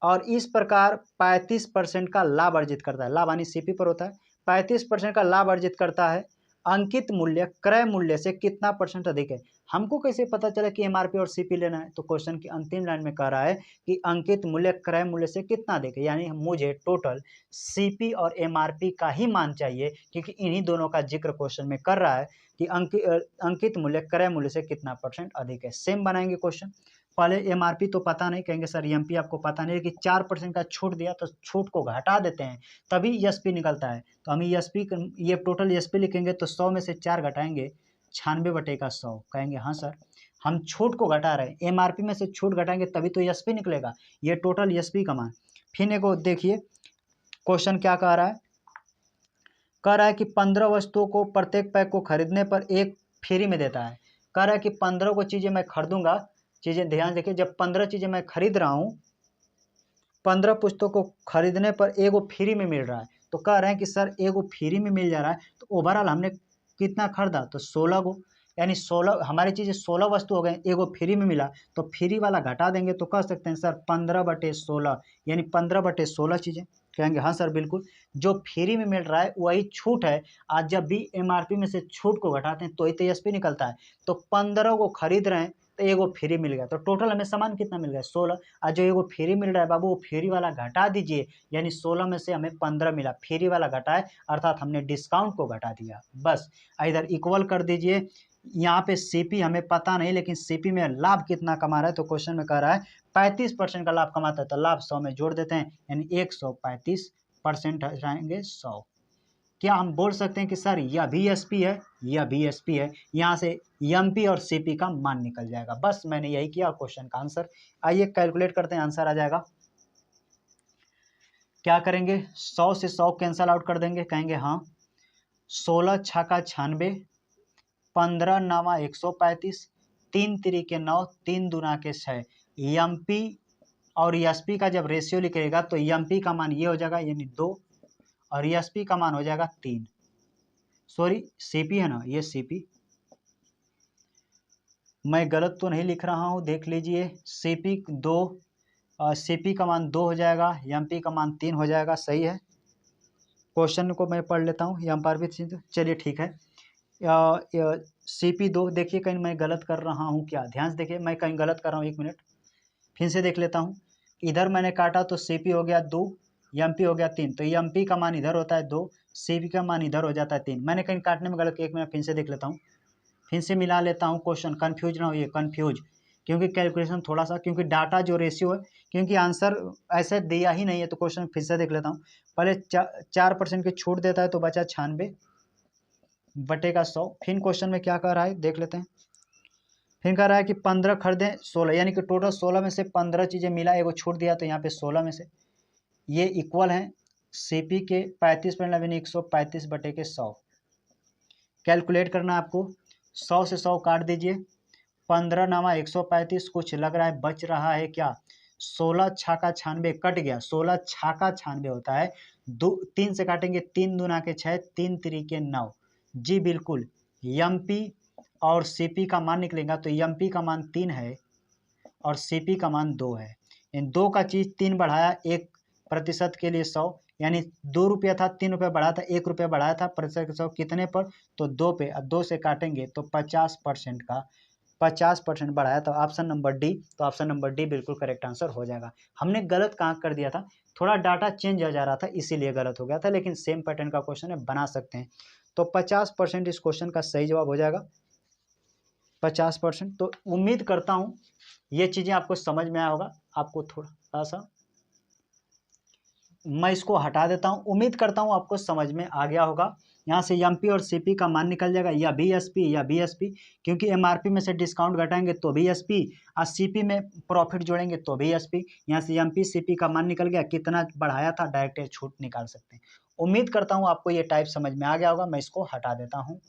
और इस प्रकार 35% का लाभ अर्जित करता है। लाभ यानी सीपी पर होता है, 35% का लाभ अर्जित करता है। अंकित मूल्य क्रय मूल्य से कितना % अधिक है। हमको कैसे पता चला कि एमआरपी और सीपी लेना है, तो क्वेश्चन की अंतिम लाइन में कह रहा है कि अंकित मूल्य क्रय मूल्य से कितना अधिक है, यानी मुझे टोटल सीपी और एमआरपी का ही मान चाहिए, क्योंकि इन्हीं दोनों का जिक्र क्वेश्चन में कर रहा है कि अंकित मूल्य क्रय मूल्य से कितना % अधिक है। सेम बनाएंगे क्वेश्चन। पहले एमआरपी तो पता नहीं, कहेंगे सर एमपी आपको पता नहीं कि 4% का छूट दिया तो छूट को घटा देते हैं तभी एसपी निकलता है। तो हम एसपी, ये टोटल एसपी लिखेंगे तो 100 में से 4 घटाएंगे, 96/100, कहेंगे हाँ सर हम छूट को घटा रहे हैं, एमआरपी में से छूट घटाएंगे तभी तो एसपी निकलेगा। ये टोटल एसपी का मान। फिर एक देखिए क्वेश्चन क्या कह रहा है, कह रहा है कि 15 वस्तुओं को प्रत्येक पैक को खरीदने पर एक फ्री में देता है। कह रहा है कि 15 को चीज़ें मैं खरीदूंगा, चीज़ें ध्यान देखिए, जब 15 चीज़ें मैं खरीद रहा हूँ, 15 पुस्तकों को खरीदने पर एगो फ्री में मिल रहा है। तो कह रहे हैं कि सर एगो फ्री में मिल जा रहा है, तो ओवरऑल हमने कितना खरीदा, तो 16 गो, यानी 16 हमारी चीज़ें 16 वस्तु हो गए, एगो फ्री में मिला तो फ्री वाला घटा देंगे तो कह सकते हैं सर 15/16 यानी 15/16 चीज़ें। कहेंगे हाँ सर बिल्कुल, जो फ्री में मिल रहा है वही छूट है। आज जब भी एमआरपी में से छूट को घटाते हैं तो ही तो एसपी निकलता है। तो 15 को खरीद रहे हैं तो एगो फ्री मिल गया, तो टोटल हमें सामान कितना मिल गया 16। आज जो एगो फ्री मिल रहा है बाबू, वो फ्री वाला घटा दीजिए, यानी 16 में से हमें 15 मिला, फ्री वाला घटाए अर्थात हमने डिस्काउंट को घटा दिया। बस इधर इक्वल कर दीजिए। यहाँ पे सीपी हमें पता नहीं, लेकिन सीपी में लाभ कितना कमा रहा है, तो क्वेश्चन में कह रहा है 35% का लाभ कमाता है, तो लाभ 100 में जोड़ देते हैं, यानी 135% हटाएंगे 100। क्या हम बोल सकते हैं कि सर यह भी एसपी है, यह भी एसपी है, यहाँ से एमपी और सीपी का मान निकल जाएगा। बस मैंने यही किया, क्वेश्चन का आंसर। आइए कैलकुलेट करते हैं, आंसर आ जाएगा। क्या करेंगे, 100 से 100 कैंसल आउट कर देंगे, कहेंगे हाँ 16 छक्का 96, 15 नवा 135, 3 तिरिके 9, 3 दूना के 6। एमपी और एसपी का जब रेशियो लिखेगा तो एमपी का मान ये हो जाएगा यानी 2 और एसपी का मान हो जाएगा 3। सॉरी सीपी है ना, ये सीपी, मैं गलत तो नहीं लिख रहा हूँ, देख लीजिए। सीपी 2, सीपी का मान 2 हो जाएगा, एमपी का मान 3 हो जाएगा, सही है। क्वेश्चन को मैं पढ़ लेता हूँ यहाँ पर भी, चलिए ठीक है। सीपी 2 देखिए कहीं मैं गलत कर रहा हूँ क्या, ध्यान से देखिए, मैं कहीं गलत कर रहा हूँ, 1 मिनट फिर से देख लेता हूँ। इधर मैंने काटा तो सीपी हो गया 2, एमपी हो गया 3, तो एमपी का मान इधर होता है 2, सीपी का मान इधर हो जाता है 3। मैंने कहीं काटने में गलत किया, 1 मिनट फिर से देख लेता हूँ, फिर से मिला लेता हूँ क्वेश्चन, कन्फ्यूज ना होइए, कन्फ्यूज क्योंकि कैलकुलेशन थोड़ा सा, क्योंकि डाटा जो रेशियो है, क्योंकि आंसर ऐसे दिया ही नहीं है, तो क्वेश्चन फिर से देख लेता हूँ। पहले 4% की छूट देता है तो बचा 96/100। फिर क्वेश्चन में क्या कह रहा है देख लेते हैं। फिर कह रहा है कि 15 खरीदें 16, यानी कि टोटल 16 में से 15 चीज़ें मिला, एगो छूट दिया तो यहाँ पे 16 में से ये इक्वल है सीपी के 35% यानी 135/100। कैलकुलेट करना है आपको, 100 से 100 काट दीजिए, 15 नवा 135, कुछ लग रहा है बच रहा है क्या, 16 छक्का 96 कट गया, 16 छक्का 96 होता है, 3 से काटेंगे, 3 दूना के 6, 3 तिरिके 9। जी बिल्कुल, एमपी और सीपी का मान निकलेगा तो एमपी का मान 3 है और सीपी का मान 2 है। इन 2 का चीज़ 3 बढ़ाया 1% के लिए 100, यानी 2 रुपया था, 3 रुपया बढ़ाया था, 1 रुपया बढ़ाया था, प्रतिशत के 100 कितने पर, तो 2 पे। अब 2 से काटेंगे तो 50% का 50% बढ़ाया, तो ऑप्शन नंबर डी, तो ऑप्शन नंबर डी बिल्कुल करेक्ट आंसर हो जाएगा। हमने गलत कहाँ कर दिया था, थोड़ा डाटा चेंज हो जा रहा था इसीलिए गलत हो गया था, लेकिन सेम पैटर्न का क्वेश्चन है, बना सकते हैं। तो 50% इस क्वेश्चन का सही जवाब हो जाएगा, 50%। तो उम्मीद करता हूँ ये चीज़ें आपको समझ में आया होगा। आपको थोड़ा सा मैं इसको हटा देता हूँ, उम्मीद करता हूँ आपको समझ में आ गया होगा। यहाँ से एमपी और सीपी का मान निकल जाएगा, या बीएसपी या बीएसपी, क्योंकि एमआरपी में से डिस्काउंट घटाएंगे तो भी एसपी, और सीपी में प्रॉफिट जोड़ेंगे तो भी एसपी। यहाँ से एमपी सीपी का मान निकल गया, कितना बढ़ाया था डायरेक्ट छूट निकाल सकते हैं। उम्मीद करता हूँ आपको ये टाइप समझ में आ गया होगा। मैं इसको हटा देता हूँ।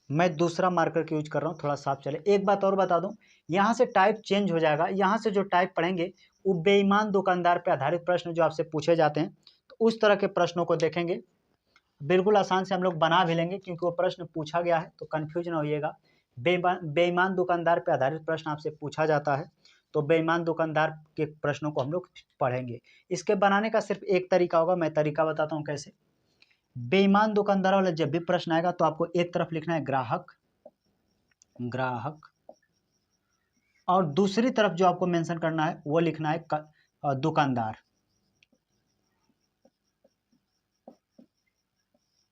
मैं दूसरा मार्कर का यूज कर रहा हूँ, थोड़ा साफ चले। एक बात और बता दूं, यहाँ से टाइप चेंज हो जाएगा। यहाँ से जो टाइप पढ़ेंगे वो बेईमान दुकानदार पे आधारित प्रश्न जो आपसे पूछे जाते हैं, तो उस तरह के प्रश्नों को देखेंगे। बिल्कुल आसान से हम लोग बना भी लेंगे, क्योंकि वो प्रश्न पूछा गया है, तो कन्फ्यूज ना होइएगा। बेईमान दुकानदार पे आधारित प्रश्न आपसे पूछा जाता है, तो बेईमान दुकानदार के प्रश्नों को हम लोग पढ़ेंगे। इसके बनाने का सिर्फ एक तरीका होगा, मैं तरीका बताता हूँ कैसे। बेईमान दुकानदार वाला जब भी प्रश्न आएगा तो आपको एक तरफ लिखना है ग्राहक, ग्राहक, और दूसरी तरफ जो आपको मेंशन करना है वो लिखना है दुकानदार।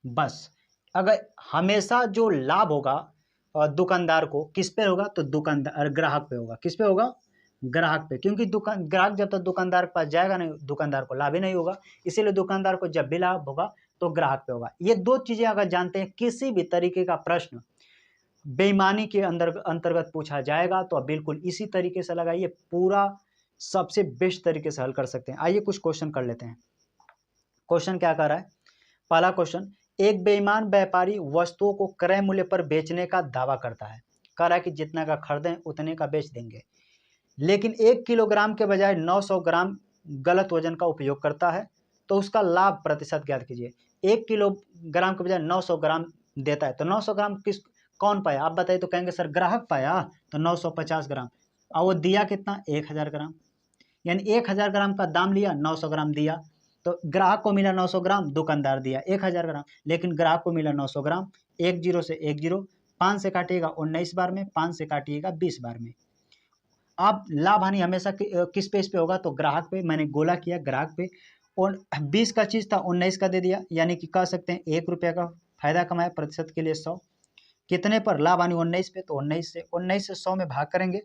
बस, अगर हमेशा जो लाभ होगा दुकानदार को किस पे होगा, तो दुकानदार ग्राहक पे होगा। किस पे होगा, ग्राहक पे, क्योंकि ग्राहक जब तक दुकानदार के पास जाएगा नहीं, दुकानदार को लाभ ही नहीं होगा। इसीलिए दुकानदार को जब भी लाभ होगा तो ग्राहक पे होगा। ये दो चीजें अगर जानते हैं, किसी भी तरीके का प्रश्न बेईमानी के अंतर्गत पूछा जाएगा तो आप बिल्कुल इसी तरीके से लगाइए, पूरा सबसे बेस्ट तरीके से हल कर सकते हैं। आइए कुछ क्वेश्चन कर लेते हैं। क्वेश्चन क्या कर रहा है, पहला क्वेश्चन, एक बेईमान व्यापारी वस्तुओं को क्रय मूल्य पर बेचने का दावा करता है। कह रहा है कि जितना का खरीदें उतने का बेच देंगे, लेकिन 1 किलोग्राम के बजाय 900 ग्राम गलत वजन का उपयोग करता है तो उसका लाभ प्रतिशत ज्ञात कीजिए। 1 किलोग्राम के बजाय 900 ग्राम देता है तो 900 ग्राम कौन पाया आप बताइए। तो कहेंगे सर ग्राहक पाया तो 950 ग्राम, और वो दिया कितना 1000 ग्राम, यानी 1000 ग्राम का दाम लिया 900 ग्राम दिया, तो ग्राहक को मिला 900 ग्राम, दुकानदार दिया 1000 ग्राम, लेकिन ग्राहक को मिला 900 ग्राम। 10 से 10, 5 से काटिएगा 19 बार में, 5 से काटिएगा 20 बार में। आप लाभ हानि हमेशा किस पे इस पे होगा तो ग्राहक पे, मैंने गोला किया ग्राहक पे, और 20 का चीज़ था 19 का दे दिया, यानी कि कह सकते हैं 1 रुपये का फायदा कमाया, प्रतिशत के लिए 100, कितने पर लाभ हानि 19 पे, तो 19 से 100 में भाग करेंगे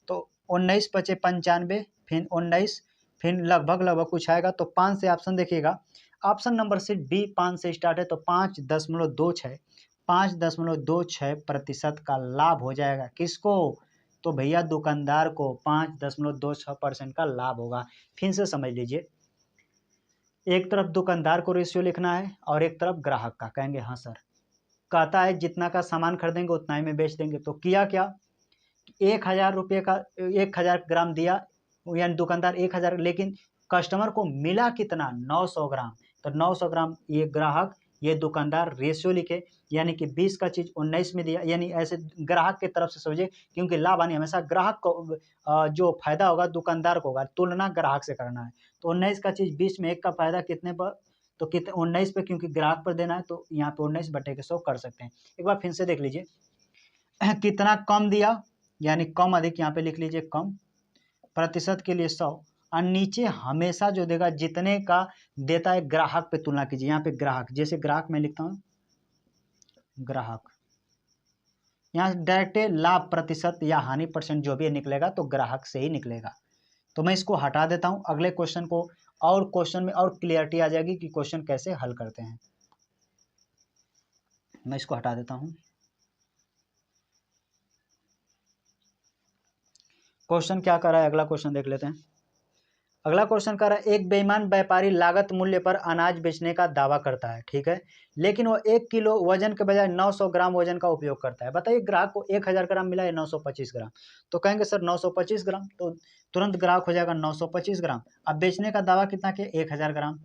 तो 19 पचे 95, फिर 19, फिर लगभग कुछ आएगा तो 5 से ऑप्शन देखिएगा, ऑप्शन नंबर सी डी 5 से स्टार्ट है तो 5.26% का लाभ हो जाएगा। किसको? तो भैया दुकानदार को 5.26% का लाभ होगा। फिर से समझ लीजिए, एक तरफ दुकानदार को रेशियो लिखना है और एक तरफ ग्राहक का। कहेंगे हाँ सर, कहता है जितना का सामान खरीदेंगे उतना ही में बेच देंगे, तो किया क्या, 1000 रुपये का 1000 ग्राम दिया, यानी दुकानदार 1000, लेकिन कस्टमर को मिला कितना 900 ग्राम, तो 900 ग्राम ये ग्राहक ये दुकानदार रेशियो लिखे, यानी कि 20 का चीज़ 19 में दिया, यानी ऐसे ग्राहक की तरफ से समझिए, क्योंकि लाभ हानि हमेशा ग्राहक को जो फायदा होगा दुकानदार को होगा, तुलना ग्राहक से करना है। तो 19 का चीज़ 20 में 1 का फायदा कितने पर, तो कितने 19 पे, क्योंकि ग्राहक पर देना है तो यहाँ पे 19/100 कर सकते हैं। एक बार फिर से देख लीजिए कितना कम दिया, यानी कम अधिक यहाँ पे लिख लीजिए कम, प्रतिशत के लिए 100, और नीचे हमेशा जो देगा जितने का देता है ग्राहक पे तुलना कीजिए। यहाँ पे ग्राहक, जैसे ग्राहक मैं लिखता हूँ ग्राहक, यहाँ डायरेक्ट लाभ प्रतिशत या हानि परसेंट जो भी निकलेगा तो ग्राहक से ही निकलेगा। तो मैं इसको हटा देता हूँ, अगले क्वेश्चन को, और क्वेश्चन में और क्लियरिटी आ जाएगी कि क्वेश्चन कैसे हल करते हैं। मैं इसको हटा देता हूँ। क्वेश्चन क्या कर रहा है, अगला क्वेश्चन देख लेते हैं। अगला क्वेश्चन कर रहा है, एक बेईमान व्यापारी लागत मूल्य पर अनाज बेचने का दावा करता है, ठीक है, लेकिन वो 1 किलो वजन के बजाय 900 ग्राम वजन का उपयोग करता है। बताइए ग्राहक को 1000 ग्राम मिला है 925 ग्राम, तो कहेंगे सर 925 ग्राम, तो तुरंत ग्राहक हो जाएगा 925 ग्राम। अब बेचने का दावा कितना किया 1000 ग्राम,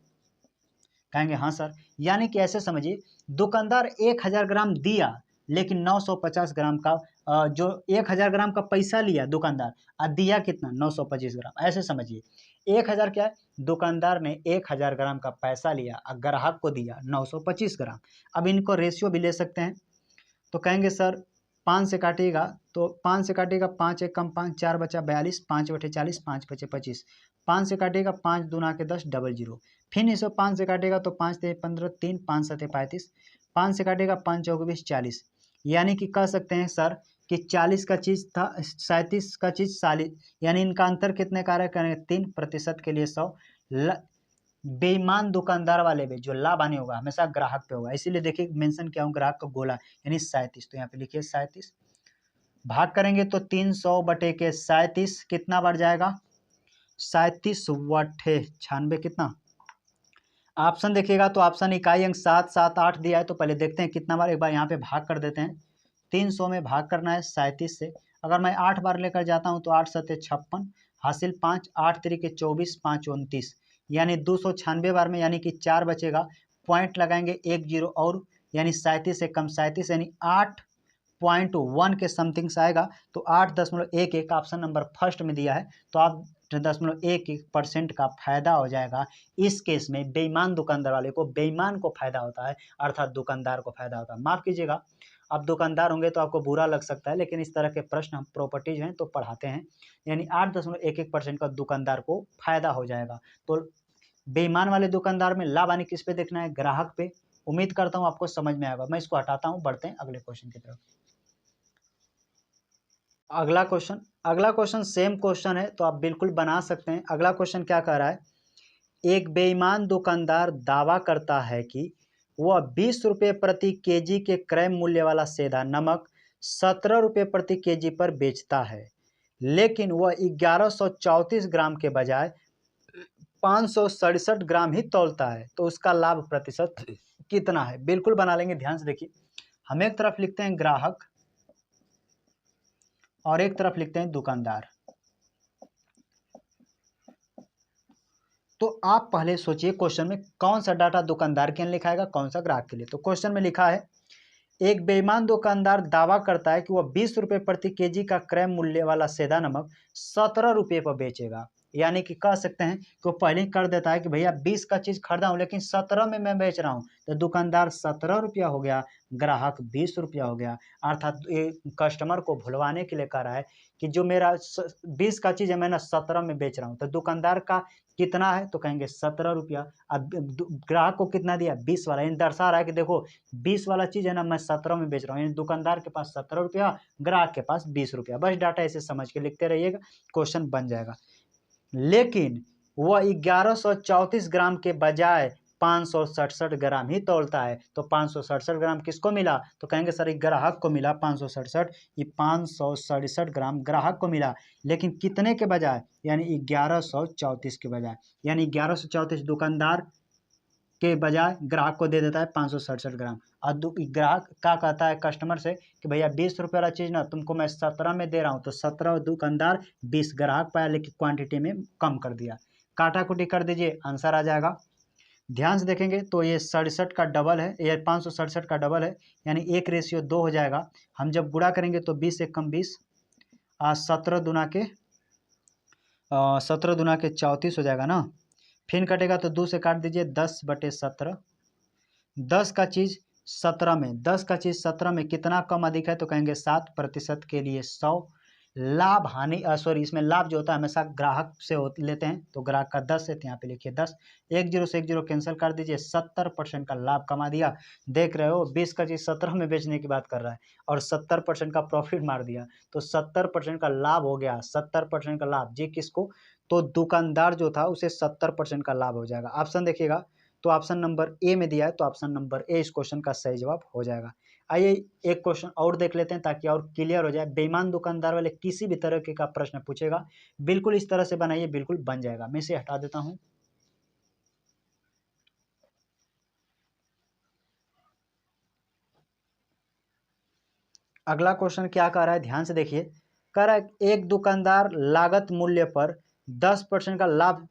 कहेंगे हाँ सर, यानी कि ऐसे समझिए दुकानदार 1000 ग्राम दिया, लेकिन 950 ग्राम का जो 1000 ग्राम का पैसा लिया दुकानदार, और दिया कितना 925 ग्राम। ऐसे समझिए 1000 क्या है, दुकानदार ने 1000 ग्राम का पैसा लिया और ग्राहक को दिया 925 ग्राम। अब इनको रेशियो भी ले सकते हैं, तो कहेंगे सर 5 से काटिएगा तो 5 से काटिएगा 5 एक कम 5, 4 बचा 42, 5 बटे 40, 5 बचे 25, 5 से काटिएगा 5 दूना के 10, 00, फिर इसे 5 से काटिएगा तो 5 ते 15, 3, 5 सते 35, 5 से काटिएगा 5 चौके 20, 40, यानी कि कह सकते हैं सर कि 40 का चीज़ था 37 का चीज़ 40, यानी इनका अंतर कितने का करेंगे 3, प्रतिशत के लिए 100। बेईमान दुकानदार वाले में जो लाभ हानि होगा हमेशा ग्राहक पे होगा, इसीलिए देखिए मेंशन किया हूँ ग्राहक का गोला, यानी 37, तो यहाँ पे लिखिए 37, भाग करेंगे तो 300 बटे के 37 कितना बढ़ जाएगा 37 वट्ठे 96, कितना ऑप्शन देखिएगा तो ऑप्शन इकाई अंक 7, 7, 8 दिया है, तो पहले देखते हैं कितना बार, एक बार यहाँ पे भाग कर देते हैं। 300 में भाग करना है 37 से, अगर मैं 8 बार लेकर जाता हूँ तो 8 सते 56, हासिल 5, 8 तरीके 24, 5 29, यानी 296 बार में, यानी कि 4 बचेगा, पॉइंट लगाएंगे 1 0 और, यानी 37 से कम 37, यानी 8.1 के समथिंग से आएगा, तो 8.11 ऑप्शन नंबर फर्स्ट में दिया है, तो आप 0.11% का फायदा हो जाएगा। इस केस में बेईमान दुकानदार वाले को, बेईमान को फायदा होता है, अर्थात दुकानदार को फायदा होता है। माफ कीजिएगा, आप दुकानदार होंगे तो आपको बुरा लग सकता है, लेकिन इस तरह के प्रश्न हम प्रॉपर्टीज हैं तो पढ़ाते हैं, यानी 8.11% का दुकानदार को फायदा हो जाएगा। तो बेईमान वाले दुकानदार में लाभ हानि किस पे देखना है, ग्राहक पे। उम्मीद करता हूँ आपको समझ में आएगा। मैं इसको हटाता हूँ, बढ़ते हैं अगले क्वेश्चन की तरफ। अगला क्वेश्चन सेम क्वेश्चन है तो आप बिल्कुल बना सकते हैं। अगला क्वेश्चन क्या कह रहा है, एक बेईमान दुकानदार दावा करता है कि वह 20 रुपये प्रति केजी के क्रय मूल्य वाला सेधा नमक 17 रुपये प्रति केजी पर बेचता है, लेकिन वह 1134 ग्राम के बजाय 567 ग्राम ही तौलता है, तो उसका लाभ प्रतिशत कितना है। बिल्कुल बना लेंगे, ध्यान से देखिए, हम एक तरफ लिखते हैं ग्राहक और एक तरफ लिखते हैं दुकानदार। तो आप पहले सोचिए क्वेश्चन में कौन सा डाटा दुकानदार के लिए लिखा है, कौन सा ग्राहक के लिए। तो क्वेश्चन में लिखा है एक बेईमान दुकानदार दावा करता है कि वह 20 रुपये प्रति केजी का क्रय मूल्य वाला सेंधा नमक 17 रुपये पर बेचेगा। यानी कि कह सकते हैं कि वो पहले ही कर देता है कि भैया 20 का चीज़ खरीदा हूँ लेकिन 17 में मैं बेच रहा हूँ, तो दुकानदार 17 रुपया हो गया, ग्राहक 20 रुपया हो गया। अर्थात ये कस्टमर को भुलवाने के लिए कह रहा है कि जो मेरा 20 का चीज़ है मैं ना 17 में बेच रहा हूँ, तो दुकानदार का कितना है, तो कहेंगे 17 रुपया। अब ग्राहक को कितना दिया, 20 वाला, यानी दर्शा रहा है कि देखो 20 वाला चीज़ है ना मैं 17 में बेच रहा हूँ, यानी दुकानदार के पास 17 रुपया, ग्राहक के पास 20 रुपया। बस डाटा ऐसे समझ के लिखते रहिएगा, क्वेश्चन बन जाएगा। लेकिन वह 1134 ग्राम के बजाय 567 ग्राम ही तौलता है, तो 567 ग्राम किसको मिला, तो कहेंगे सर ग्राहक को मिला 567, ये 567 ग्राम ग्राहक को मिला, लेकिन कितने के बजाय, यानी 1134 के बजाय, यानी 1134 दुकानदार के बजाय ग्राहक को दे देता है 567 ग्राम। और ग्राहक क्या कहता है कस्टमर से कि भैया 20 रुपये वाला चीज़ ना तुमको मैं 17 में दे रहा हूँ, तो 17 दुकानदार 20 ग्राहक पाया, लेकिन क्वांटिटी में कम कर दिया। काटा कुटी कर दीजिए, आंसर आ जाएगा। ध्यान से देखेंगे तो ये 67 का डबल है, ये 567 का डबल है, यानी 1:2 हो जाएगा। हम जब गुणा करेंगे तो 20 एक कम 20, 17 दुना के 34 हो जाएगा ना। फिर कटेगा तो 2 से काट दीजिए, 10/17। 10 का चीज़ 17 में, 10 का चीज़ 17 में कितना कम अधिक है, तो कहेंगे 7% के लिए 100। लाभ हानि सॉरी, इसमें लाभ जो होता है हमेशा ग्राहक से लेते हैं, तो ग्राहक का 10 है, तो यहाँ पे लिखिए 10। 1 0 से 1 0 कैंसिल कर दीजिए, 70% का लाभ कमा दिया। देख रहे हो 20 का चीज़ 17 में बेचने की बात कर रहा है और 70% का प्रॉफिट मार दिया, तो 70% का लाभ हो गया। 70% का लाभ जी किसको, तो दुकानदार जो था उसे 70% का लाभ हो जाएगा। ऑप्शन देखिएगा तो ऑप्शन नंबर ए में दिया है, तो ऑप्शन नंबर ए इस क्वेश्चन का सही जवाब हो जाएगा। आइए एक क्वेश्चन और देख लेते हैं ताकि और क्लियर हो जाए। बेईमान दुकानदार वाले किसी भी तरह का प्रश्न पूछेगा, बिल्कुल इस तरह से बनाइए, बिल्कुल बन जाएगा। मैं इसे हटा देता हूं। अगला क्वेश्चन क्या कह रहा है, ध्यान से देखिए। कह रहा है एक दुकानदार लागत मूल्य पर 10% का लाभ,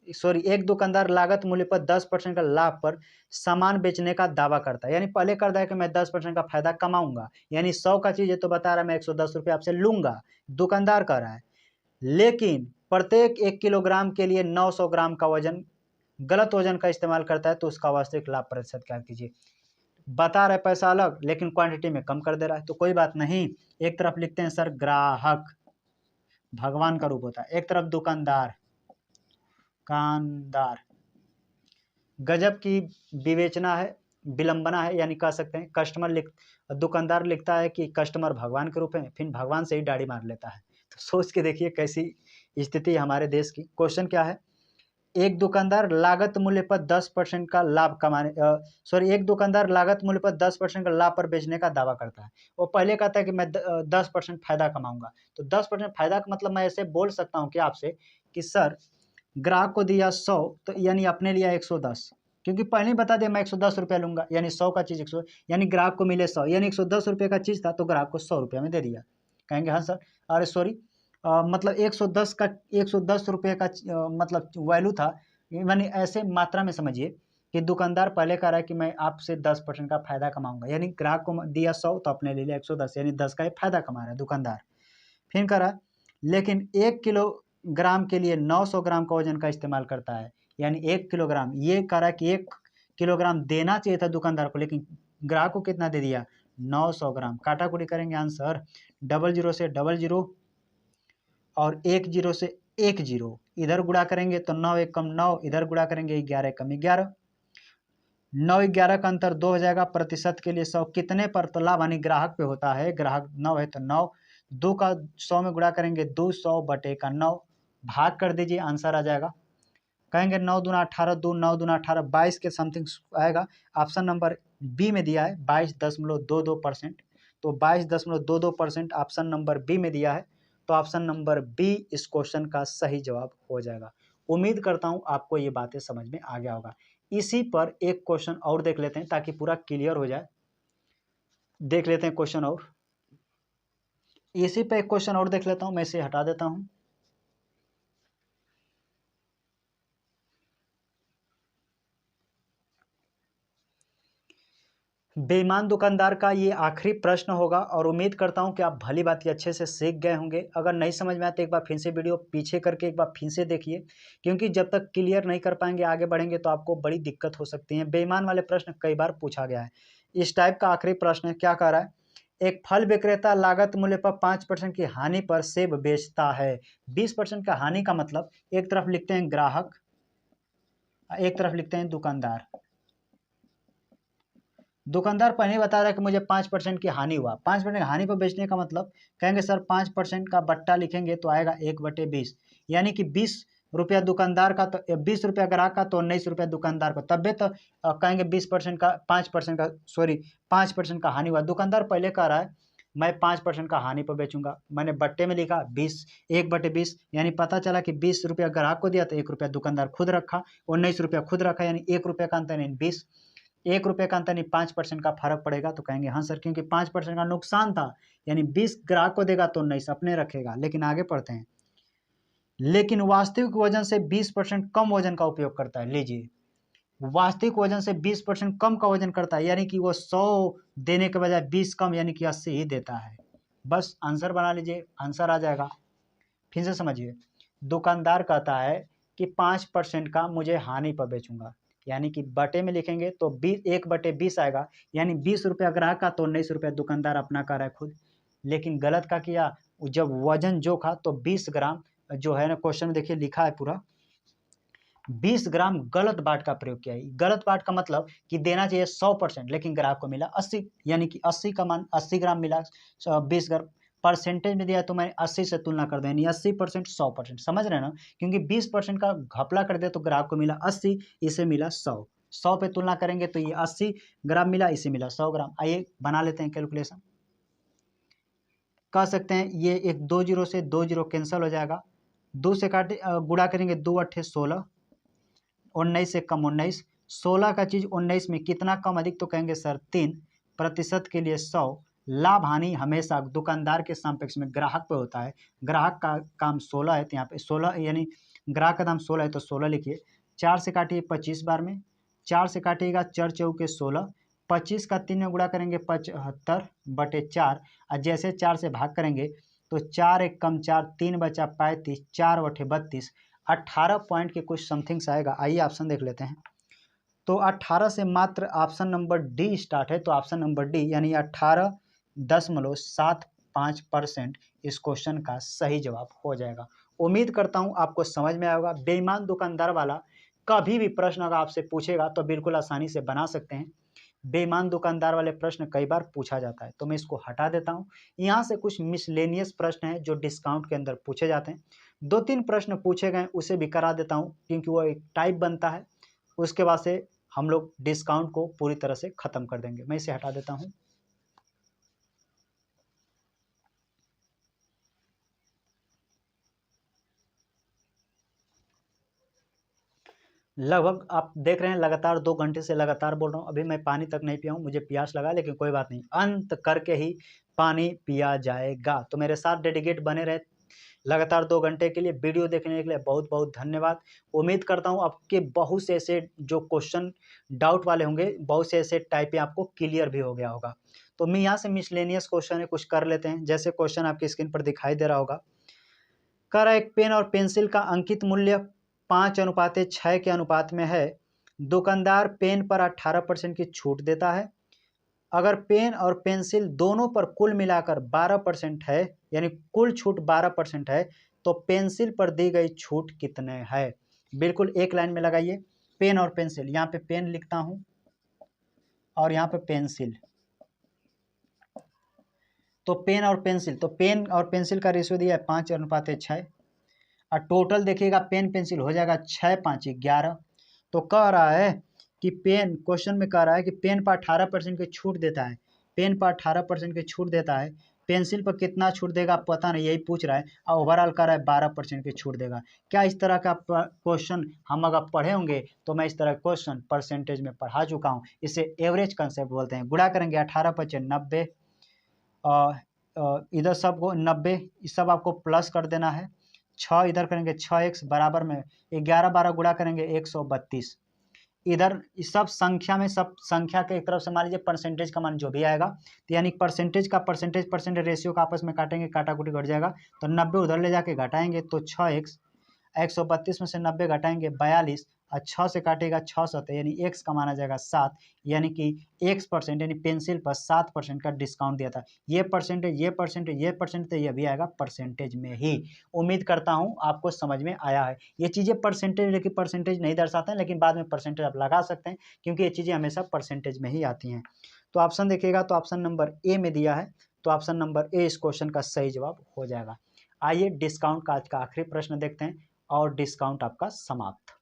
सॉरी, एक दुकानदार लागत मूल्य पर 10% का लाभ पर सामान बेचने का दावा करता है। यानी पहले करता है कि मैं 10% का फायदा कमाऊंगा, यानी 100 का चीज है तो बता रहा है मैं 110 रुपये आपसे लूंगा, दुकानदार कह रहा है। लेकिन प्रत्येक 1 किलोग्राम के लिए 900 ग्राम का वजन, गलत वजन का इस्तेमाल करता है, तो उसका वास्तविक लाभ प्रतिशत क्या कीजिए। बता रहे पैसा अलग लेकिन क्वांटिटी में कम कर दे रहा है, तो कोई बात नहीं। एक तरफ लिखते हैं सर ग्राहक, भगवान का रूप होता है, एक तरफ दुकानदार, कानदार। गजब की विवेचना है, विलंबना है, यानी कह सकते हैं दुकानदार लिखता है कि कस्टमर भगवान के रूप में, फिर भगवान से ही दाढ़ी मार लेता है। तो सोच के देखिए कैसी स्थिति है हमारे देश की। क्वेश्चन क्या है, एक दुकानदार लागत मूल्य पर 10% का लाभ कमाने, एक दुकानदार लागत मूल्य पर 10% का लाभ पर बेचने का दावा करता है। वो पहले कहता है कि मैं 10% फायदा कमाऊंगा, तो 10% फायदा का मतलब मैं ऐसे बोल सकता हूँ कि आपसे कि सर ग्राहक को दिया 100, तो यानी अपने लिया 110, क्योंकि पहले ही बता दिया मैं 110 रुपया लूंगा, यानी 100 का चीज़ 100, यानी ग्राहक को मिले 100, यानी 110 रुपये का चीज़ था तो ग्राहक को 100 रुपया में दे दिया। कहेंगे हाँ सर, अरे सॉरी, मतलब 110 रुपये का मतलब वैल्यू था, यानी ऐसे मात्रा में समझिए कि दुकानदार पहले कह रहा है कि मैं आपसे 10% का फायदा कमाऊंगा, यानी ग्राहक को दिया 100 तो अपने ले लिया 110, यानी 10 का ही फायदा कमा रहा है दुकानदार। फिर कह रहा है लेकिन 1 किलोग्राम के लिए 900 ग्राम का वजन का इस्तेमाल करता है, यानी 1 किलोग्राम, ये कह रहा है कि 1 किलोग्राम देना चाहिए था दुकानदार को, लेकिन ग्राहक को कितना दे दिया, 900 ग्राम। काटा कुटी करेंगे, आंसर 00 से 00 और 10 से 10, इधर गुणा करेंगे तो 9 एक कम 9, इधर गुणा करेंगे 11 कम 11, 9 11 का अंतर 2 हो जाएगा। प्रतिशत के लिए 100 कितने पर, तो लाभ हानि ग्राहक पे होता है, ग्राहक 9 है तो 9, 2 का 100 में गुणा करेंगे 200 बटे का 9, भाग कर दीजिए, आंसर आ जाएगा। कहेंगे 9 दूना 18, 2 9 दूना 18, 22 के समथिंग आएगा। ऑप्शन नंबर बी में दिया है 22.22%, तो 22.22% ऑप्शन नंबर बी में दिया है, तो ऑप्शन नंबर बी इस क्वेश्चन का सही जवाब हो जाएगा। उम्मीद करता हूं आपको ये बातें समझ में आ गया होगा। इसी पर एक क्वेश्चन और देख लेते हैं ताकि पूरा क्लियर हो जाए। देख लेते हैं क्वेश्चन और, इसी पे एक क्वेश्चन और देख लेता हूं, मैं इसे हटा देता हूं। बेईमान दुकानदार का ये आखिरी प्रश्न होगा और उम्मीद करता हूं कि आप भली बात अच्छे से सीख गए होंगे। अगर नहीं समझ में आया तो एक बार फिर से वीडियो पीछे करके एक बार फिर से देखिए, क्योंकि जब तक क्लियर नहीं कर पाएंगे आगे बढ़ेंगे तो आपको बड़ी दिक्कत हो सकती है। बेईमान वाले प्रश्न कई बार पूछा गया है। इस टाइप का आखिरी प्रश्न है, क्या कह रहा है? एक फल विक्रेता लागत मूल्य पर 5% की हानि पर सेब बेचता है। 20% का हानि का मतलब एक तरफ लिखते हैं ग्राहक, एक तरफ लिखते हैं दुकानदार। दुकानदार पहले बता रहा है कि मुझे 5% की हानि हुआ। 5% हानि पर बेचने का मतलब कहेंगे सर 5% का बट्टा लिखेंगे तो आएगा 1/20, यानी कि 20 रुपया दुकानदार का तो 20 रुपया ग्राहक का तो 19 रुपया दुकानदार को, तब भी तो कहेंगे 20% का 5% का 5% का हानि हुआ। दुकानदार पहले कह रहा है मैं 5% का हानि पर बेचूंगा, मैंने बट्टे में लिखा 20, 1/20, यानी पता चला कि 20 रुपया ग्राहक को दिया तो 1 रुपया दुकानदार खुद रखा, 19 रुपया खुद रखा, यानी 1 रुपया का अंतर, यानी 20, 1 रुपये का अंतर नहीं 5% का फर्क पड़ेगा। तो कहेंगे हाँ सर, क्योंकि 5% का नुकसान था, यानी 20 ग्राहक को देगा तो 19 अपने रखेगा। लेकिन आगे पढ़ते हैं, लेकिन वास्तविक वजन से 20% कम वजन का उपयोग करता है। लीजिए, वास्तविक वजन से 20% कम का वजन करता है, यानी कि वो 100 देने के बजाय 20 कम, यानी कि 80 ही देता है। बस आंसर बना लीजिए, आंसर आ जाएगा। फिर से समझिए, दुकानदार कहता है कि 5% का मुझे हानि पर बेचूंगा, यानी कि बटे में लिखेंगे तो 1/20 आएगा, यानी 20 रुपया ग्राहक का तो 19 रुपया दुकानदार अपना कर रहा है खुद। लेकिन गलत का किया, जब वजन जोखा तो 20 ग्राम जो है ना, क्वेश्चन में देखिए लिखा है पूरा 20 ग्राम गलत बाट का प्रयोग किया है। गलत बाट का मतलब कि देना चाहिए 100%, लेकिन ग्राहक को मिला 80, यानी कि 80 का मान 80 ग्राम मिला। 20 ग्राम परसेंटेज में दिया तो मैं 80 से तुलना कर दें, यानी 80% 100%, समझ रहे हैं ना? क्योंकि 20% का घपला कर दे तो ग्राहक को मिला 80, इसे मिला 100 पे तुलना करेंगे तो ये 80 ग्राम मिला, इसे मिला 100 ग्राम। आइए बना लेते हैं कैलकुलेशन। कह सकते हैं ये एक 2 जीरो से 2 जीरो कैंसिल हो जाएगा, 2 से काटे गुणा करेंगे 2 अट्ठे 16, 19 से कम 19, 16 का चीज 19 में कितना कम अधिक, तो कहेंगे सर 3% के लिए 100। लाभ हानि हमेशा दुकानदार के सापेक्ष में ग्राहक पे होता है। ग्राहक का काम 16 है, तो यहाँ पे 16, यानी ग्राहक का दाम 16 है तो 16 लिखिए। 4 से काटिए 25 बार में, 4 से काटिएगा 4 चौके 16, 25 का 3 में गुणा करेंगे 75/4, और जैसे 4 से भाग करेंगे तो 4 एक कम 4, 3 बचा 35, 4/32, 18 पॉइंट के कुछ समथिंग्स आएगा। आइए ऑप्शन देख लेते हैं। तो 18 से मात्र ऑप्शन नंबर डी स्टार्ट है, तो ऑप्शन नंबर डी यानी 18.75% इस क्वेश्चन का सही जवाब हो जाएगा। उम्मीद करता हूं आपको समझ में आएगा। बेईमान दुकानदार वाला कभी भी प्रश्न अगर आपसे पूछेगा तो बिल्कुल आसानी से बना सकते हैं। बेईमान दुकानदार वाले प्रश्न कई बार पूछा जाता है, तो मैं इसको हटा देता हूं। यहाँ से कुछ मिसलेनियस प्रश्न हैं जो डिस्काउंट के अंदर पूछे जाते हैं। 2-3 प्रश्न पूछे गए उसे भी करा देता हूं, क्योंकि वो एक टाइप बनता है। उसके बाद से हम लोग डिस्काउंट को पूरी तरह से खत्म कर देंगे। मैं इसे हटा देता हूं। लगभग आप देख रहे हैं लगातार 2 घंटे से लगातार बोल रहा हूं। अभी मैं पानी तक नहीं पिया हूं, मुझे प्यास लगा, लेकिन कोई बात नहीं, अंत करके ही पानी पिया जाएगा। तो मेरे साथ डेडिकेट बने रहे लगातार 2 घंटे के लिए। वीडियो देखने के लिए बहुत बहुत धन्यवाद। उम्मीद करता हूँ आपके बहुत से ऐसे जो क्वेश्चन डाउट वाले होंगे, बहुत से ऐसे टाइपें आपको क्लियर भी हो गया होगा। तो मैं यहाँ से मिसलेनियस क्वेश्चन है कुछ कर लेते हैं। जैसे क्वेश्चन आपकी स्क्रीन पर दिखाई दे रहा होगा, कह रहा है एक पेन और पेंसिल का अंकित मूल्य 5:6 के अनुपात में है। दुकानदार पेन पर 18% की छूट देता है। अगर पेन और पेंसिल दोनों पर कुल मिलाकर 12% है, यानी कुल छूट 12% है, तो पेंसिल पर दी गई छूट कितने है? बिल्कुल एक लाइन में लगाइए। पेन और पेंसिल, यहाँ पे पेन लिखता हूं और यहाँ पे पेंसिल। तो पेन और पेंसिल, तो पेन और पेंसिल का रेशियो दिया है 5:6, और टोटल देखिएगा पेन पेंसिल हो जाएगा 6 5 11। तो कह रहा है कि पेन, क्वेश्चन में कह रहा है कि पेन पर 18% की छूट देता है, पेन पर 18% की छूट देता है, पेंसिल पर कितना छूट देगा पता नहीं, यही पूछ रहा है, और ओवरऑल कह रहा है 12% की छूट देगा। क्या इस तरह का क्वेश्चन हम अगर पढ़े होंगे तो मैं इस तरह क्वेश्चन परसेंटेज में पढ़ा चुका हूँ। इसे एवरेज कंसेप्ट बोलते हैं। गुणा करेंगे 18×5 90, इधर सबको 90, इस सब आपको प्लस कर देना है। 6 इधर करेंगे 6x बराबर में 11 12 गुणा करेंगे 132, इधर सब संख्या में, सब संख्या के एक तरफ से मान लीजिए परसेंटेज का मान जो भी आएगा, तो यानी परसेंटेज का परसेंटेज रेशियो का आपस में काटेंगे, काटाकुटी घट जाएगा, तो 90 उधर ले जाके घटाएंगे तो 6x, 132 में से 90 घटाएंगे 42, और 6 से काटेगा 6 यानी x का माना जाएगा 7, यानी कि x% यानी पेंसिल पर 7% का डिस्काउंट दिया था। ये परसेंटेज, ये परसेंटेज, ये परसेंटेज, तो ये भी आएगा परसेंटेज में ही। उम्मीद करता हूँ आपको समझ में आया है। ये चीज़ें परसेंटेज, लेकिन परसेंटेज नहीं दर्शाते हैं, लेकिन बाद में परसेंटेज आप लगा सकते हैं, क्योंकि ये चीज़ें हमेशा परसेंटेज में ही आती हैं। तो ऑप्शन देखिएगा, तो ऑप्शन नंबर ए में दिया है, तो ऑप्शन नंबर ए इस क्वेश्चन का सही जवाब हो जाएगा। आइए डिस्काउंट का आज का आखिरी प्रश्न देखते हैं, और डिस्काउंट आपका समाप्त।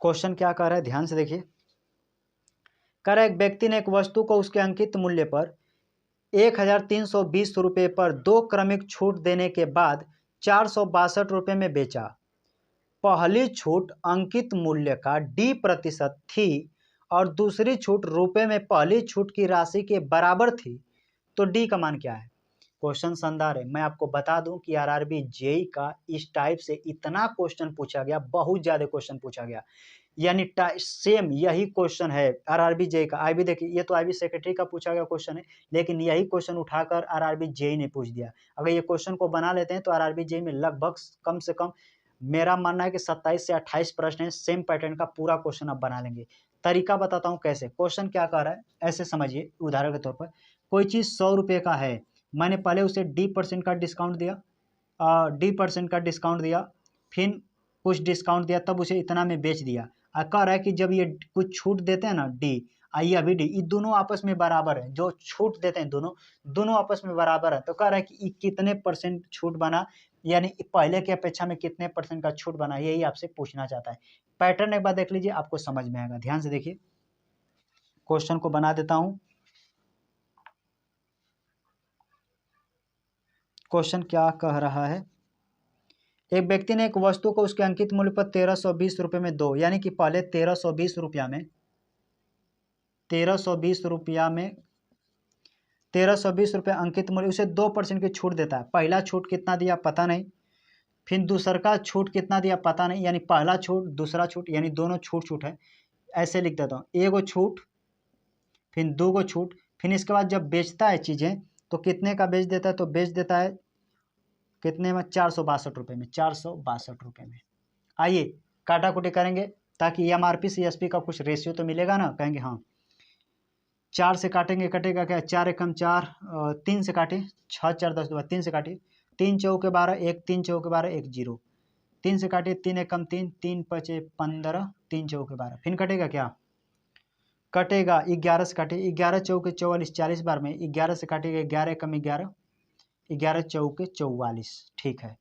क्वेश्चन क्या कह रहा है, ध्यान से देखिए। कह रहा है एक व्यक्ति ने एक वस्तु को उसके अंकित मूल्य पर 1320 रुपये पर 2 क्रमिक छूट देने के बाद 462 रुपये में बेचा। पहली छूट अंकित मूल्य का D% थी और दूसरी छूट रुपये में पहली छूट की राशि के बराबर थी, तो डी का मान क्या है। क्वेश्चन शानदार है। मैं आपको बता दूं कि आरआरबी जेई का इस टाइप से इतना क्वेश्चन पूछा गया, बहुत ज्यादा क्वेश्चन पूछा गया, यानी सेम यही क्वेश्चन है आरआरबी जेई का। आईबी देखिए, ये तो आईबी सेक्रेटरी का पूछा गया क्वेश्चन है, लेकिन यही क्वेश्चन उठाकर आरआरबी जेई ने पूछ दिया। अगर ये क्वेश्चन को बना लेते हैं तो आरआरबी जेई में लगभग कम से कम मेरा मानना है कि 27 से 28 प्रश्न है, सेम पैटर्न का पूरा क्वेश्चन आप बना लेंगे। तरीका बताता हूँ कैसे। क्वेश्चन क्या कर रहा है, ऐसे समझिए, उदाहरण के तौर पर कोई चीज़ 100 रुपये का है, मैंने पहले उसे D% का डिस्काउंट दिया, D% का डिस्काउंट दिया, फिर कुछ डिस्काउंट दिया, तब उसे इतना में बेच दिया। कह रहा है कि जब ये कुछ छूट देते हैं ना, डी आइए अभी डी, ये दोनों आपस में बराबर है, जो छूट देते हैं दोनों आपस में बराबर है, तो कह रहा है कि कितने % छूट बना, यानी पहले की अपेक्षा में कितने % का छूट बना, यही आपसे पूछना चाहता है। पैटर्न एक बार देख लीजिए, आपको समझ में आएगा। ध्यान से देखिए, क्वेश्चन को बना देता हूं। क्वेश्चन क्या कह रहा है, एक व्यक्ति ने एक वस्तु को उसके अंकित मूल्य पर 1320 रुपये में दो, यानी कि पहले 1320 रुपया में 1320 रुपये अंकित मूल्य, उसे 2% की छूट देता है। पहला छूट कितना दिया पता नहीं, फिर दूसरा का छूट कितना दिया पता नहीं, यानी पहला छूट दूसरा छूट, यानी दोनों छूट है। ऐसे लिख देता हूँ, एगो छूट फिर 2 गो छूट, फिर इसके बाद जब बेचता है चीज़ें तो कितने का बेच देता है, तो बेच देता है कितने में, 462 रुपये में, 462 रुपये में। आइए काटाकुटी करेंगे, ताकि एमआरपी से एसपी का कुछ रेशियो तो मिलेगा ना, कहेंगे हाँ। 4 से काटेंगे, कटेगा क्या, 4 एकम 4, 3 से काटे 6 4 10 2 3 से काटे, 3 चौके 12, 1 3 चौके 12 1 0, 3 से काटे 3 एकम 3, 3 5 15, 3 चौके 12, फिर कटेगा क्या, कटेगा 11 से काटे, 11 चौके 44, 40 बार में 11 से काटेगा 11 एकम 11, 11 चौके 44, ठीक है।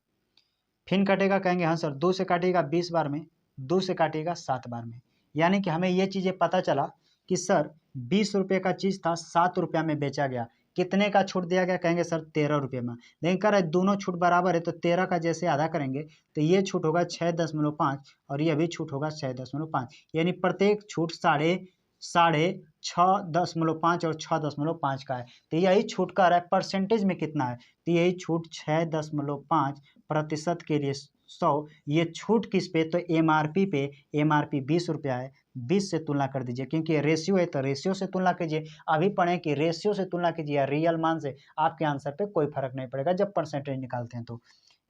फिर कटेगा, कहेंगे हाँ सर 2 से काटेगा 20 बार में, 2 से काटेगा 7 बार में, यानी कि हमें ये चीज़ें पता चला कि सर 20 रुपये का चीज़ था, 7 रुपया में बेचा गया, कितने का छूट दिया गया, कहेंगे सर 13 रुपये में। लेकिन कह रहा है दोनों छूट बराबर है, तो 13 का जैसे आधा करेंगे तो ये छूट होगा 6.5 और ये भी छूट होगा 6.5, यानी प्रत्येक छूट 6.5 और 6.5 का है। तो यही छूट का रहा है परसेंटेज में कितना है, तो यही छूट 6.5% के लिए 100, ये छूट किस पे, तो एमआरपी पे, एमआरपी 20 रुपया है, 20 से तुलना कर दीजिए, क्योंकि रेशियो है तो रेशियो से तुलना कीजिए। अभी पढ़ें कि रेशियो से तुलना कीजिए या रियल मान से, आपके आंसर पे कोई फर्क नहीं पड़ेगा जब परसेंटेज निकालते हैं। तो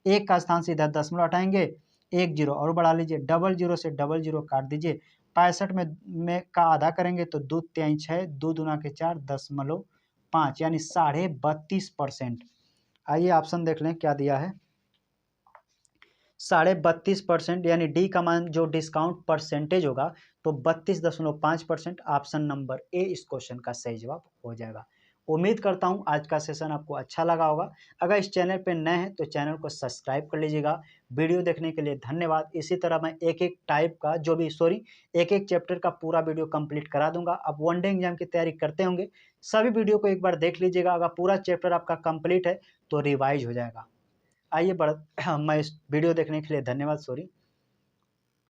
एक का स्थान से इधर 10 हटाएंगे, 1 0 और बढ़ा लीजिए, 00 से 00 काट दीजिए, 65 में का आधा करेंगे तो 2 3 6, 2 दूना के 4 0.5, यानी 32.5%। आइए ऑप्शन देख लें क्या दिया है, 32.5%, यानी डी का मान जो डिस्काउंट परसेंटेज होगा तो 32.5%। ऑप्शन नंबर ए इस क्वेश्चन का सही जवाब हो जाएगा। उम्मीद करता हूं आज का सेशन आपको अच्छा लगा होगा। अगर इस चैनल पे नए हैं तो चैनल को सब्सक्राइब कर लीजिएगा। वीडियो देखने के लिए धन्यवाद। इसी तरह मैं एक एक चैप्टर का पूरा वीडियो कंप्लीट करा दूंगा। अब वनडे एग्जाम की तैयारी करते होंगे, सभी वीडियो को एक बार देख लीजिएगा। अगर पूरा चैप्टर आपका कंप्लीट है तो रिवाइज हो जाएगा। आइए मैं इस वीडियो देखने के लिए धन्यवाद।